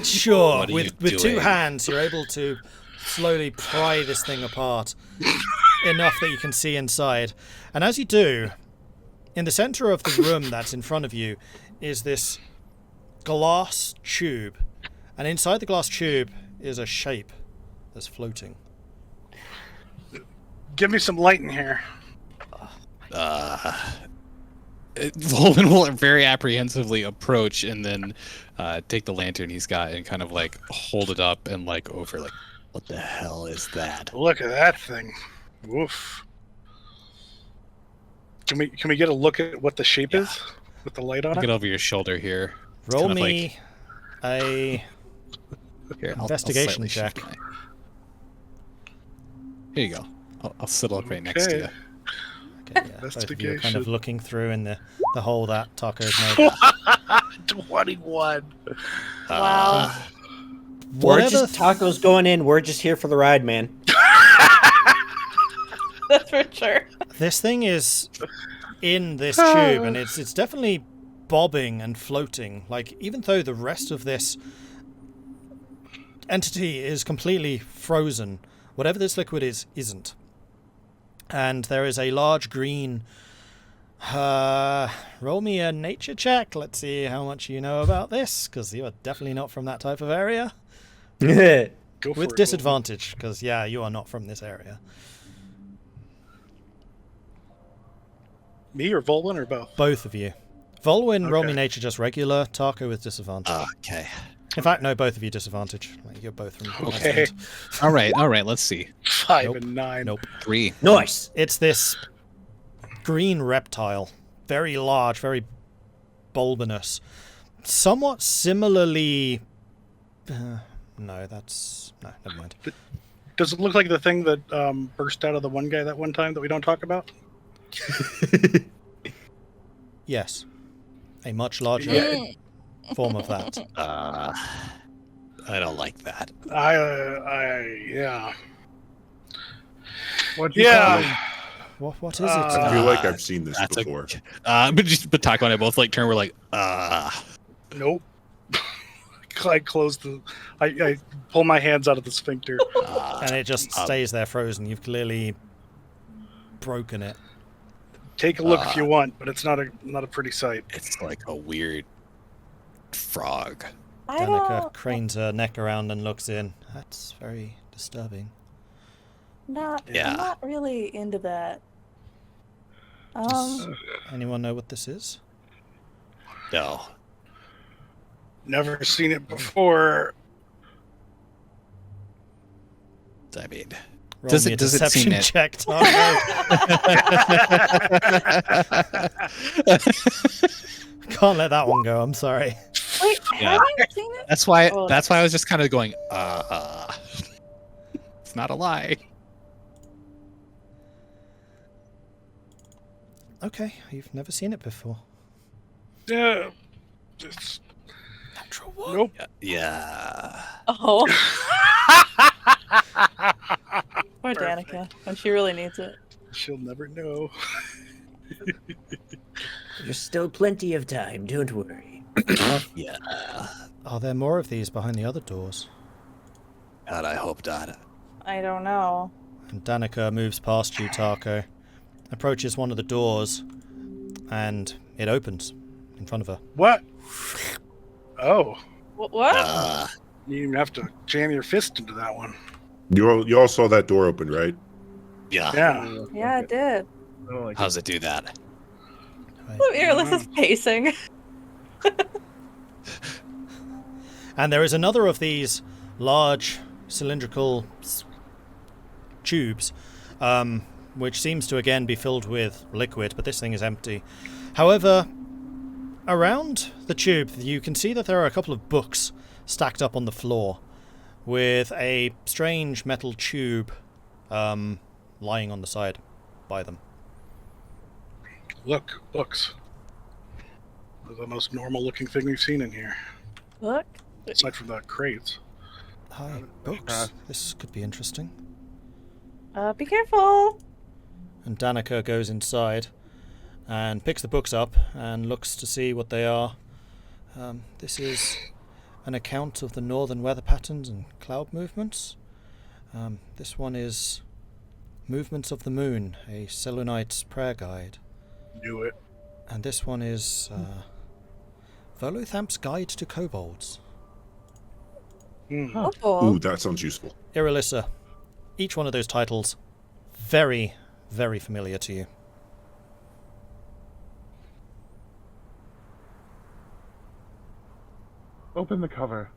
Sure, What are with you two doing? hands, you're able to slowly pry this thing apart enough that you can see inside. And as you do, in the center of the room that's in front of you is this glass tube. And inside the glass tube is a shape that's floating. Give me some light in here. Vulwin will very apprehensively approach and then take the lantern he's got and kind of like hold it up and like over like, what the hell is that? Look at that thing. Woof. Can we get a look at what the shape is with the light on Look it it? over your shoulder here. It's Roll kind of me a Here, investigation slightly check. shift my- Here you go. I'll settle up right next to Okay. you. Okay, yeah, both of you are kind Investigation. of looking through in the hole that Tahko's made. 21. Wow. We're Whatever just tacos going in. We're just here for the ride, man. That's for sure. This thing is in this tube, and it's definitely bobbing and floating. Like, even though the rest of this entity is completely frozen, whatever this liquid is, isn't. And there is a large green... roll me a nature check. Let's see how much you know about this, because you are definitely not from that type of area. Go for With it. disadvantage, because, yeah, you are not from this area. Me or Vulwin or both? Both of you. Volwyn, roll me Okay. nature just regular. Tahko with disadvantage. Okay. In fact, no, both of you disadvantage. Like, you're both from Okay. Icewind. All right. Let's see. 5 Nope. and 9. Nope. 3. Nice. It's this green reptile. Very large, very bulbinous. Somewhat similarly... no, that's... No, never mind. Does it look like the thing that burst out of the one guy that one time that we don't talk about? Yes. A much larger Yeah. form of that. I don't like that. Yeah. What'd you Yeah. call What is it? I feel like I've seen this That's before. but Tahko and I both like turn. We're like, Nope. I close the. I pull my hands out of the sphincter. And it just stays there frozen. You've clearly broken it. Take a look if you want, but it's not a pretty sight. It's like a weird frog. I Danica don't... cranes her neck around and looks in. That's very disturbing. Yeah. I'm not really into that. Does anyone know what this is? No. Never seen it before. I mean, Roll Does me it- a does it seem deception it- check. Tahko. Can't let that one go. I'm sorry. Wait, Yeah. have you seen it? that's why. Oh. That's why I was just kind of going. It's not a lie. Okay, you've never seen it before. Yeah. It's, Natural one. nope. Yeah. Oh, poor Perfect. Danica, when she really needs it. She'll never know. There's still plenty of time, don't worry. Yeah. Are there more of these behind the other doors? God, I hope not. I don't know. And Danica moves past you, Tahko, approaches one of the doors, and it opens in front of her. What? Oh. What? You even have to jam your fist into that one. You all saw that door open, right? Yeah. Yeah. Yeah, it did. I don't like How's it do that? Look, Irilyssa is pacing. And there is another of these large cylindrical tubes, which seems to again be filled with liquid, but this thing is empty. However, around the tube, you can see that there are a couple of books stacked up on the floor, with a strange metal tube lying on the side by them. Look, books. They're the most normal-looking thing we've seen in here, Look. aside from the crates. Hi, books. This could be interesting. Be careful. And Danica goes inside and picks the books up and looks to see what they are. This is an account of the northern weather patterns and cloud movements. This one is Movements of the Moon, a Selûnite's prayer guide. Knew it. And this one is Volothamp's Guide to Kobolds. Oh. Ooh, that sounds useful. Irilyssa, each one of those titles, very, very familiar to you. Open the cover.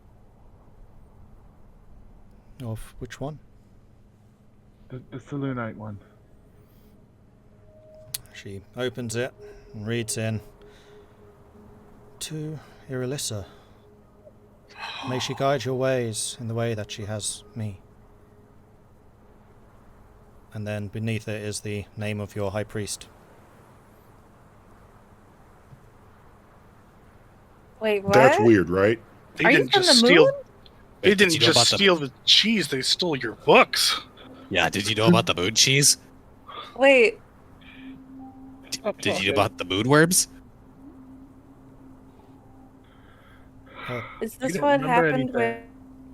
Of which one? The Selûnite one. She opens it and reads in, "To Irilyssa. May she guide your ways in the way that she has me." And then beneath it is the name of your high priest. Wait, what? That's weird, right? They Are you didn't from just the steal. moon? They Did didn't you know just about the- steal the cheese. They stole your books. Yeah, did you know about the moon cheese? Wait. Did you know about the moon worms? Is this don't what remember happened with... anything.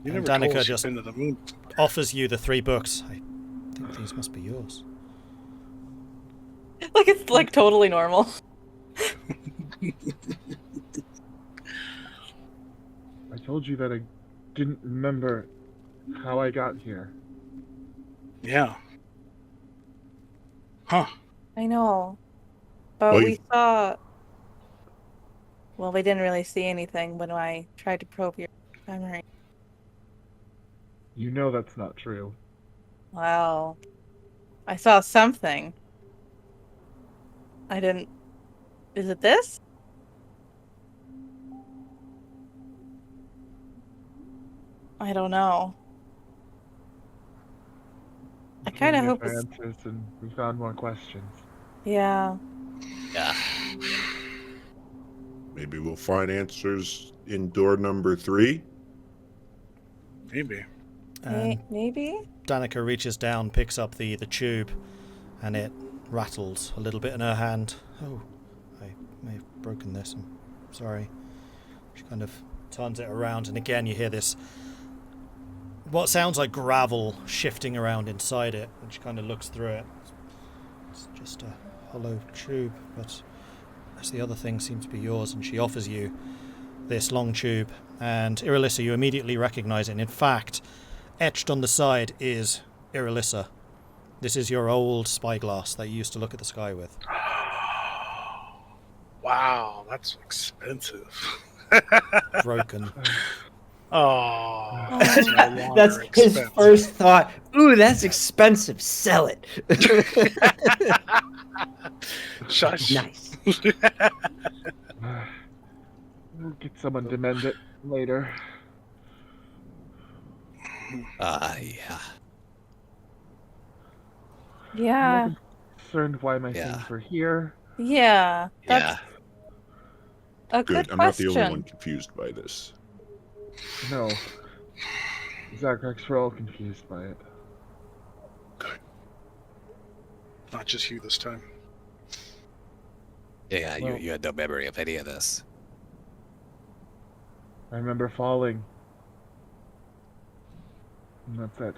You And never Danica told us just- you've been to the moon. Offers you the 3 books. I think these must be yours. Like, it's, like, totally normal. I told you that I didn't remember how I got here. Yeah. Huh. I know. But Well, we you- saw... Well, we didn't really see anything when I tried to probe your memory. You know that's not true. Well, I saw something. I didn't... Is it this? I don't know. I kind of Came hope here it's... for answers and we found more questions. Yeah. Yeah. Maybe we'll find answers in door number 3. Maybe. And Maybe? Danica reaches down, picks up the tube, and it rattles a little bit in her hand. Oh, I may have broken this. I'm sorry. She kind of turns it around, and again you hear this, what sounds like gravel shifting around inside it, and she kind of looks through it. It's just a hollow tube, but as the other thing seems to be yours, and she offers you this long tube, and Irilyssa, you immediately recognize it, and in fact, etched on the side is Irilyssa. This is your old spyglass that you used to look at the sky with. Wow, that's expensive. Broken. Oh, That's his first thought. Ooh, that's expensive. Sell it. Shush. Nice. We'll get someone to mend it later. Yeah. Yeah. Concerned why my Yeah. things were here. Yeah, Yeah. that's a Good. good I'm not the question. only one confused by this. No. Zagrax, we're all confused by it. Not just you this time. Yeah, Well- you had no memory of any of this. I remember falling. And that's it.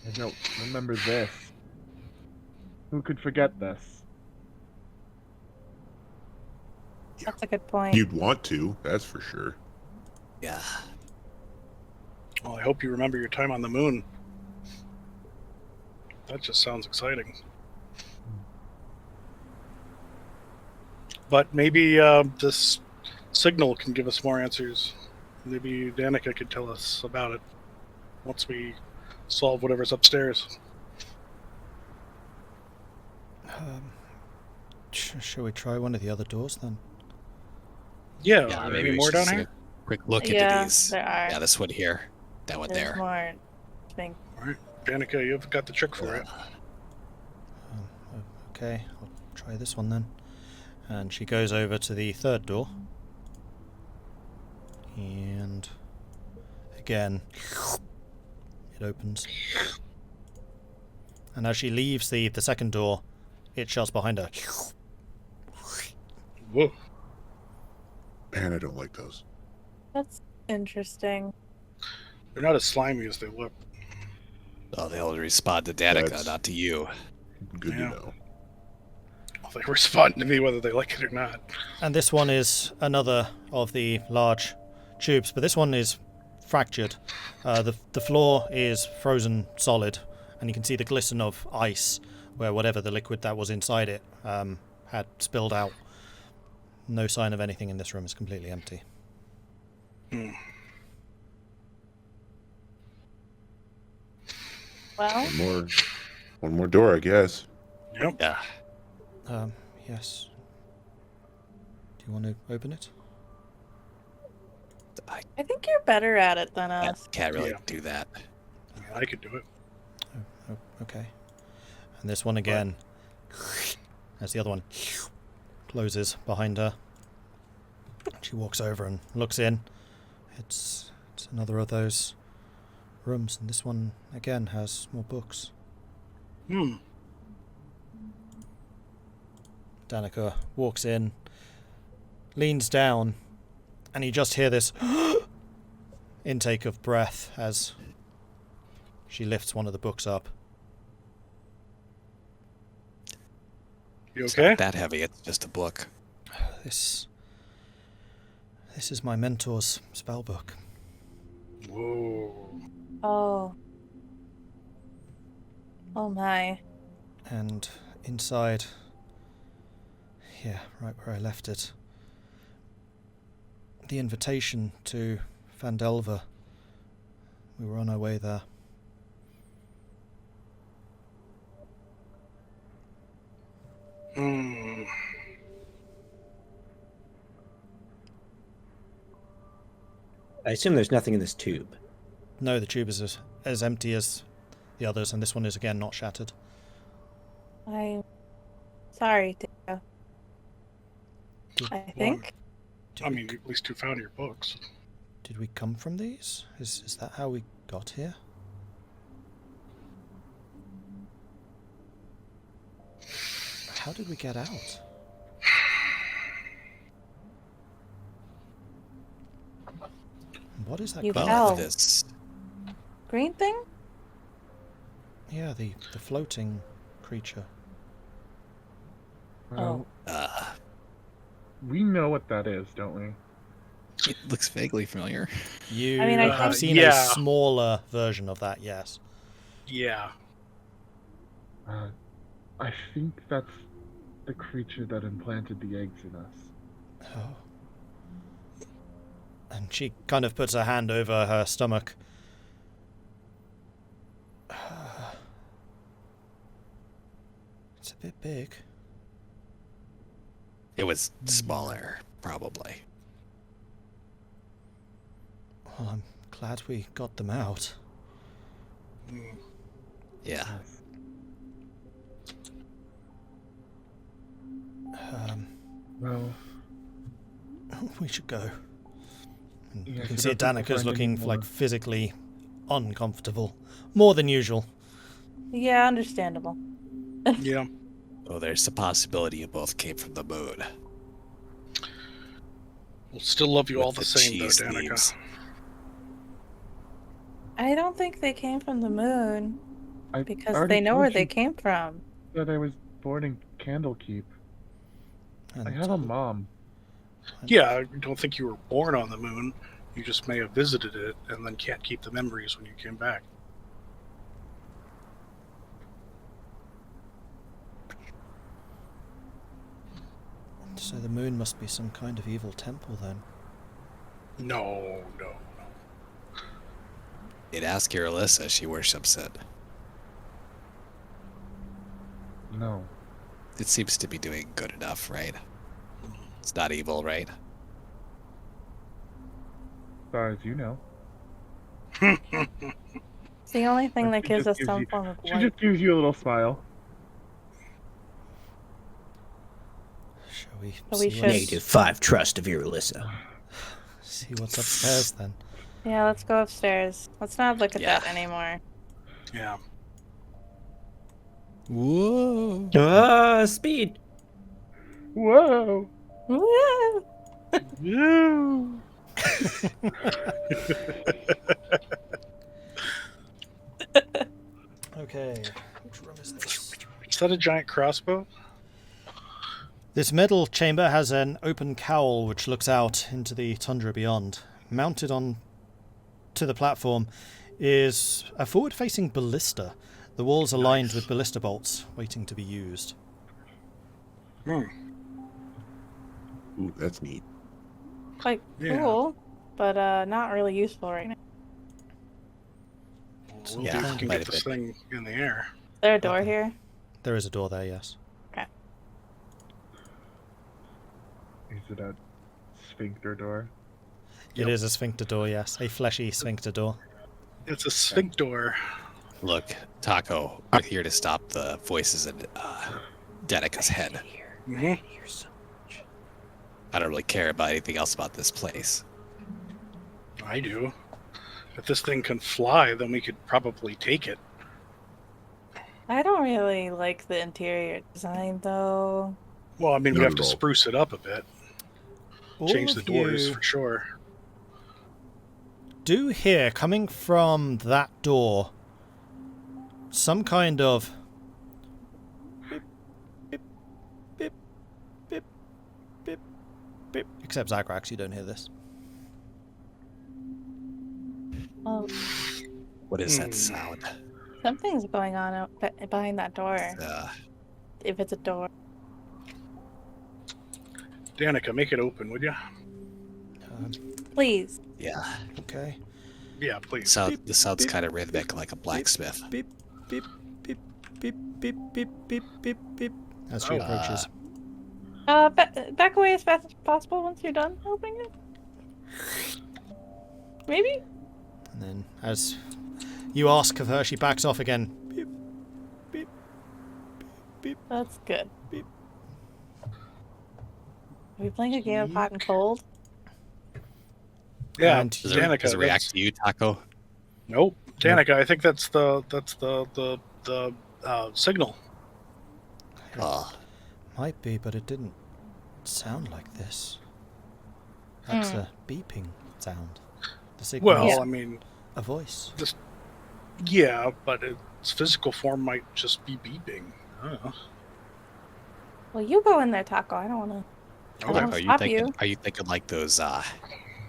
I don't remember this. Who could forget this? That's a good point. You'd want to, that's for sure. Yeah. Well, I hope you remember your time on the moon. That just sounds exciting. But maybe this signal can give us more answers. Maybe Danica could tell us about it once we solve whatever's upstairs. Shall we try one of the other doors then? Yeah, Yeah, are there maybe any we more should down just take here? a quick look Yeah, into these. there are. Yeah, this one here. That one There's there. more. I think. All right, Danica, you've got the trick for it. Okay, I'll try this one then. And she goes over to the third door. And again, it opens. And as she leaves the second door, it shuts behind her. Whoa. Man, I don't like those. That's interesting. They're not as slimy as they look. Oh, they only respond to Danica, That's- not to you. Good Yeah. to know. Well, they respond to me whether they like it or not. And this one is another of the large tubes, but this one is fractured. The floor is frozen solid, and you can see the glisten of ice where whatever the liquid that was inside it had spilled out. No sign of anything in this room. It's completely empty. Well, One more door, I guess. Yep. Yeah. Yes. Do you want to open it? I think you're better at it than us. Can't really Yeah. do that. I could do it. Oh, okay. And this one again, as the other one closes behind her. She walks over and looks in. It's another of those rooms, and this one again has more books. Danica walks in, leans down, and you just hear this intake of breath as she lifts one of the books up. You It's okay? not that heavy. It's just a book. This is my mentor's spell book. Whoa. Oh. Oh my. And inside, yeah, right where I left it, the invitation to Vandelver. We were on our way there. I assume there's nothing in this tube. No, the tube is as empty as the others, and this one is again not shattered. I'm sorry, Tahko. I think. I mean, at least you found your books. Did we come from these? Is that how we got here? How did we get out? What is that? You called? fell. This. Green thing? Yeah, the floating creature. Oh. We know what that is, don't we? It looks vaguely familiar. You I mean, I have think- seen yeah. a smaller version of that, yes. Yeah. I think that's the creature that implanted the eggs in us. Oh. And she kind of puts her hand over her stomach. It's a bit big. It was smaller, probably. Well, I'm glad we got them out. Yeah. Well, We should go. And yes, you can I see don't think we'll Danica's find any looking like more. physically uncomfortable, more than usual. Yeah, understandable. Yeah. Oh, there's the possibility you both came from the moon. We'll still love you With all the same, though, cheese Danica. leaves. I don't think they came from the moon I because already they know told where you they came from. that I was born in Candlekeep. I have a mom. Yeah, I don't think you were born on the moon. You just may have visited it and then can't keep the memories when you came back. So the moon must be some kind of evil temple then. No. You'd ask Irilyssa, she worships it. No. It seems to be doing good enough, right? It's not evil, right? As far as you know. It's the only thing that She gives just us some form of She light. just gives you a little smile. Shall we But we see, should- what's, -5 trust of Irilyssa. see what's upstairs then? Yeah, let's go upstairs. Let's not look at Yeah. that anymore. Yeah. Whoa! Speed! Whoa! Woo! Woo! Okay, which room is this? Is that a giant crossbow? This metal chamber has an open cowl which looks out into the tundra beyond. Mounted on to the platform is a forward-facing ballista. The walls are lined with ballista bolts, waiting to be used. Hmm. Ooh, that's neat. Quite Yeah. cool, but not really useful right now. We'll Yeah, see if we can might get have this thing in the air. Is there a door here? There is a door there, yes. Is it a sphincter door? It is a sphincter door, yes. A fleshy sphincter door. It's a sphincter. Look, Tahko, we're here to stop the voices in Danica's head. Hmm. I don't really care about anything else about this place. I do. If this thing can fly, then we could probably take it. I don't really like the interior design though. Well, I mean, we Not have at to all. spruce it up a bit. All Change the of doors you for sure. do hear, coming from that door, some kind of beep, beep, beep, beep, beep, beep. Except Zagrax, you don't hear this. Well, What is that sound? something's going on out behind that door. Uh, If it's a door. Danica, make it open, would you? Please. yeah, Okay. Yeah, please. the sound's beep, kind of rhythmic, like a blacksmith. Beep, beep, beep, beep, beep, beep, beep, beep, beep. As she Oh. approaches. Back away as fast as possible once you're done opening it. Maybe? And then, as you ask of her, she backs off again. Beep, beep, beep, That's good. beep. Are we playing a game of hot and cold? Yeah, And Does Danica. it react to you, Tahko? Nope, Danica. I think that's the signal. Oh, Might be, but it didn't sound like this. That's a beeping sound. The signal Well, is I mean, a voice. yeah, but its physical form might just be beeping. I don't know. Well, you go in there, Tahko. I don't want to. I Okay, don't are you stop thinking? you. Are you thinking like those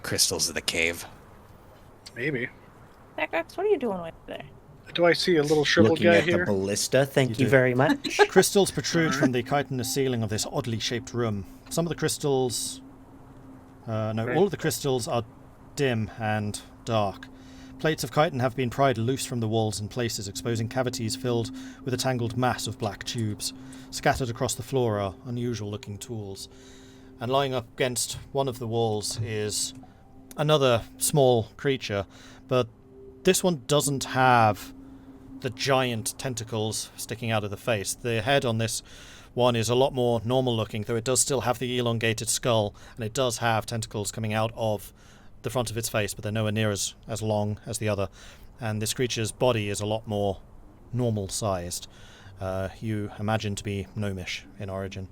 crystals in the cave? maybe. Zagrax, what are you doing over there? Do I see a little shriveled Looking guy at here? the ballista, thank You you do. very much. Crystals protrude from the chitinous ceiling of this oddly shaped room. Some of the crystals... all of the crystals are dim and dark. Plates of chitin have been pried loose from the walls in places, exposing cavities filled with a tangled mass of black tubes. Scattered across the floor are unusual-looking tools. And lying up against one of the walls is another small creature, but this one doesn't have the giant tentacles sticking out of the face. The head on this one is a lot more normal looking, though it does still have the elongated skull, and it does have tentacles coming out of the front of its face, but they're nowhere near as long as the other. And this creature's body is a lot more normal sized. You imagine to be gnomish in origin.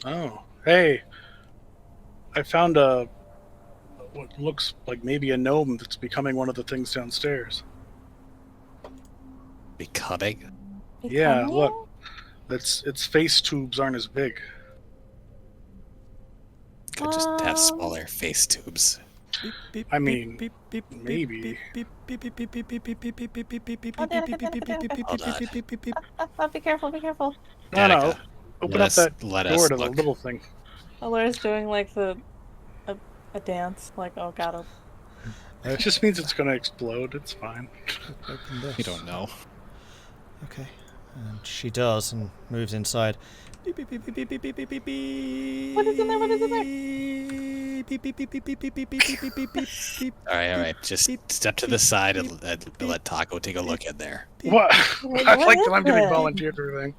Oh, hey. I found what looks like maybe a gnome that's becoming one of the things downstairs. Becoming? Yeah, Becoming? look. Its face tubes aren't as big. Could just have smaller face tubes. I mean, maybe. Oh, be careful, be careful. No, no. Danica, Open up that let door us to the look. little thing. Elora's doing like a dance, like, oh god. It just means it's going to explode. It's fine. Open this. You don't know. Okay. And she does and moves inside. Beep, beep, beep, beep, beep, beep, beep, beep, beep. What is in there? What is in there? Beep, beep, beep, beep, beep, beep, beep, beep, beep, beep, beep, beep. All right. Just step to the side and let Tahko take a look in there. What? Wait, I what like is that I'm giving it? volunteers everything.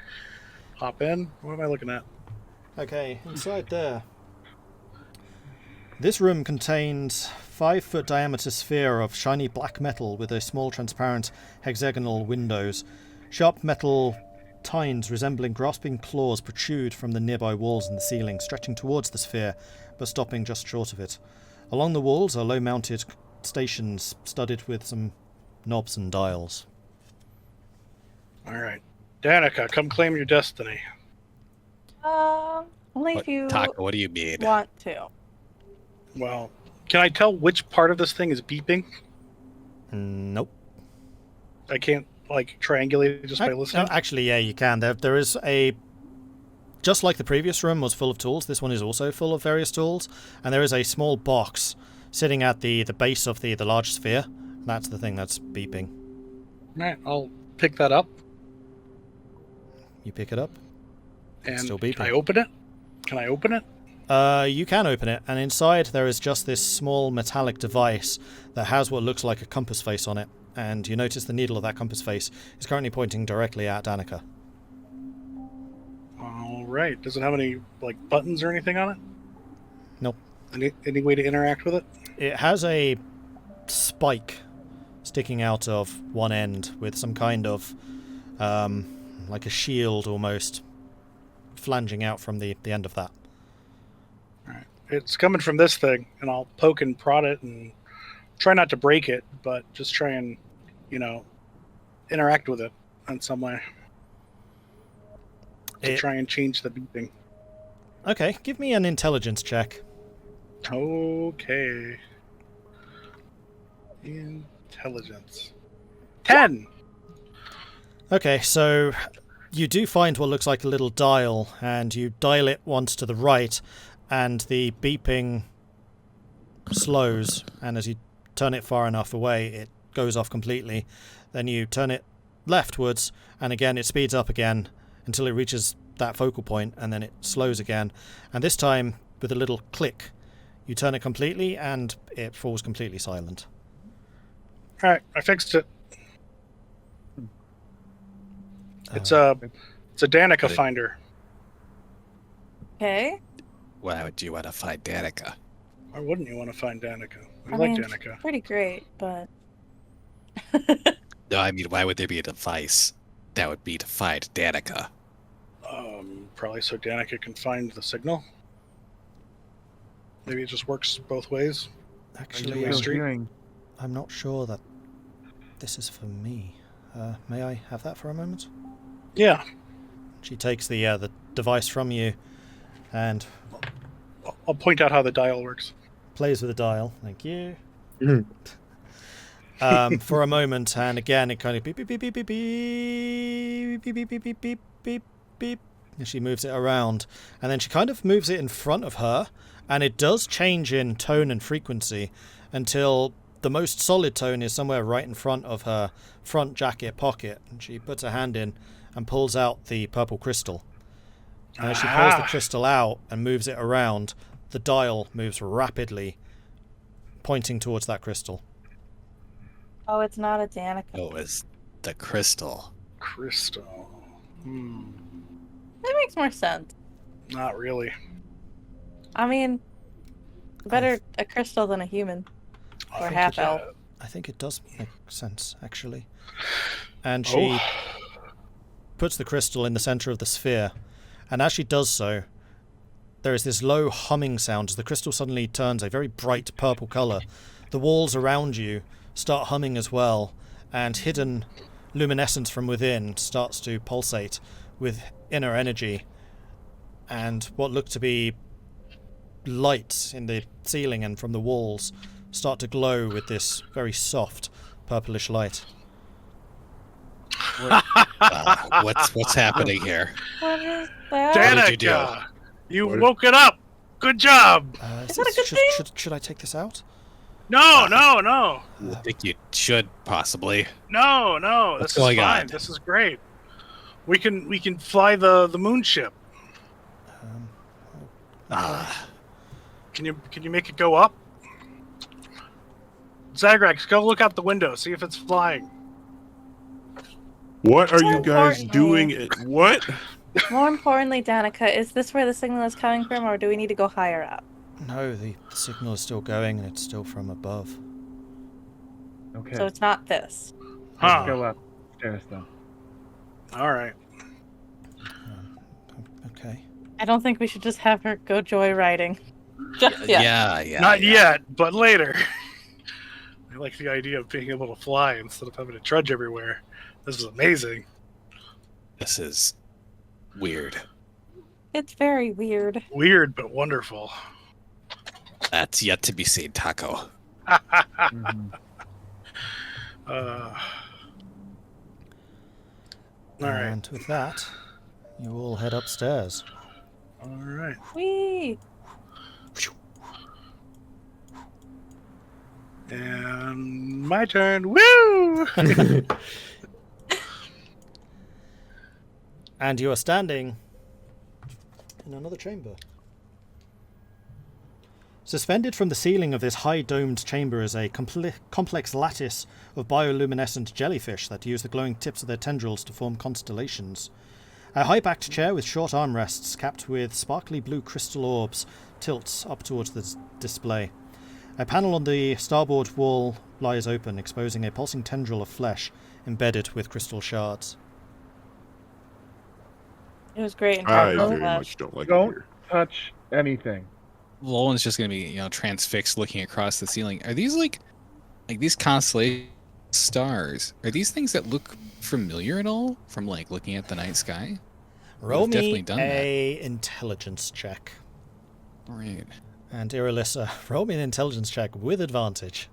Hop in. What am I looking at? Okay, inside there. This room contains 5-foot diameter sphere of shiny black metal with a small transparent hexagonal windows. Sharp metal tines resembling grasping claws protrude from the nearby walls and the ceiling, stretching towards the sphere, but stopping just short of it. Along the walls are low-mounted stations studded with some knobs and dials. All right. Danica, come claim your destiny. Only if you Tahko, what do you mean? want to. Well, can I tell which part of this thing is beeping? Nope. I can't, like, triangulate it just by listening? Actually, yeah, you can. There is a... Just like the previous room was full of tools, this one is also full of various tools, and there is a small box sitting at the base of the large sphere. That's the thing that's beeping. All right, I'll pick that up. You pick it up. And Still beeping. can I open it? Can I open it? You can open it, and inside there is just this small metallic device that has what looks like a compass face on it, and you notice the needle of that compass face is currently pointing directly at Danica. All right. Does it have any, like, buttons or anything on it? Nope. Any way to interact with it? It has a spike sticking out of one end with some kind of, like a shield almost, flanging out from the end of that. All right. It's coming from this thing, and I'll poke and prod it and try not to break it, but just try and, interact with it in some way. To try and change the beeping. Okay, give me an intelligence check. Okay. Intelligence. 10! Okay, so you do find what looks like a little dial, and you dial it once to the right, and the beeping slows, and as you turn it far enough away, it goes off completely. Then you turn it leftwards, and again it speeds up again until it reaches that focal point, and then it slows again. And this time, with a little click, you turn it completely, and it falls completely silent. Alright, I fixed it. It's a Danica finder. Okay. Why would you want to find Danica? Why wouldn't you want to find Danica? We I like mean, Danica. pretty great, but... No, I mean, why would there be a device that would be to find Danica? Probably so Danica can find the signal. Maybe it just works both ways. Actually, Two-way street. I'm not sure that this is for me. May I have that for a moment? Yeah. She takes the device from you and I'll point out how the dial works. plays with the dial. Thank you. For a moment, and again it kind of beep beep beep beep beep beep beep beep beep beep beep beep beep. And she moves it around, and then she kind of moves it in front of her, and it does change in tone and frequency until the most solid tone is somewhere right in front of her front jacket pocket. And she puts her hand in and pulls out the purple crystal. And as she pulls the crystal out and moves it around, the dial moves rapidly, pointing towards that crystal. Oh, it's not a Danica. Oh, it's the crystal. Crystal. That makes more sense. Not really. I mean, better a crystal than a human. I Or think half it's, elf. I think it does make sense, actually. And she puts the crystal in the center of the sphere. And as she does so, there is this low humming sound as the crystal suddenly turns a very bright purple color. The walls around you start humming as well, and hidden luminescence from within starts to pulsate with inner energy. And what look to be lights in the ceiling and from the walls start to glow with this very soft purplish light. What's happening here? What is that? What did you do? Danica, you woke it up. Good job. Is that a good thing? Should I take this out? No. I think you should possibly. No. What's This is going fine. on? This is great. We can fly the moon ship. Can you make it go up? Zagrax, go look out the window. See if it's flying. What are you guys Importantly- doing? What? More importantly, Danica, is this where the signal is coming from, or do we need to go higher up? No, the signal is still going and it's still from above. Okay. So it's not this. Huh. Let's go up stairs then. All right. Okay. I don't think we should just have her go joyriding. Just yet. Yeah. Not yet, but later. I like the idea of being able to fly instead of having to trudge everywhere. This is amazing. This is weird. It's very weird. Weird, but wonderful. That's yet to be seen, Tahko. Mhm. All right. And with that, you all head upstairs. All right. Whee! And my turn. Woo! And you are standing in another chamber. Suspended from the ceiling of this high-domed chamber is a complex lattice of bioluminescent jellyfish that use the glowing tips of their tendrils to form constellations. A high-backed chair with short armrests capped with sparkly blue crystal orbs tilts up towards the display. A panel on the starboard wall lies open, exposing a pulsing tendril of flesh embedded with crystal shards. It was great. In I Tahko very Flash. much don't like it Don't here. touch anything. Vulwin's just gonna be, transfixed looking across the ceiling. Are these like these constellation stars? Are these things that look familiar at all from looking at the night sky? Roll We've definitely me done a intelligence check. All right. And Irilyssa, roll me an intelligence check with advantage.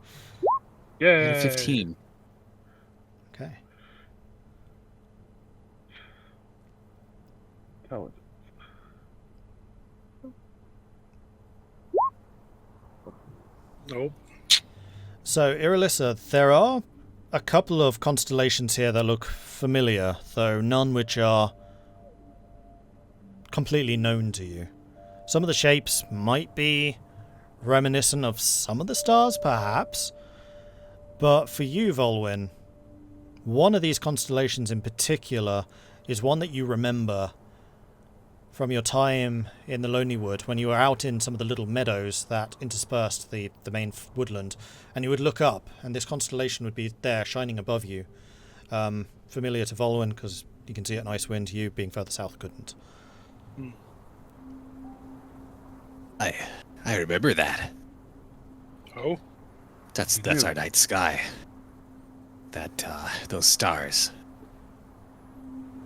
I Yeah. got a 15. Okay. Intelligence. Nope. So, Irilyssa, there are a couple of constellations here that look familiar, though none which are completely known to you. Some of the shapes might be reminiscent of some of the stars, perhaps. But for you, Vulwin, one of these constellations in particular is one that you remember from your time in the Lonely Wood, when you were out in some of the little meadows that interspersed the main woodland, and you would look up, and this constellation would be there, shining above you. Familiar to Vulwin, because you can see it in Icewind, you being further south couldn't. I remember that. Oh, That's do? our night sky. Those stars.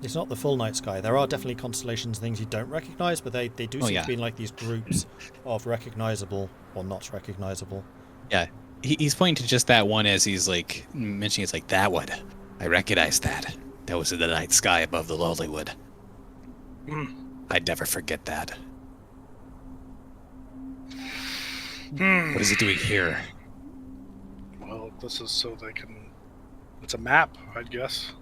It's not the full night sky. There are definitely constellations, things you don't recognize, but they do seem yeah. to be in like these groups of recognizable or not recognizable. Yeah. He's pointing to just that one as he's mentioning it's that one. I recognize that. That was in the night sky above the Lonely Wood. I'd never forget that. What is it doing here? well, this is so they can... It's a map, I'd guess.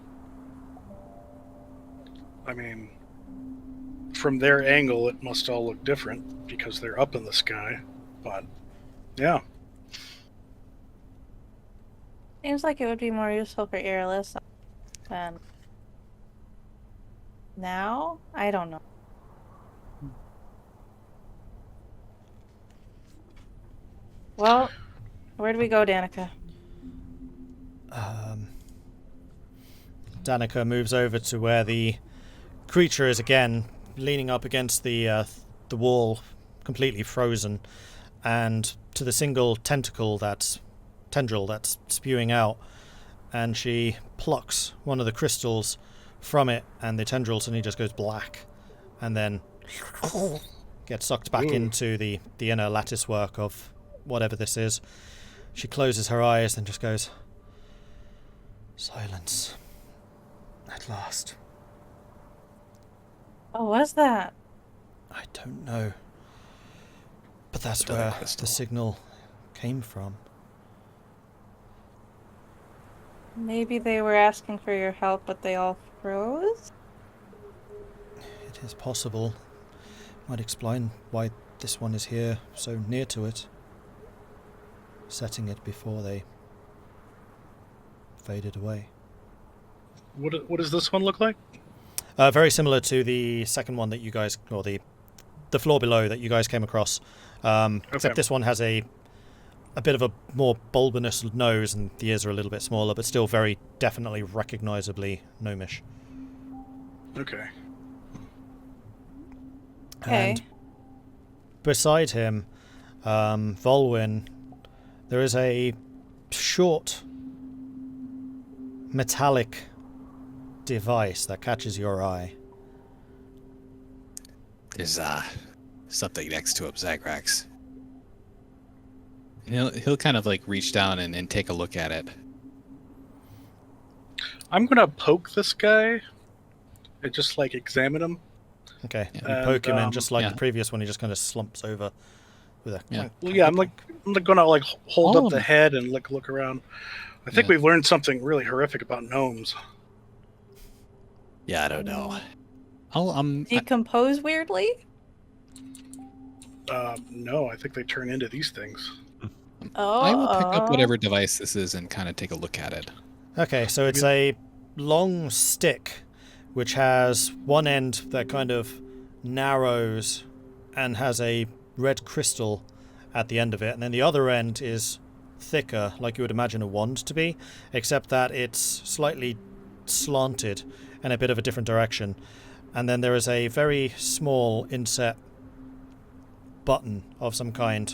I mean, from their angle, it must all look different because they're up in the sky. But, yeah. Seems like it would be more useful for Irilyssa. Then now? I don't know. Well, where do we go, Danica? Danica moves over to where the creature is again, leaning up against the wall, completely frozen, and to the single tendril that's spewing out, and she plucks one of the crystals from it, and the tendril suddenly just goes black, and then gets sucked back into the inner lattice work of whatever this is. She closes her eyes and just goes, silence. At last. What was that? I don't know. But that's Another where crystal. the signal came from. Maybe they were asking for your help, but they all froze? It is possible. Might explain why this one is here, so near to it. Setting it before they faded away. What does this one look like? Very similar to the second one that you guys, or the floor below that you guys came across. Except this one has a bit of a more bulbous nose, and the ears are a little bit smaller, but still very definitely recognisably gnomish. Okay. And beside him, Vulwin, there is a short metallic device that catches your eye. There's something next to him, Zagrax. He'll kind of like reach down and take a look at it. I'm gonna poke this guy and just like examine him. Okay, you And, poke him, and just like yeah. the previous one, he just kind of slumps over with a. Yeah. Well, yeah, I'm gonna like hold Oh. up the head and look around. I think Yeah. we've learned something really horrific about gnomes. Yeah, I don't know. I'll Decompose weirdly? No, I think they turn into these things. Oh. I will pick up whatever device this is and kind of take a look at it. Okay, so it's a long stick which has one end that kind of narrows and has a red crystal at the end of it, and then the other end is thicker, like you would imagine a wand to be, except that it's slightly slanted in a bit of a different direction. And then there is a very small inset button of some kind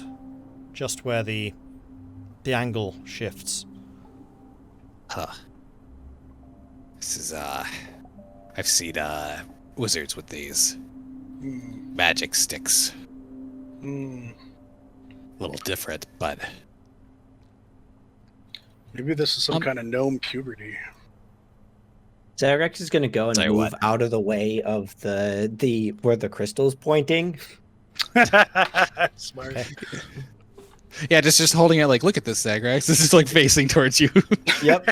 just where the angle shifts. Huh. This is I've seen wizards with these Hmm. magic sticks. Hmm. A little different, but Maybe this is some kind of gnome puberty. Zagrax is going to go and Tell you move what. out of the way of the where the crystal's pointing. Smart. Okay. Yeah, just holding it like, look at this, Zagrax. This is like facing towards you. Yep.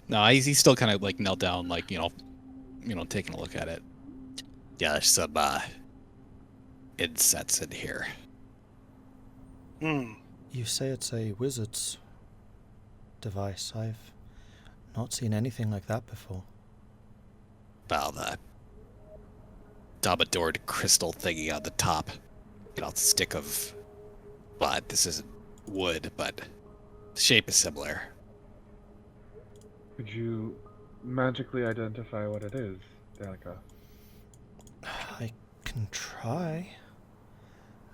No, he's still kind of like knelt down, like taking a look at it. yeah, there's some insets in here. Hmm. You say it's a wizard's device. I've not seen anything like that before. Well, the dominadored crystal thingy on the top. Stick of. Well, this isn't wood, but the shape is similar. Could you magically identify what it is, Danica? I can try.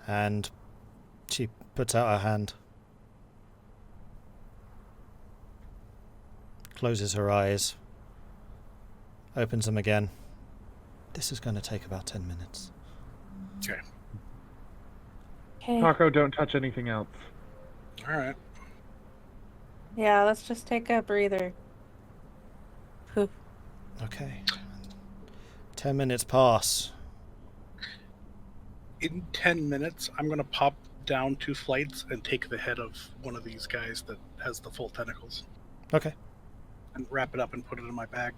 And she puts out her hand. Closes her eyes. Opens them again. This is going to take about 10 minutes. Okay. Okay. Tahko, don't touch anything else. All right. Yeah, let's just take a breather. Poof. Okay. 10 minutes pass. In 10 minutes, I'm gonna pop down 2 flights and take the head of one of these guys that has the full tentacles Okay. and wrap it up and put it in my bag.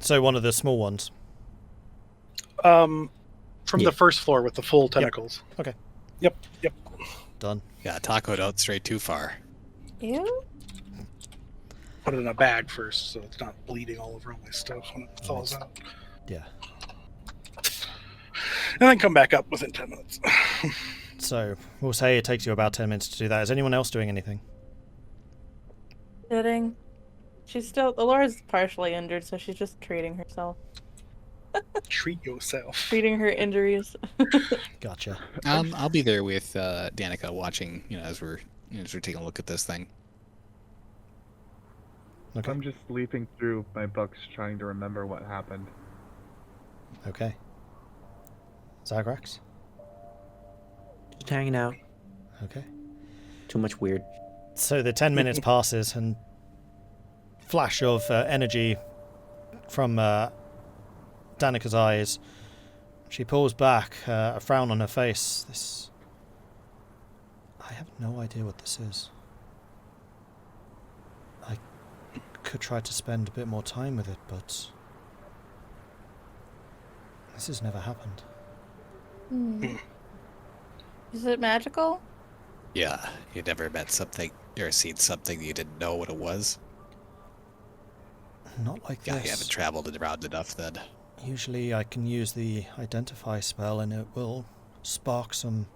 So one of the small ones. From Yeah. the first floor with the full tentacles. Okay. Yep. Done. Yeah, Tahko, don't stray too far. You? put it in a bag first, so it's not bleeding all over all my stuff when it thaws out. Yeah. And then come back up within 10 minutes. So we'll say it takes you about 10 minutes to do that. Is anyone else doing anything? Sitting. She's still. Elora's partially injured, so she's just treating herself. Treat yourself. Treating her injuries. Gotcha. I'll be there with Danica watching, as we're taking a look at this thing. Okay. I'm just leafing through my books trying to remember what happened. Okay. Zagrax? Just hanging out. Okay. Too much weird. So the 10 minutes passes, and flash of energy from Danica's eyes. She pulls back, a frown on her face. I have no idea what this is. I could try to spend a bit more time with it, but this has never happened. Is it magical? Yeah, you never met something or seen something you didn't know what it was? Not like Yeah, this. you haven't traveled around enough then. Usually I can use the identify spell and it will spark some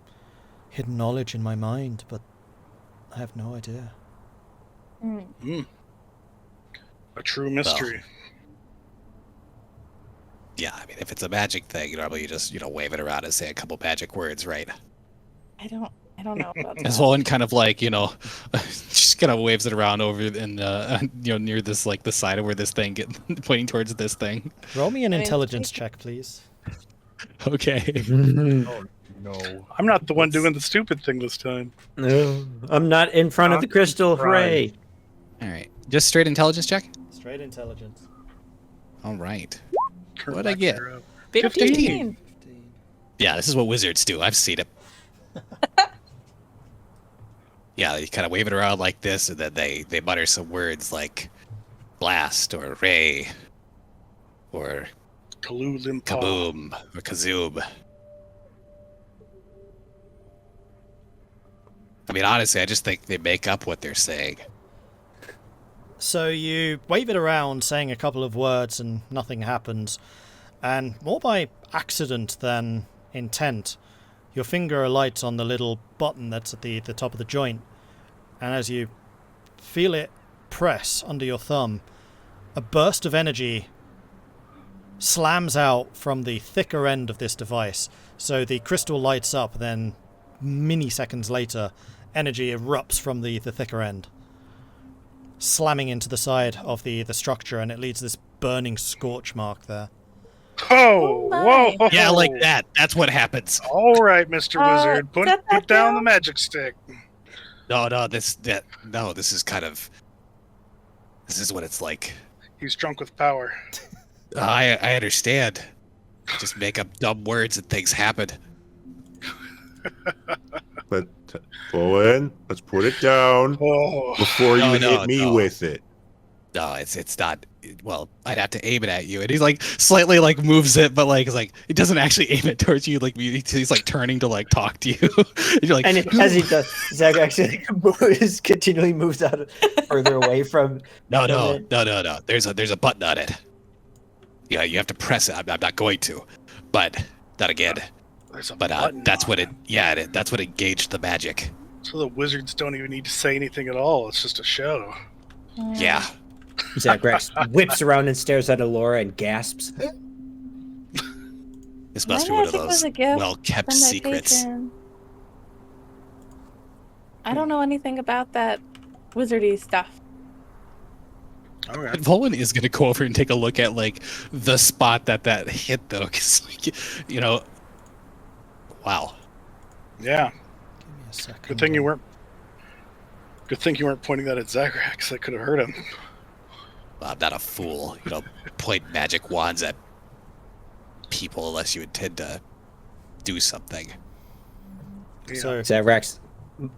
hidden knowledge in my mind, but I have no idea. A true mystery. Yeah, I mean, if it's a magic thing, normally you just, wave it around and say a couple magic words, right? I don't know about that. As well, and kind of like, just kind of waves it around over in near this, like, the side of where this thing pointing towards this thing. Roll me an I mean, intelligence check, please. Okay. Oh, no. I'm not the one doing the stupid thing this time. No, I'm not in front of the crystal. Hooray! All right. Just straight intelligence check? Straight intelligence. All right. Turn What'd I back get? there up. 15. Yeah, this is what wizards do. I've seen it. Yeah, you kind of wave it around like this, and then they mutter some words like blast or ray or Kalu-limpa. kaboom or kazoom. I mean, honestly, I just think they make up what they're saying. So you wave it around, saying a couple of words, and nothing happens. And more by accident than intent, your finger alights on the little button that's at the top of the joint. And as you feel it press under your thumb, a burst of energy slams out from the thicker end of this device. So the crystal lights up, then milliseconds later, energy erupts from the thicker end, slamming into the side of the structure, and it leaves this burning scorch mark there. Oh, my. whoa! Yeah, like that. That's what happens. All right, Mr. Wizard, put set that down down. the magic stick. No, this is kind of. This is what it's like. He's drunk with power. I understand. Just make up dumb words and things happen. But Vulwin, let's put it down Oh, before you hit me with it. No, it's not. Well, I'd have to aim it at you, and he's like slightly like moves it, but like it's like it doesn't actually aim it towards you. Like he's like turning to like talk to you. And you're like, And as he does, Zach actually continually moves out further away from. no. There's a button on it. Yeah, you have to press it. I'm not going to, but not again. there's a But button that's on what it. Yeah, that's what engaged the magic. So the wizards don't even need to say anything at all. It's just a show. Yeah. Zagrax whips around and stares at Elora and gasps. This must be My one of magic was those a gift well-kept from my secrets. patron. I don't know anything about that wizardy stuff. All right. And Vulwin is gonna go over and take a look at like the spot that hit though, because like, wow. Yeah. Give me a second. Good thing you weren't pointing that at Zagrax. That could have hurt him. I'm not a fool. You don't point magic wands at people unless you intend to do something. Yeah. So, Zagrax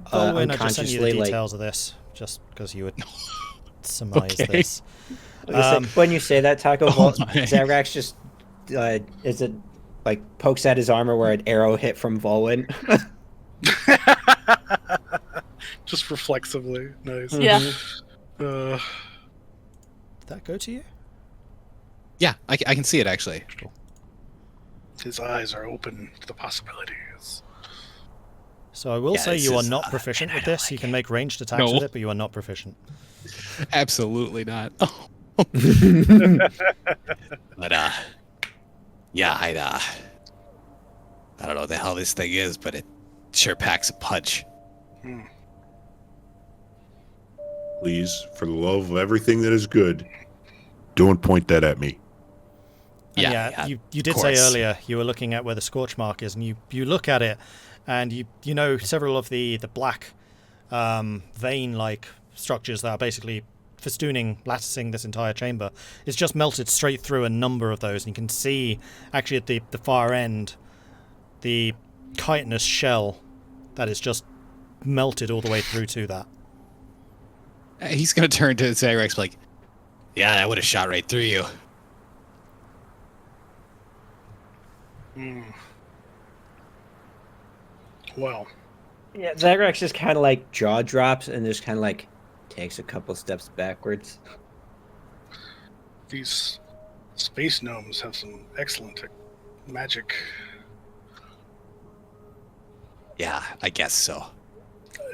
Vulwin, I just sent you the unconsciously like. details of this, just because you would surmise Okay. this. When you say that, Tahko, Oh my. Zagrax just is it like pokes at his armor where an arrow hit from Vulwin. Just reflexively. Nice. Yeah. that go to you? Yeah, I can see it actually. Cool. His eyes are open to the possibilities. So I will Yeah, say this you are is, not proficient with this. You can make ranged attacks No. with it, but you are not proficient. Absolutely not. But yeah, I don't know what the hell this thing is, but it sure packs a punch. Please, for the love of everything that is good, don't point that at me. And Yeah, you of did say course. earlier you were looking at where the scorch mark is, and you look at it, and you know several of the black vein-like structures that are basically festooning, latticing this entire chamber. It's just melted straight through a number of those, and you can see actually at the far end the chitinous shell that is just melted all the way through to that. He's gonna turn to Zagrax like, Yeah, I would have shot right through you. Well, Yeah, Zagrax just kind of like jaw drops and just kind of like takes a couple steps backwards. these space gnomes have some excellent magic. Yeah, I guess so.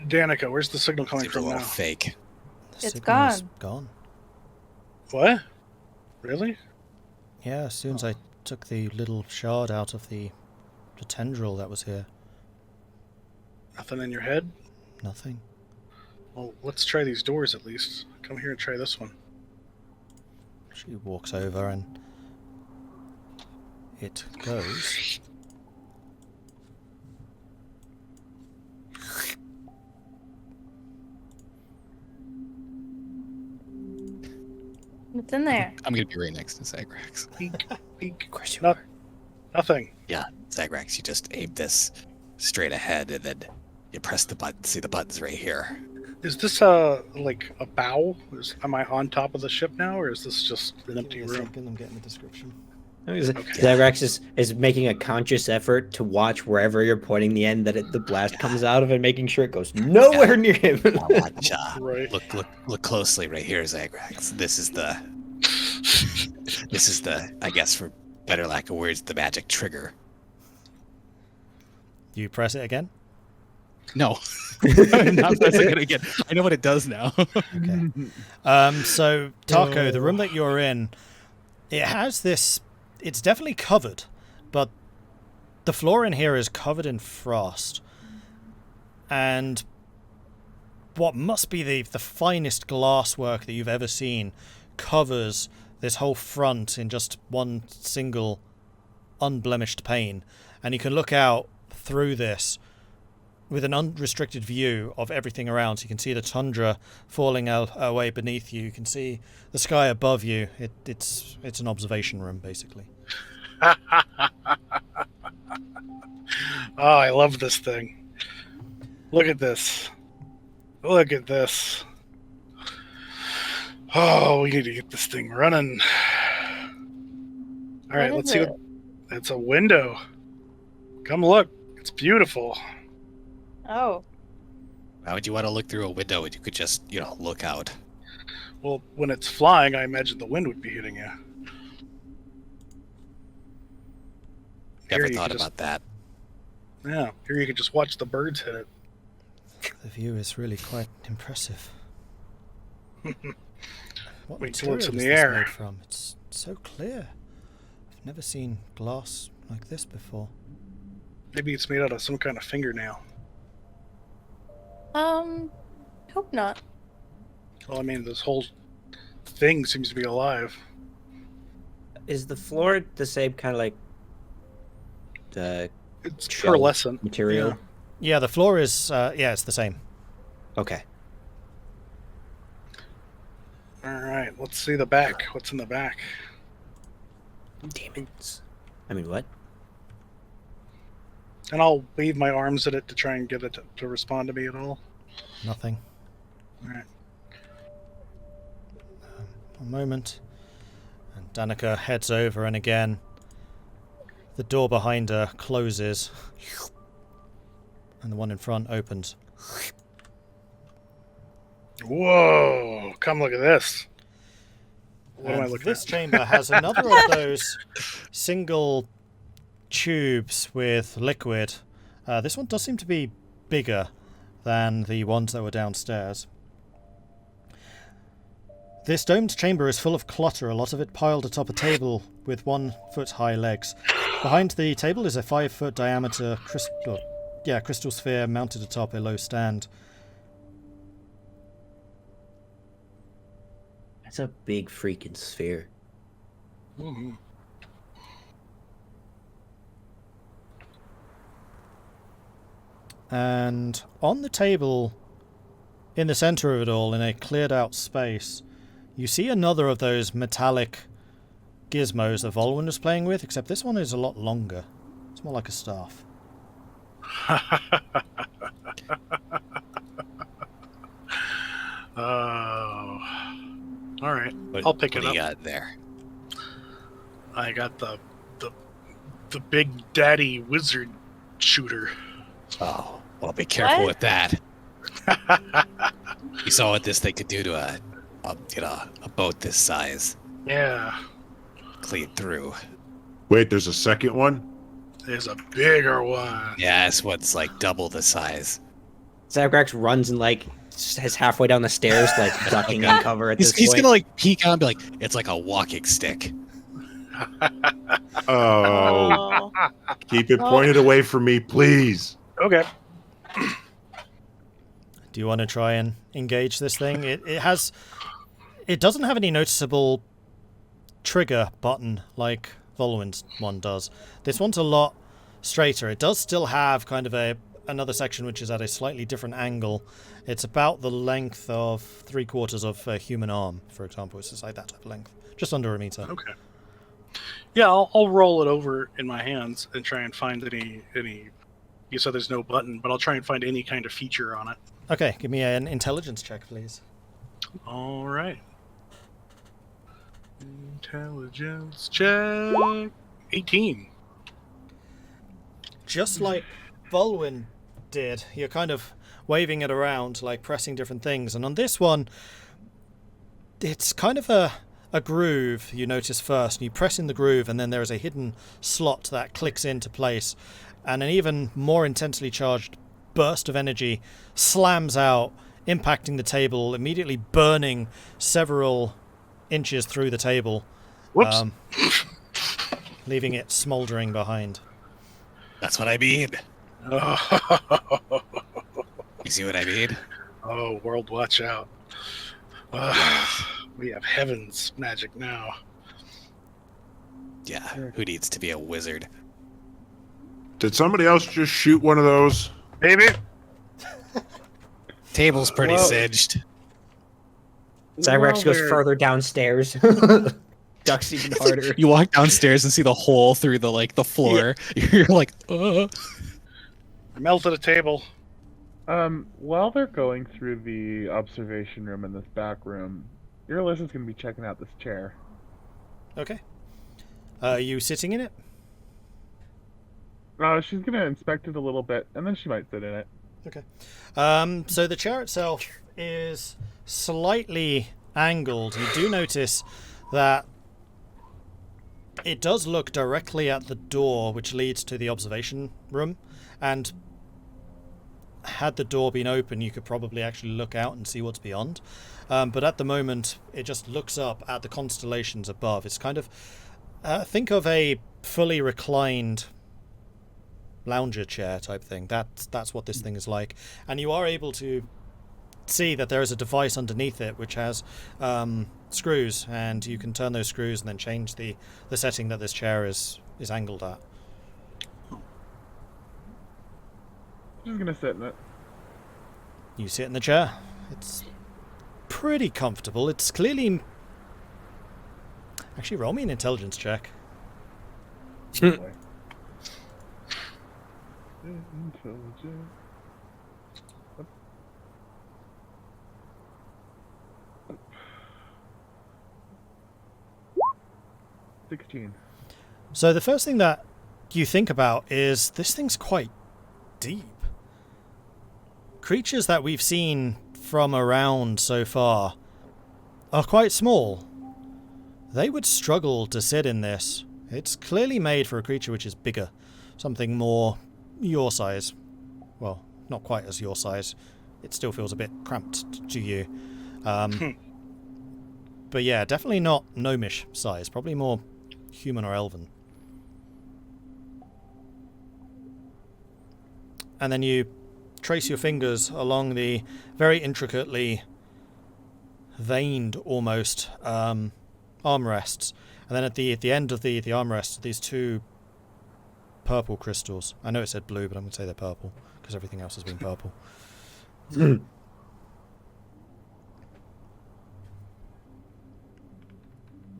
Danica, where's the signal coming Seems a from little now? fake. The It's signal is gone. gone. What? Really? Yeah, as soon as I took the little shard out of the tendril that was here, Nothing in your head? nothing. Well, let's try these doors at least. Come here and try this one. She walks over and it goes. What's in there? I'm gonna be right next to Zagrax. Peek, peek. Of course you No, are. nothing. Yeah, Zagrax, you just aim this straight ahead, and then you press the button. See the buttons right here. Is this like a bow? Am I on top of the ship now, or is this just an empty Give me a room? second, I'm getting the description. Zagrax is making a conscious effort to watch wherever you're pointing the end that the blast comes out of and making sure it goes nowhere near him. Now watch, Right. look closely right here, Zagrax. This is the, I guess for better lack of words, the magic trigger. You press it again? No, I'm not pressing it again. I know what it does now. Okay. So, Tahko, the room that you're in, it has this... It's definitely covered, but the floor in here is covered in frost. And what must be the finest glasswork that you've ever seen covers this whole front in just one single unblemished pane. And you can look out through this with an unrestricted view of everything around. So you can see the tundra falling away beneath you. You can see the sky above you. It's an observation room, basically. Oh, I love this thing. Look at this. Look at this. Oh, we need to get this thing running. All right, What let's is see it? what. It's a window. Come look. It's beautiful. Oh, Why would you want to look through a window when you could just, look out? Well, when it's flying, I imagine the wind would be hitting you. Never Here you thought could about that. Yeah, here you can just watch the birds hit it. The view is really quite impressive. What Wait till it's material in is the this air. made from? It's so clear. I've never seen glass like this before. Maybe it's made out of some kind of fingernail. hope not. Well, I mean, this whole thing seems to be alive. Is the floor the same kind of like the It's shell pearlescent material? Yeah. Yeah, the floor is, it's the same. Okay. All right, let's see the back. What's in the back? Demons. I mean, what? And I'll wave my arms at it to try and get it to respond to me at all. Nothing. All right. A moment. And Danica heads over, and again, the door behind her closes. And the one in front opens. Whoa! Come look at this. What am I And looking this at? chamber has another of those single tubes with liquid. This one does seem to be bigger than the ones that were downstairs. This domed chamber is full of clutter, a lot of it piled atop a table with 1 foot high legs. Behind the table is a 5 foot diameter crystal sphere mounted atop a low stand. That's a big freaking sphere. Mhm. And on the table, in the center of it all, in a cleared out space, you see another of those metallic gizmos that Vulwin was playing with, except this one is a lot longer. It's more like a staff. Oh. All right. What, I'll pick what it do you up. got there? I got the big daddy wizard shooter. Oh, well, be careful What? with that. You saw what this thing could do to a boat this size. Yeah. Clean through. Wait, there's a second one? There's a bigger one. Yeah, this one's like double the size. Zagrax runs and like is halfway down the stairs, like ducking in cover at this He's point. gonna like peek out and be like, it's like a walking stick. Oh, Oh. keep it pointed away from me, please. Okay. Do you want to try and engage this thing? It doesn't have any noticeable trigger button like Vulwin's one does. This one's a lot straighter. It does still have kind of another section which is at a slightly different angle. It's about the length of 3/4 of a human arm, for example. It's just like that type of length, just under a meter. Okay. Yeah, I'll roll it over in my hands and try and find any. You said there's no button, but I'll try and find any kind of feature on it. Okay, give me an intelligence check, please. All right. Intelligence check. 18. Just like Vulwin did, you're kind of waving it around, like pressing different things. And on this one, it's kind of a groove you notice first. You press in the groove, and then there is a hidden slot that clicks into place. And an even more intensely charged burst of energy slams out, impacting the table, immediately burning several inches through the table. Whoops. Leaving it smoldering behind. That's what I mean. Oh, You see what I mean? world, watch out. We have heaven's magic now. Yeah, who needs to be a wizard? Did somebody else just shoot one of those? Maybe. Table's pretty Well- singed. Zagrax Well, goes they're- further downstairs. Ducks even harder. You walk downstairs and see the hole through the floor. You're like, I melted a table. While they're going through the observation room in this back room, Irylyssa's gonna be checking out this chair. Okay. Are you sitting in it? She's gonna inspect it a little bit, and then she might sit in it. Okay. So the chair itself is slightly angled. You do notice that it does look directly at the door which leads to the observation room, and had the door been open you could probably actually look out and see what's beyond. But at the moment it just looks up at the constellations above. It's kind of think of a fully reclined lounger chair type thing. That's what this thing is like, and you are able to see that there is a device underneath it which has screws, and you can turn those screws and then change the setting that this chair is angled at. She's gonna sit in it. You sit in the chair. It's pretty comfortable. It's clearly... Actually, roll me an intelligence check. Intelligent. 16. So the first thing that you think about is this thing's quite deep. Creatures that we've seen from around so far are quite small. They would struggle to sit in this. It's clearly made for a creature which is bigger. Something more your size. Well, not quite as your size. It still feels a bit cramped to you. But yeah, definitely not gnomish size. Probably more human or elven. And then you trace your fingers along the very intricately veined, almost, armrests. And then at the end of the armrests, these two purple crystals. I know it said blue, but I'm going to say they're purple, because everything else has been purple.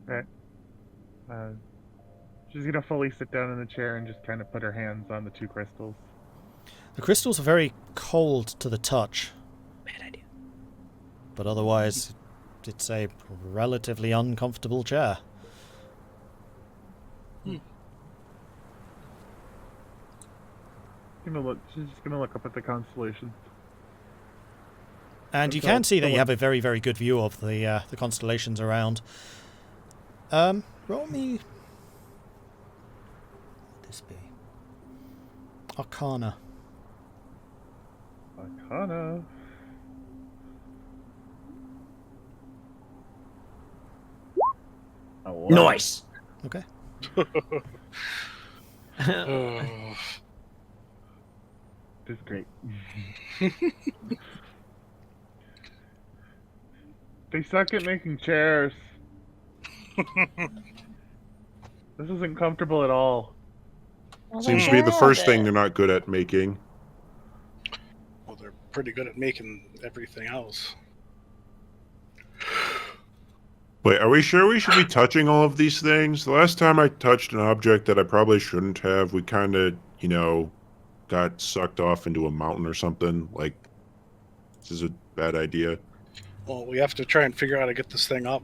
Right. She's gonna fully sit down in the chair and just kind of put her hands on the two crystals. The crystals are very cold to the touch. Bad idea. But otherwise, it's a relatively uncomfortable chair. She's just gonna look up at the constellations. And you can see that you have a very, very good view of the constellations around. Roll me... What would this be? Arcana. Arcana. Oh, Nice. Okay. Oh. This is great. They suck at making chairs. This isn't comfortable at all. Well, Seems they to be the have first it. thing they're not good at making. Well, they're pretty good at making everything else. Wait, are we sure we should be touching all of these things? The last time I touched an object that I probably shouldn't have, we kind of, got sucked off into a mountain or something. Like, this is a bad idea. Well, we have to try and figure out how to get this thing up.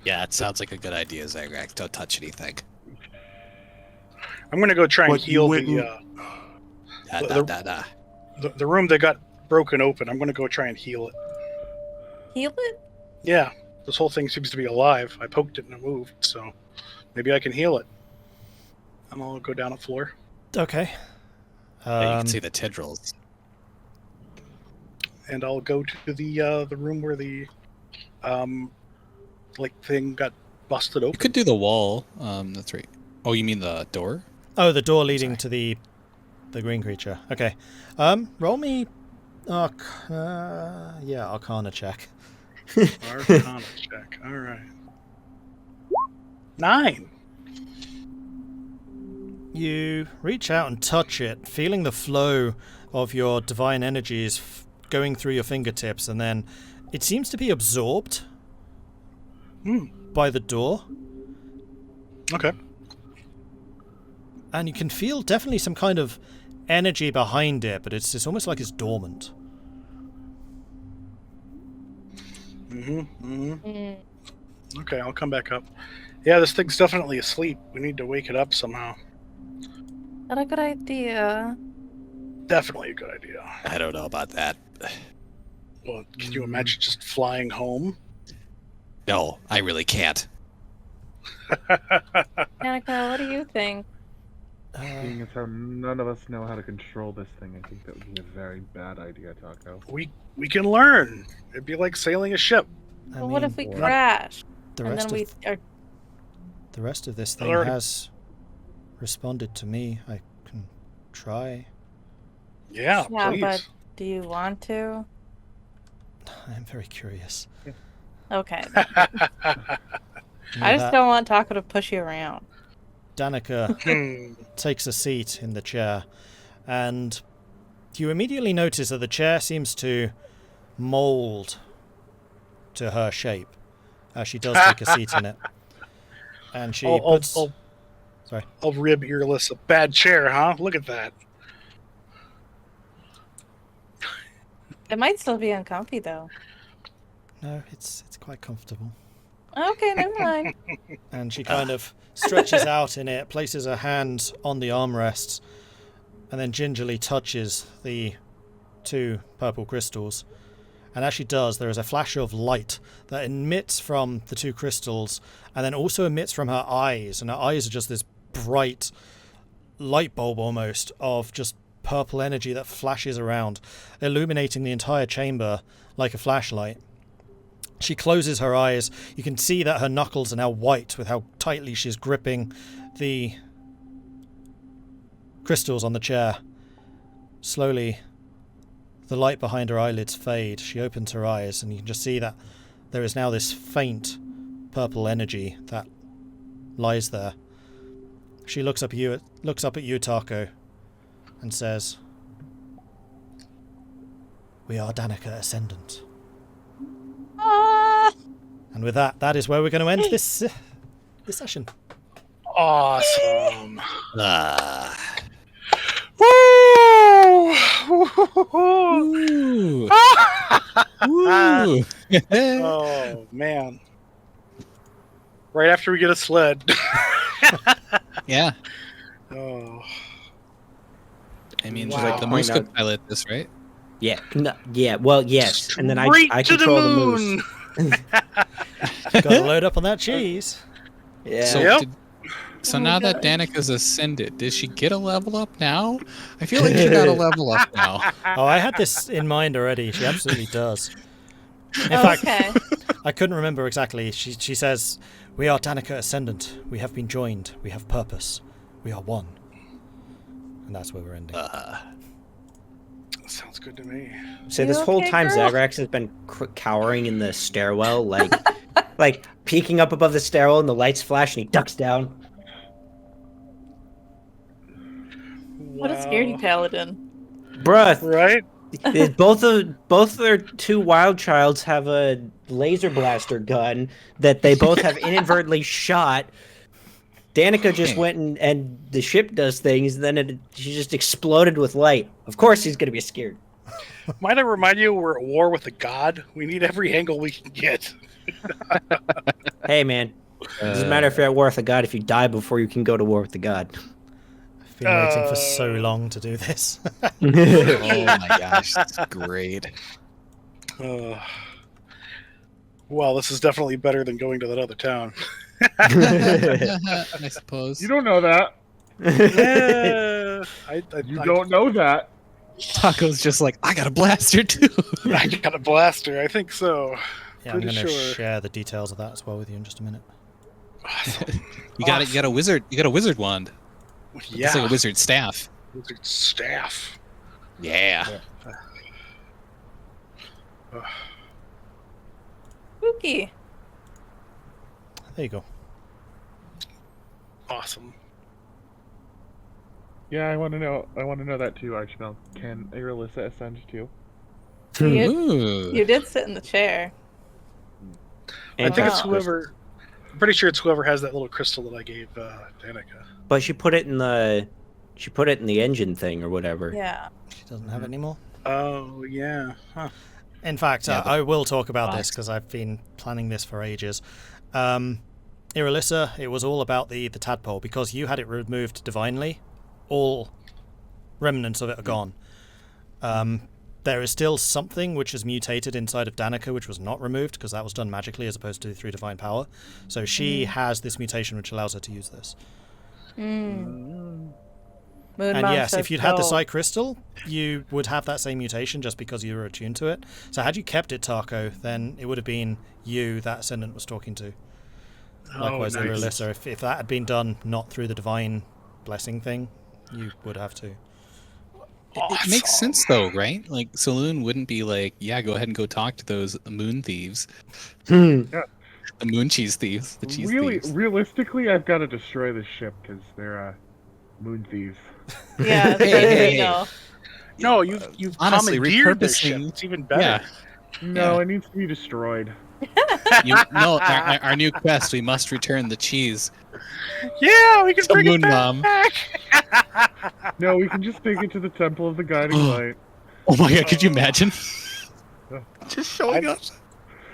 Yeah, it sounds like a good idea, Zagrax. Don't touch anything. I'm gonna go try and But you heal went the room that got broken open. I'm gonna go try and heal it. Heal it? Yeah, this whole thing seems to be alive. I poked it and it moved, so maybe I can heal it. And I'll go down a floor. Okay. Yeah, you can see the tendrils. And I'll go to the room where the thing got busted You open. could do the wall. That's right. Oh, you mean the door? Oh, the door leading to the green creature. Okay. Roll me... Arcana check. Arcana check. All right. 9. You reach out and touch it, feeling the flow of your divine energies going through your fingertips, and then it seems to be absorbed by the door. Okay. And you can feel definitely some kind of energy behind it, but it's almost like it's dormant. Okay, I'll come back up. Yeah, this thing's definitely asleep. We need to wake it up somehow. Not a good idea. Definitely a good idea. I don't know about that. Well, can you imagine just flying home? No, I really can't. Danica, what do you think? Seeing as how none of us know how to control this thing, I think that would be a very bad idea, Tahko. We can learn. It'd be like sailing a ship. I Well, what mean, if we crash? the And rest then of we are. the rest of this thing Alright. has responded to me. I can try. Yeah, Yeah, please. but do you want to? I'm very curious. Okay. You I just ha- don't want Tahko to push you around. Danica takes a seat in the chair, and you immediately notice that the chair seems to mold to her shape as she does take a seat in it. And she puts... Sorry. I'll rib Irilyssa. Bad chair, huh? Look at that. It might still be uncomfy, though. No, it's quite comfortable. Okay, never mind. And she kind of stretches out in it, places her hands on the armrests, and then gingerly touches the two purple crystals. And as she does, there is a flash of light that emits from the two crystals and then also emits from her eyes. And her eyes are just this bright light bulb almost of just purple energy that flashes around, illuminating the entire chamber like a flashlight. She closes her eyes. You can see that her knuckles are now white with how tightly she's gripping the crystals on the chair. Slowly, the light behind her eyelids fade. She opens her eyes, and you can just see that there is now this faint purple energy that lies there. She looks up at you, Tahko, and says, "We are Danica Ascendant." And with that, that is where we're going to end this session. Awesome. Ooh. Ooh. Oh man! Right after we get a sled. Yeah. Oh. I mean, Wow. the moose could pilot this, right? Yeah. No, yeah. Well, yes. And then I Straight to control the moon. moose. Gotta load up on that cheese. Yeah. So, Yep. so now that Danica's ascended, does she get a level up now? I feel like she got a level up now. Oh, I had this in mind already. She absolutely does. In fact, Okay. I couldn't remember exactly. She says, "We are Danica Ascendant. We have been joined. We have purpose. We are one." And that's where we're ending. Sounds good to me. So You this whole okay, time, girl? Zagrax has been cowering in the stairwell, like peeking up above the stairwell, and the lights flash, and he ducks down. What a scaredy paladin. Bruh, Right? both their two wild childs have a laser blaster gun that they both have inadvertently shot. Danica just went and the ship does things, and then she just exploded with light. Of course he's gonna be scared. Might I remind you, we're at war with a god. We need every angle we can get. Hey man, it doesn't matter if you're at war with a god if you die before you can go to war with the god. I've been waiting for so long to do this. Oh my gosh, that's great. Well, this is definitely better than going to that other town. I suppose. You don't know that. You don't know that. Taco's just like, I got a blaster too. I got a blaster. I think so. Yeah, I'm Pretty going to sure. share the details of that as well with you in just a minute. You got it. You got a wizard. You got a wizard wand. Yeah. It's like a wizard staff. Wizard staff. Yeah. Spooky. There you go. Awesome. Yeah, I want to know that too, Archibald. Can Irilyssa ascend too? Ooh. You did sit in the chair. I think it's Wow. whoever. I'm pretty sure it's whoever has that little crystal that I gave Danica. But she put it in the engine thing or whatever. Yeah. She doesn't have it anymore. Oh yeah. Huh. In fact, Yeah, but- I will talk about this because I've been planning this for ages. Irilyssa, it was all about the tadpole because you had it removed divinely. All remnants of it are gone. There is still something which is mutated inside of Danica, which was not removed because that was done magically as opposed to through divine power. So she has this mutation which allows her to use this. Moon And Mom yes, says if you'd had the no. Psy Crystal, you would have that same mutation just because you were attuned to it. So had you kept it, Tahko, then it would have been you that Ascendant was talking to. Likewise, nice. Irilyssa. If that had been done not through the divine blessing thing, you would have to. It makes sense though, right? Like Saloon wouldn't be like, yeah, go ahead and go talk to those moon thieves, the moon cheese thieves, the cheese thieves. Realistically, I've got to destroy this ship because they're moon thieves. Yeah, Hey, there hey, you go. No, you've honestly, commandeered this ship. repurposing- It's even better. Yeah. No, Yeah. it needs to be destroyed. No, our new quest, we must return the cheese. Yeah, we can To bring Moon it Mom. back. No, we can just take it to the Temple of the Guiding Light. Oh my god, could you imagine? Just showing up.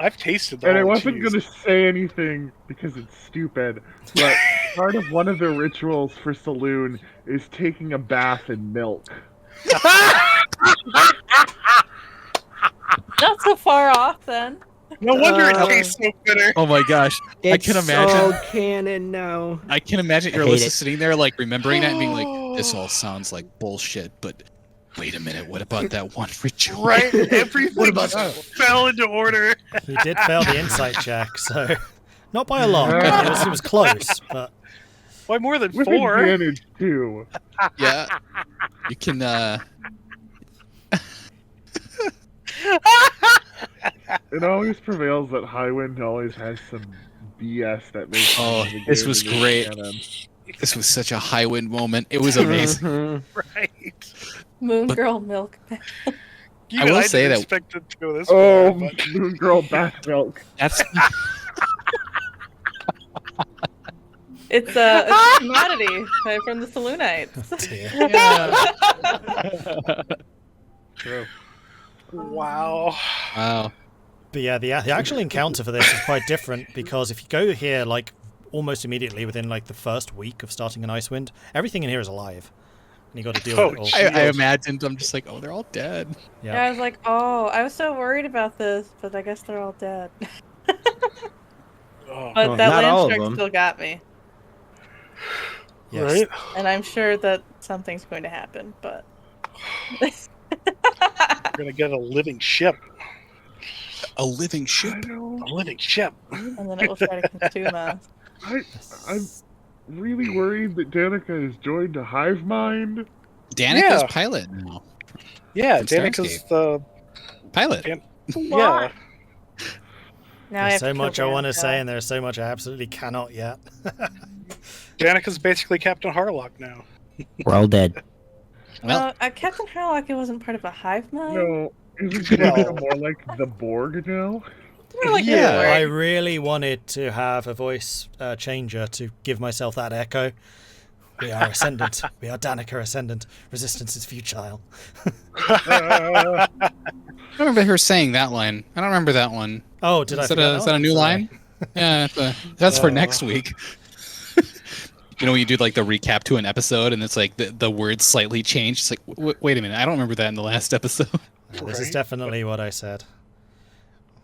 I've tasted the And I whole wasn't cheese. gonna say anything because it's stupid, but part of one of the rituals for Saloon is taking a bath in milk. Not so far off then. No wonder it tastes so bitter. Oh my gosh. It's can imagine- so canon now. I can imagine I hate Irilyssa it. sitting there, like, remembering that and being like, this all sounds like bullshit, but wait a minute, what about that one ritual? Right? Everything What about that? fell into order. He did fail the insight check, so not by a lot. It was close, but Why more than With 4? advantage, too. Yeah. You can, It always prevails that Highwind always has some BS that makes. Oh, the this game was into great. canon. this was such a Highwind moment. It was amazing. Mhm. Right. Moon But- girl milk. I will say didn't that- expect it to go this Oh, far, but Moon Girl bath milk. That's It's a commodity from the Saloonites. dear. yeah. True. wow. Wow. But yeah, the actual encounter for this is quite different because if you go here like almost immediately within like the first week of starting an Icewind, everything in here is alive, and you got to deal with it all. Oh, I imagined, I'm just like, oh, they're all dead. Yeah, I was like, oh, I was so worried about this, but I guess they're all dead. Oh, But Well, that not all of land shark them. still got me, Yes. right? and I'm sure that something's going to happen. But We're gonna get a living ship. A living ship. I know. A living ship. and then it will try to consume us. I'm really worried that Danica has joined a hive mind. Danica's Yeah. pilot now. Yeah, From Danica's the Pilot. yeah. Now I There's have so to much I kill want to Danica. say, and there's so much I absolutely cannot yet. Danica's basically Captain Harlock now. We're all dead. Well, Captain Harlock wasn't part of a hive mind. No, isn't Danica more like the Borg now? More like Yeah, a I word. really wanted to have a voice changer to give myself that echo. We are Ascendant. We are Danica Ascendant. Resistance is futile. I don't remember her saying that line. I don't remember that one. Oh, did I Is that, forget is that a new Sorry. line? Yeah, that's for next week. You know, when you do like the recap to an episode and it's like the words slightly changed. It's like, wait a minute, I don't remember that in the last episode. No, this is Right. definitely what I said.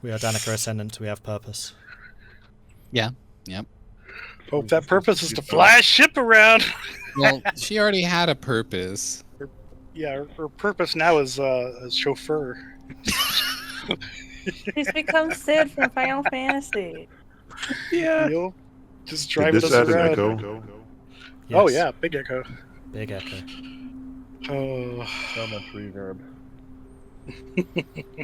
We are Danica Ascendant. We have purpose. Yeah. Yep. Hope that purpose is to fly a ship around. Well, she already had a purpose. Yeah, her purpose now is chauffeur. He's become Sid from Final Fantasy. Yeah. You'll just Did drive this us add an around. echo? Oh Yes. yeah, big echo. Big echo. Oh, So much reverb. Can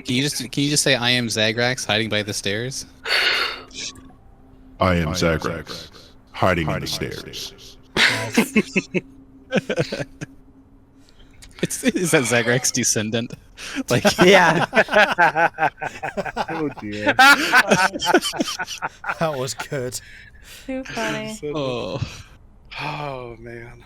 you just say I am Zagrax hiding by the stairs? I am Zagrax, hiding in the stairs. Is that Zagrax descendant? Like Yeah. Oh dear. That was good. Too funny. oh. oh man.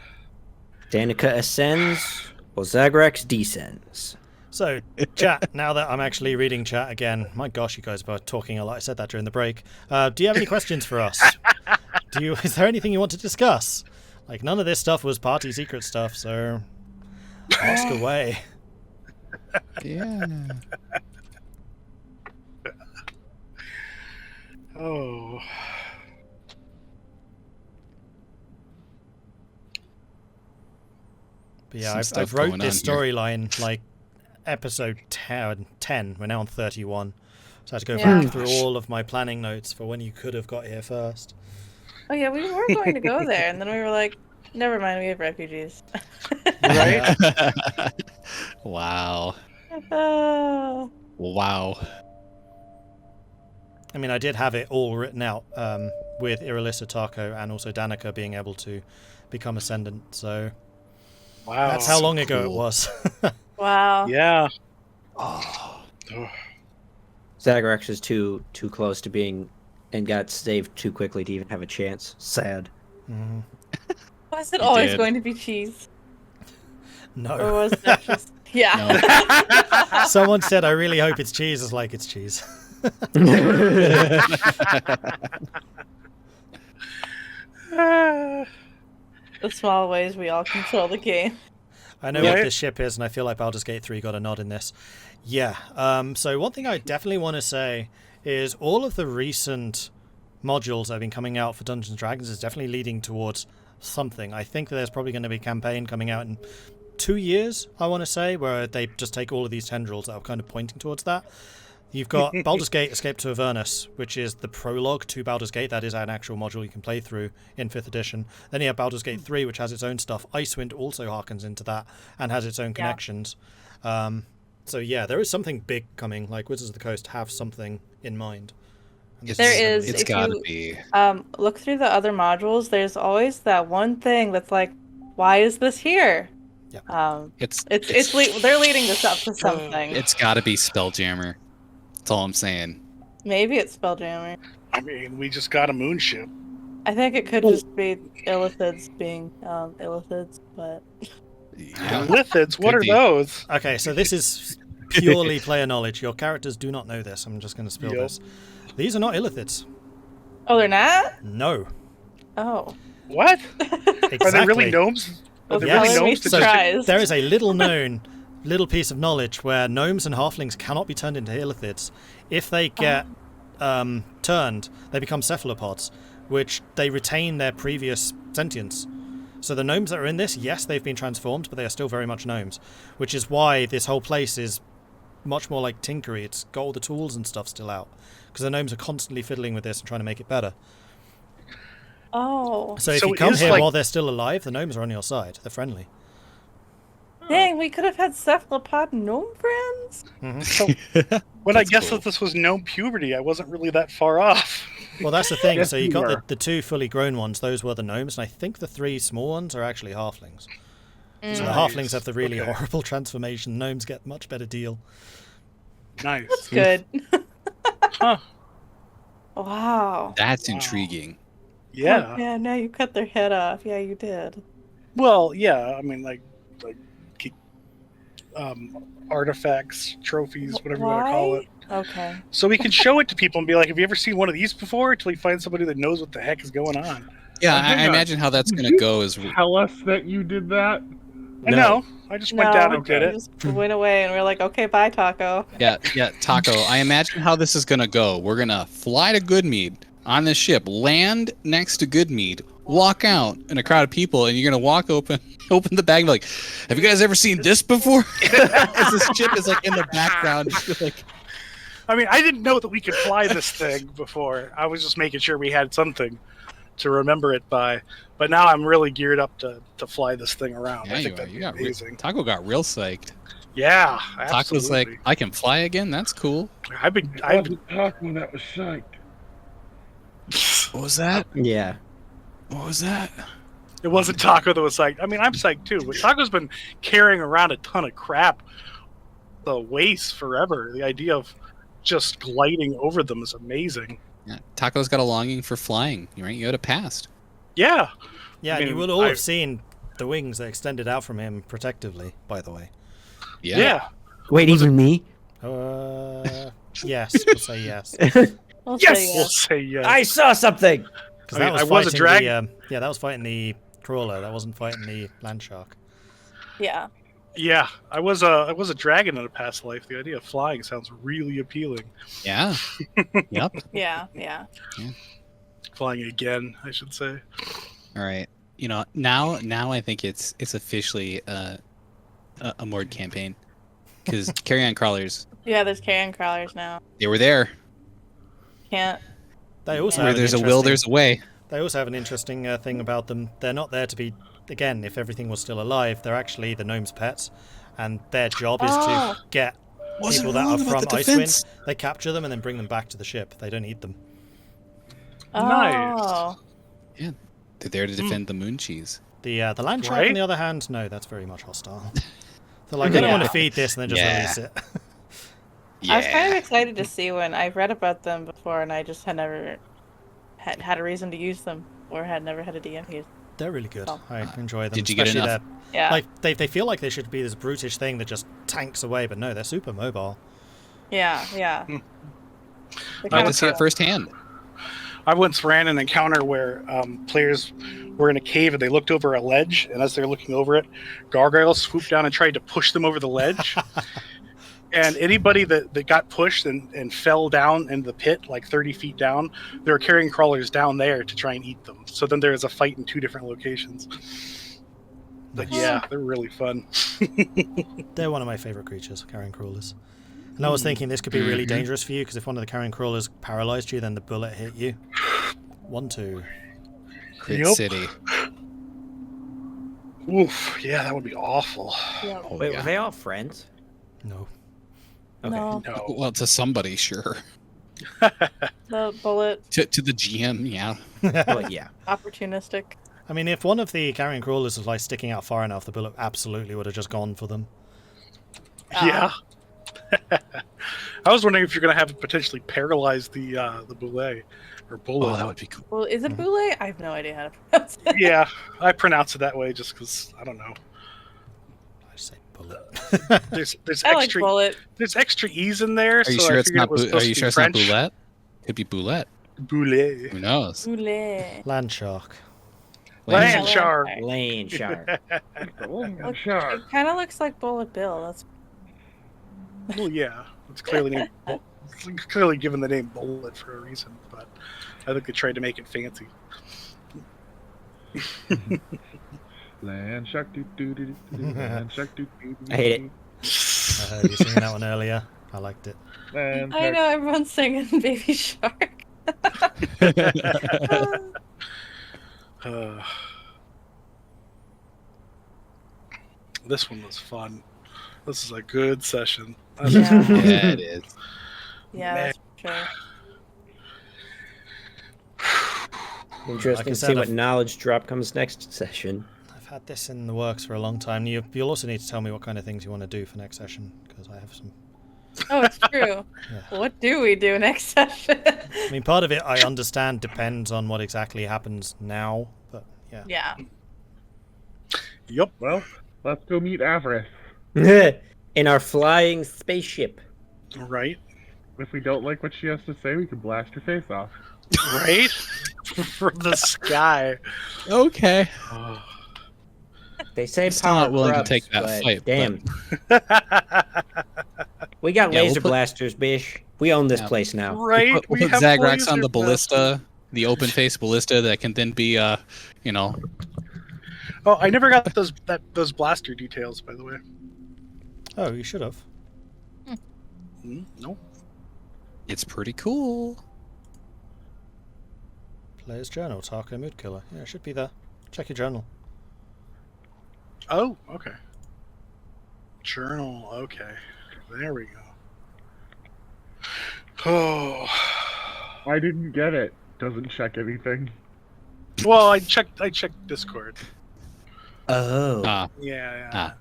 Danica ascends, while Zagrax descends. So, chat, now that I'm actually reading chat again, my gosh, you guys were talking a lot. I said that during the break. Do you have any questions for us? Is there anything you want to discuss? Like, none of this stuff was party secret stuff, so ask away. Yeah. Oh. But yeah, Some I've stuff wrote going this on storyline like episode 10. We're now on 31. So I had to go Yeah. back through all of my planning notes for when you could have got here first. Oh yeah, we were going to go there, and then we were like, never mind, we have refugees. Right? Wow. Oh. Wow. I mean, I did have it all written out with Irilyssa, Tahko, and also Danica being able to become Ascendant. So Wow. that's how long ago it cool. was. Wow. Yeah. Oh. Zagrax is too close to being, and got saved too quickly to even have a chance. Sad. Mhm. Was it You always did. going to be cheese? Or No. was that just... Yeah. No. Someone said, I really hope it's cheese. It's like, it's cheese. The small ways we all control the game. I know what this ship is, and I feel like Baldur's Gate 3 got a nod in this. Yeah. So one thing I definitely want to say is all of the recent modules that have been coming out for Dungeons & Dragons is definitely leading towards something. I think that there's probably going to be a campaign coming out in 2 years, I want to say, where they just take all of these tendrils that are kind of pointing towards that. You've got Baldur's Gate Escape to Avernus, which is the prologue to Baldur's Gate. That is an actual module you can play through in 5th edition. Then you have Baldur's Gate 3, which has its own stuff. Icewind also harkens into that and has its own connections. So yeah, there is something big coming. Like Wizards of the Coast have something in mind. There is. It's gotta be. Look through the other modules. There's always that one thing that's like, why is this here? Yeah. They're leading this up to something. It's gotta be Spelljammer. That's all I'm saying. Maybe it's Spelljammer. I mean, we just got a moon ship. I think it could just be Illithids being Illithids, but... Yeah. Lithids, what Could are be. those? Okay, so this is purely player knowledge. Your characters do not know this. I'm just going to spill this. These are not Illithids. Oh, they're not? No. Oh. What? Exactly. Are they really gnomes? Are they Yes. really gnomes? to So try. there is a little piece of knowledge where gnomes and halflings cannot be turned into Illithids. If they get turned, they become cephalopods, which they retain their previous sentience. So the gnomes that are in this, yes, they've been transformed, but they are still very much gnomes, which is why this whole place is much more like tinkery. It's got all the tools and stuff still out, because the gnomes are constantly fiddling with this and trying to make it better. Oh. So if So you it come is here like- while they're still alive, the gnomes are on your side. They're friendly. Dang, we could have had cephalopod gnome friends? When I That's guessed cool. that this was gnome puberty, I wasn't really that far off. Well, that's the thing. Yes, So you you got were. the 2 fully grown ones. Those were the gnomes, and I think the 3 small ones are actually halflings. So the halflings have the really Okay. horrible transformation. Gnomes get much better deal. Nice. That's good. Huh. Wow. That's Wow. intriguing. Yeah. Oh, yeah, now you cut their head off. Yeah, you did. Well, yeah. I mean, like keep, artifacts, trophies, whatever you want to call it. Okay. So we can show it to people and be like, "Have you ever seen one of these before?" Until we find somebody that knows what the heck is going on. Yeah, Hang I on. imagine how that's Did gonna you go is Tell us that you did that. I know. I just went down and did we it. just went away and we're like, okay, bye, Tahko. yeah, Tahko. I imagine how this is gonna go. We're gonna fly to Goodmead on this ship, land next to Goodmead, walk out in a crowd of people, and you're gonna walk open the bag and be like, "Have you guys ever seen this before?" As this ship is like in the background, just like, I mean, I didn't know that we could fly this thing before. I was just making sure we had something to remember it by. But now I'm really geared up to fly this thing around. yeah, I you think are. that'd You be got amazing. Taco got real psyched. Yeah, Taco's absolutely. like, "I can fly again. That's cool." I've been talking that was psyched. What was that? Yeah. What was that? It wasn't Taco that was psyched. I mean, I'm psyched too, but Taco's been carrying around a ton of crap the waist forever. The idea of just gliding over them is amazing. Yeah, Taco's got a longing for flying. Right? You had a past. Yeah. Yeah, I and you mean, will all I- have seen the wings that extended out from him protectively, by the way. Yeah. Wait, even me? Yes, we'll say yes. We'll Yes! say We'll say yes. I saw something! Because I that mean, was I was a fighting drag- that was fighting the crawler. That wasn't fighting the land shark. Yeah. Yeah, I was a dragon in a past life. The idea of flying sounds really appealing. Yeah. Yep. Yeah. Yeah. Flying again, I should say. All right. You know, now I think it's officially a Mord campaign, because carry-on crawlers, Yeah, there's carrion crawlers now. they were there. Can't. They also Where have an there's a will, interesting- there's a way. They also have an interesting thing about them. They're not there to be, again, if everything was still alive, they're actually the gnomes' pets, and their job is Oh. to get Wasn't people that wrong are about from the defense. Icewind. They capture them and then bring them back to the ship. They don't eat them. Nice. Oh. They're there to defend the moon cheese. The land shark, Right? on the other hand, no, that's very much hostile. They're like, I don't want to feed this, and then just Yeah. release it. Yeah. I was kind of excited to see when I've read about them before, and I just had never had a reason to use them, or had never had a DM use. They're really good. Oh. I enjoy them. Did you get especially enough? their- Yeah. Like they feel like they should be this brutish thing that just tanks away, but no, they're super mobile. Yeah. Yeah. Hmm. They're I kinda to see it cool. firsthand. I once ran an encounter where players were in a cave and they looked over a ledge, and as they're looking over it, gargoyles swooped down and tried to push them over the ledge. And anybody that got pushed and fell down in the pit, like 30 feet down, there were carrion crawlers down there to try and eat them. So then there was a fight in 2 different locations. But yeah, they're really fun. They're one of my favorite creatures, carrion crawlers. And I was thinking this could be really dangerous for you, because if one of the carrion crawlers paralyzed you, then the bullet hit you. 1, 2. Crit Yep. City. Oof, yeah, that would be awful. Yeah. Oh, Wait, yeah. were they all friends? No. Okay. No, No. Well, to somebody, sure. the bullet To the GM, yeah. Well, yeah. opportunistic. I mean, if one of the carrion crawlers was like sticking out far enough, the bullet absolutely would have just gone for them. Yeah. I was wondering if you're going to have it potentially paralyze the boulet or bullet. Oh, that would be cool. Well, is it boulet? I have no idea how to pronounce it. Yeah, I pronounce it that way just because I don't know. I say bullet. There's I like extra bullet. there's extra e's in there. Are you so sure I it's figured not? it was Are supposed you to sure be it's not French. boulette? Could be boulette. Boulet. Who knows? Boulet. Land shark. Land Yeah, shark. Lane shark. Look, Sure. It kind of looks like Bullet Bill. That's Well, yeah, it's clearly named, it's clearly given the name Bullet for a reason, but I think they tried to make it fancy. Land shark doo doo doo doo doo. Land shark doo doo doo. I hate it. I heard you singing that one earlier. I liked it. Land I shark. know everyone's singing Baby Shark. This one was fun. This is a good session. Yeah, Yeah, it is. yeah, that's true. Interesting Like I to said, see what I've- knowledge drop comes next session. I've had this in the works for a long time. You'll also need to tell me what kind of things you want to do for next session, because I have some. Oh, it's true. Yeah. What do we do next session? I mean, part of it I understand depends on what exactly happens now, but yeah. Yeah. Yep. Well, let's go meet Avarice. In our flying spaceship. Right. If we don't like what she has to say, we can blast her face off. Right. From the sky. Okay. Oh. They say I'm still power not willing to corrupts, take that but fight, but- damn. We got Yeah, we'll laser put- blasters, bish. We own this Yeah. place now. Right. We'll we put have Zagrax on laser the ballista, the open face ballista that can then be, you know, Oh, I never got those blaster details, by the way. Oh, you should have. No. it's pretty cool. Player's journal, Tahko mood killer. Yeah, it should be there. Check your journal. Oh, okay. Journal. Okay. There we go. Oh. I didn't get it. Doesn't check anything. Well, I checked Discord. Oh. Yeah.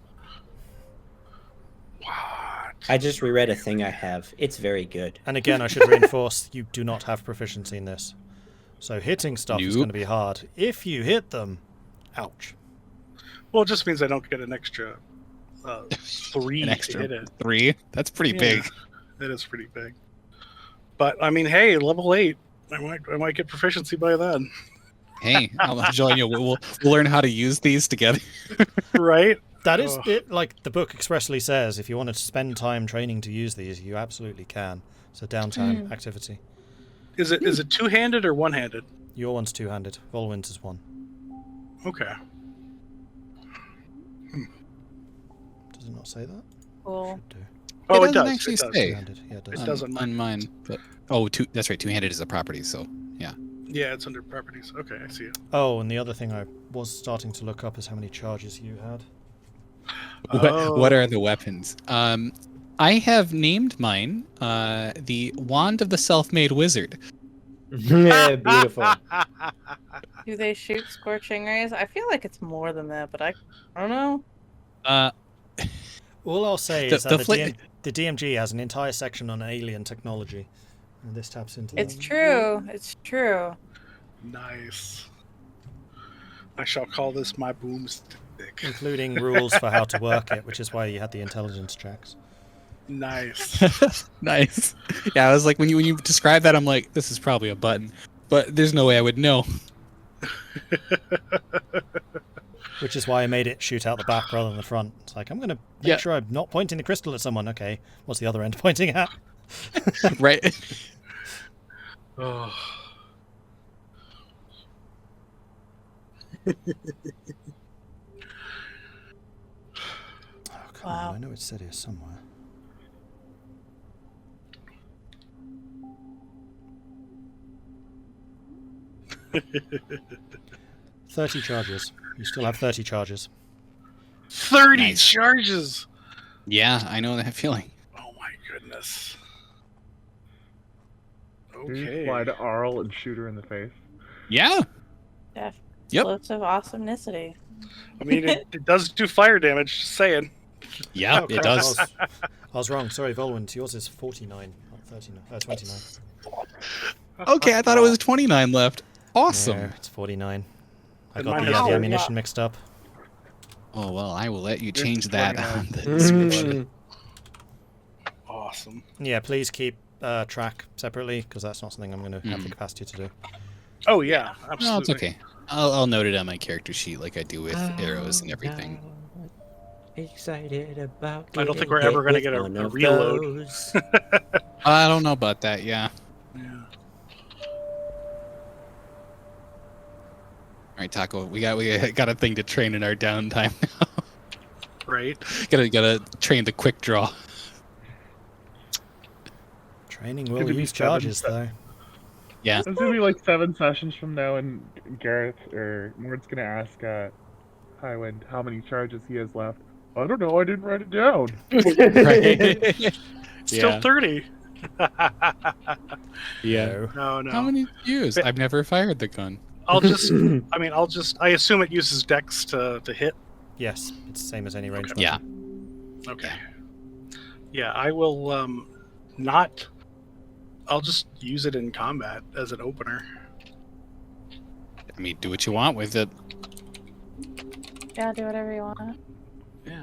What? I just reread a thing I have. It's very good. And again, I should reinforce you do not have proficiency in this. So hitting stuff is Nope. going to be hard. If you hit them, ouch. Well, it just means I don't get an extra 3 An to extra hit it. 3. That's pretty Yeah. big. It is pretty big. But I mean, hey, level 8. I might get proficiency by then. Hey, I'll join you. We'll learn how to use these together. Right? That is Ugh. it. Like the book expressly says, if you want to spend time training to use these, you absolutely can. It's a downtime activity. Is it two-handed or one-handed? Your one's two-handed. Vulwin's is one. Okay. Does it not say that? Cool. Should do. Oh, it doesn't does. actually It does. say. Two-handed. Yeah, it does. It doesn't. on mine, but that's right. Two-handed is a property, so yeah. Yeah, it's under properties. Okay, I see it. Oh, and the other thing I was starting to look up is how many charges you had. What are the weapons? I have named mine the Wand of the Self-Made Wizard. Yeah, beautiful. Do they shoot scorching rays? I feel like it's more than that, but I don't know. All I'll say The- is the that the DMG has an entire section on alien technology, and this taps into It's that. true. It's true. Nice. I shall call this my boomstick. Including rules for how to work it, which is why you had the intelligence checks. Nice. Nice. Yeah, I was like, when you describe that, I'm like, this is probably a button. but there's no way I would know. Which is why I made it shoot out the back rather than the front. It's like, I'm going to make sure I'm not pointing the crystal at someone. Okay, what's the other end pointing at? Right. Oh. Oh, come on. I know it's said here somewhere. $30 charges. You still have 30 charges. 30 Nice. charges! Yeah, I know that feeling. Oh my goodness. Can you Okay. fly to Arl and shoot her in the face? Yeah. Yep. Yep. Explosive awesomenessity. I mean, it does do fire damage, just saying. Yeah, Oh, it crap. does. I was wrong. Sorry, Vulwin. Yours is 49, not 39. 29. Okay, I thought it was 29 left. Awesome. No, it's 49. I And got mine the is ammunition mixed up. Oh, well, I will let you It's change that 29. on the description. Awesome. Yeah, please keep track separately, because that's not something I'm going to have the capacity to do. Oh, yeah, absolutely. No, it's okay. I'll note it on my character sheet like I do with arrows and everything. Excited about I don't think getting we're ever hit going to with get one a of reload. those. I don't know about that, yeah. Yeah. All right, Tahko, we got a thing to train in our downtime now. Right? gotta train the quick draw. Training Could will it be use 7 charges, though. Yeah. It's gonna be like 7 sessions from now, and Gareth or Mordred's gonna ask Highwind how many charges he has left. I don't know. I didn't write it down. Right. Still Yeah. 30. Yeah. No, no. How many do you use? I've never fired the gun. I'll just, I assume it uses dex to hit. Yes, it's the same as any ranged Yeah. weapon. Okay. Yeah, I will not. I'll just use it in combat as an opener. I mean, do what you want with it. Yeah, do whatever you want. Yeah.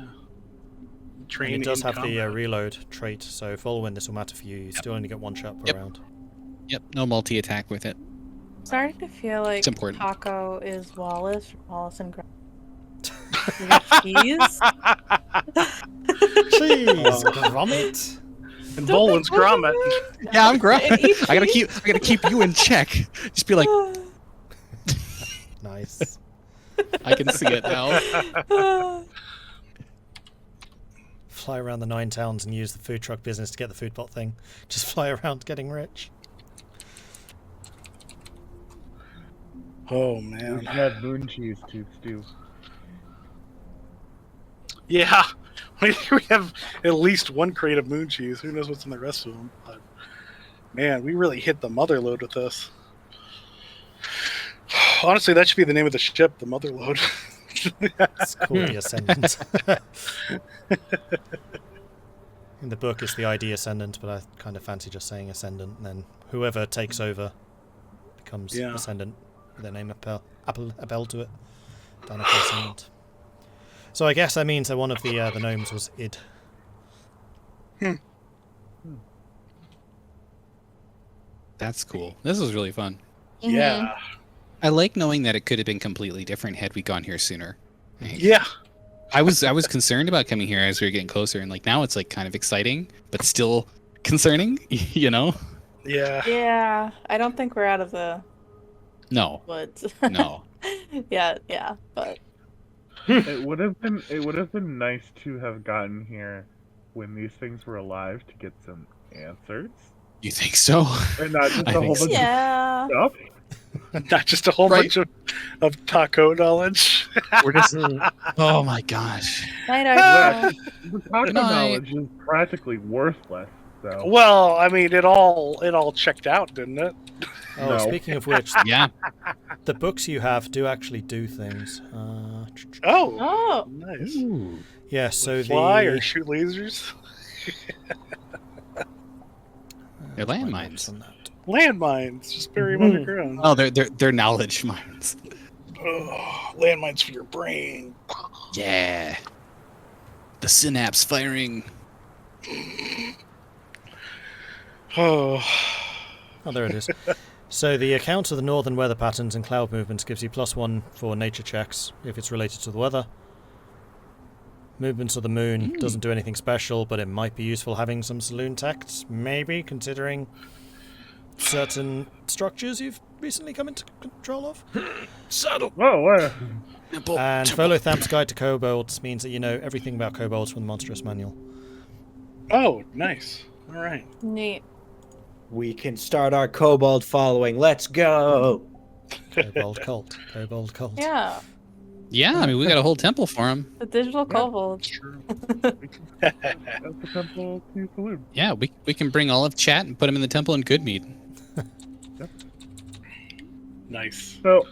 And Train it does in have the combat. reload trait, so Vulwin, this will matter for you. You still only get one shot per Yep. round. Yep, no multi-attack with it. Starting to feel like It's important. Tahko is Wallace from Wallace and Gromit. Cheese. Jeez, grommet! And Vulwin's Grommet. Yeah, I'm great. And eat I gotta keep you in check. Just be like, Nice. I can see it now. Fly around the 9 towns and use the food truck business to get the food bot thing. Just fly around getting rich. Oh We man. should add moon cheese to stew. Yeah. We have at least one crate of moon cheese. Who knows what's in the rest of them? But man, we really hit the mother load with this. Honestly, that should be the name of the ship, the mother load. It's called the Ascendant. In the book, it's the ID Ascendant, but I kind of fancy just saying Ascendant, and then whoever takes over becomes Yeah. Ascendant with their name a bell to it. Danica Ascendant. So I guess that means that one of the gnomes was id. That's cool. This was really fun. Yeah. I like knowing that it could have been completely different had we gone here sooner. Like, Yeah. I was concerned about coming here as we were getting closer, and like now it's like kind of exciting, but still concerning. You know? Yeah. Yeah, I don't think we're out of the No, woods. no. yeah, but It would have been nice to have gotten here when these things were alive to get some answers, You think so? and not just I a whole think bunch yeah. of stuff. Not just a whole Right. bunch of taco knowledge. We're just. Oh my gosh. Night, Yeah, Arsenal. the taco night. knowledge is practically worthless. So Well, I mean, it all checked out, didn't it? Oh, No. speaking of which, Yeah. the books you have do actually do things. Oh, Oh, nice. Yeah, so Fly or the... shoot lasers? They're Where's my landmines. notes on that? Landmines. Just bury them underground. Oh, they're knowledge mines. Oh, landmines for your brain. Yeah. The synapse firing. Oh, Oh, there it is. So the account of the northern weather patterns and cloud movements gives you +1 for nature checks if it's related to the weather. Movements of the moon doesn't do anything special, but it might be useful having some saloon texts, maybe, considering certain structures you've recently come into control of. Saddle. Whoa, what? Temple. And temple. Volothamp's Guide to Kobolds means that you know everything about kobolds from the Monstrous Manual. Oh, nice. All right. Neat. We can start our kobold following. Let's go. Kobold cult. Kobold cult. Yeah, Yeah, I mean, we got a whole temple for him. the digital kobold. True. That's the temple to saloon. Yeah, we can bring all of chat and put him in the temple in Goodmead. Nice. So,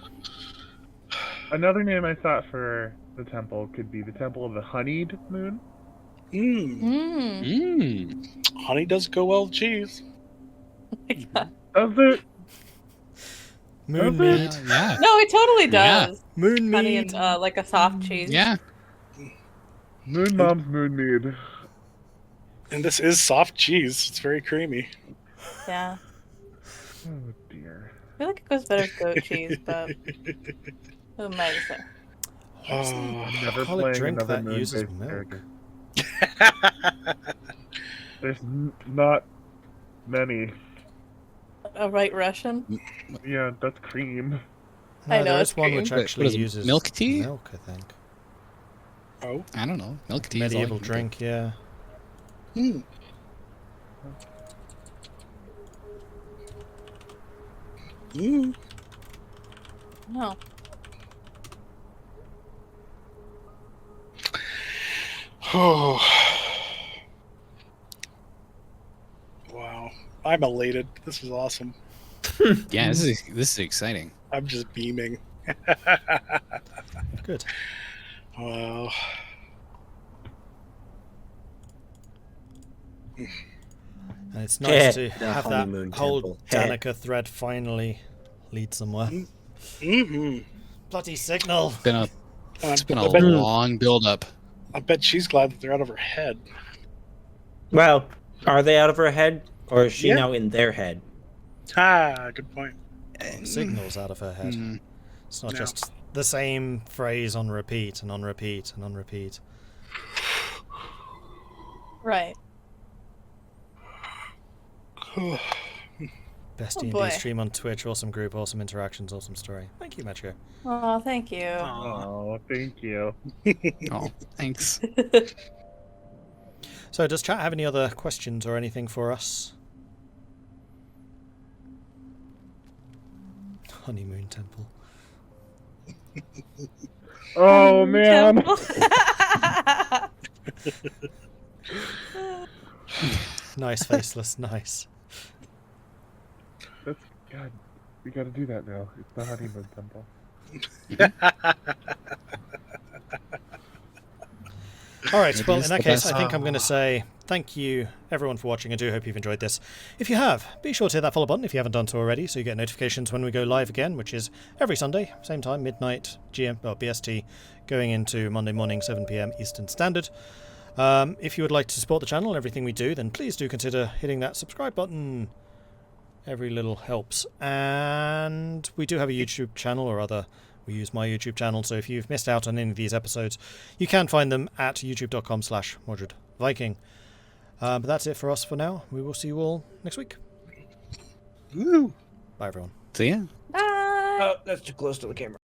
another name I thought for the temple could be the Temple of the Honeyed Moon. Mmm. Mm. Honey does go well with cheese. Does it? Moon Okay. mead. Yeah. No, it totally Yeah. does. Moon Honey mead. and like a soft cheese. Yeah. Moon Mom's Moon Mead. And this is soft cheese. It's very creamy. Yeah. Oh dear. I feel like it goes better with goat cheese, but who am I to say? Oh. Never Alcoholic playing drink another that moon-based uses milk. character. There's not many. A White Russian? Yeah, that's cream. No, I know, there it's is one which cream. What actually is it, uses milk tea? Milk, I think. Oh. I don't know. Milk tea is all Medieval you can drink, yeah. Hmm. Mm. No. Oh. Wow. I'm elated. This is awesome. do. Yeah, this is exciting. I'm just beaming. Good. Wow. And it's nice to The have that honeymoon whole temple. Danica thread finally lead somewhere. Mm-hmm. Bloody signal! It's been a I bet, long build up. I bet she's glad that they're out of her head. Well, are they out of her head, or is she Yeah. now in their head? Ah, good point. Signals out of her head. Mm. It's not No. just the same phrase on repeat and on repeat and on repeat. Right. Best Oh, D&D boy. stream on Twitch, awesome group, awesome interactions, awesome story. Thank you, Metro. Oh, thank you. Oh, thank you. Oh, thanks. So, does chat have any other questions or anything for us? Honeymoon Temple. Oh man. Temple. Nice, Faceless, nice. That's God. We gotta do that now. It's the honeymoon temple. Alright, Maybe well, it's in that the case, best. I think I'm going to say thank you, everyone, for watching. I do hope you've enjoyed this. If you have, be sure to hit that follow button if you haven't done so already, so you get notifications when we go live again, which is every Sunday, same time, midnight, BST, going into Monday morning, 7 PM Eastern Standard. If you would like to support the channel and everything we do, then please do consider hitting that subscribe button. Every little helps. And we do have a YouTube channel, or rather, we use my YouTube channel, so if you've missed out on any of these episodes, you can find them at youtube.com/Mordred Viking. But that's it for us for now. We will see you all next week. Woo. Bye, everyone. See ya. Bye. Oh, that's too close to the camera.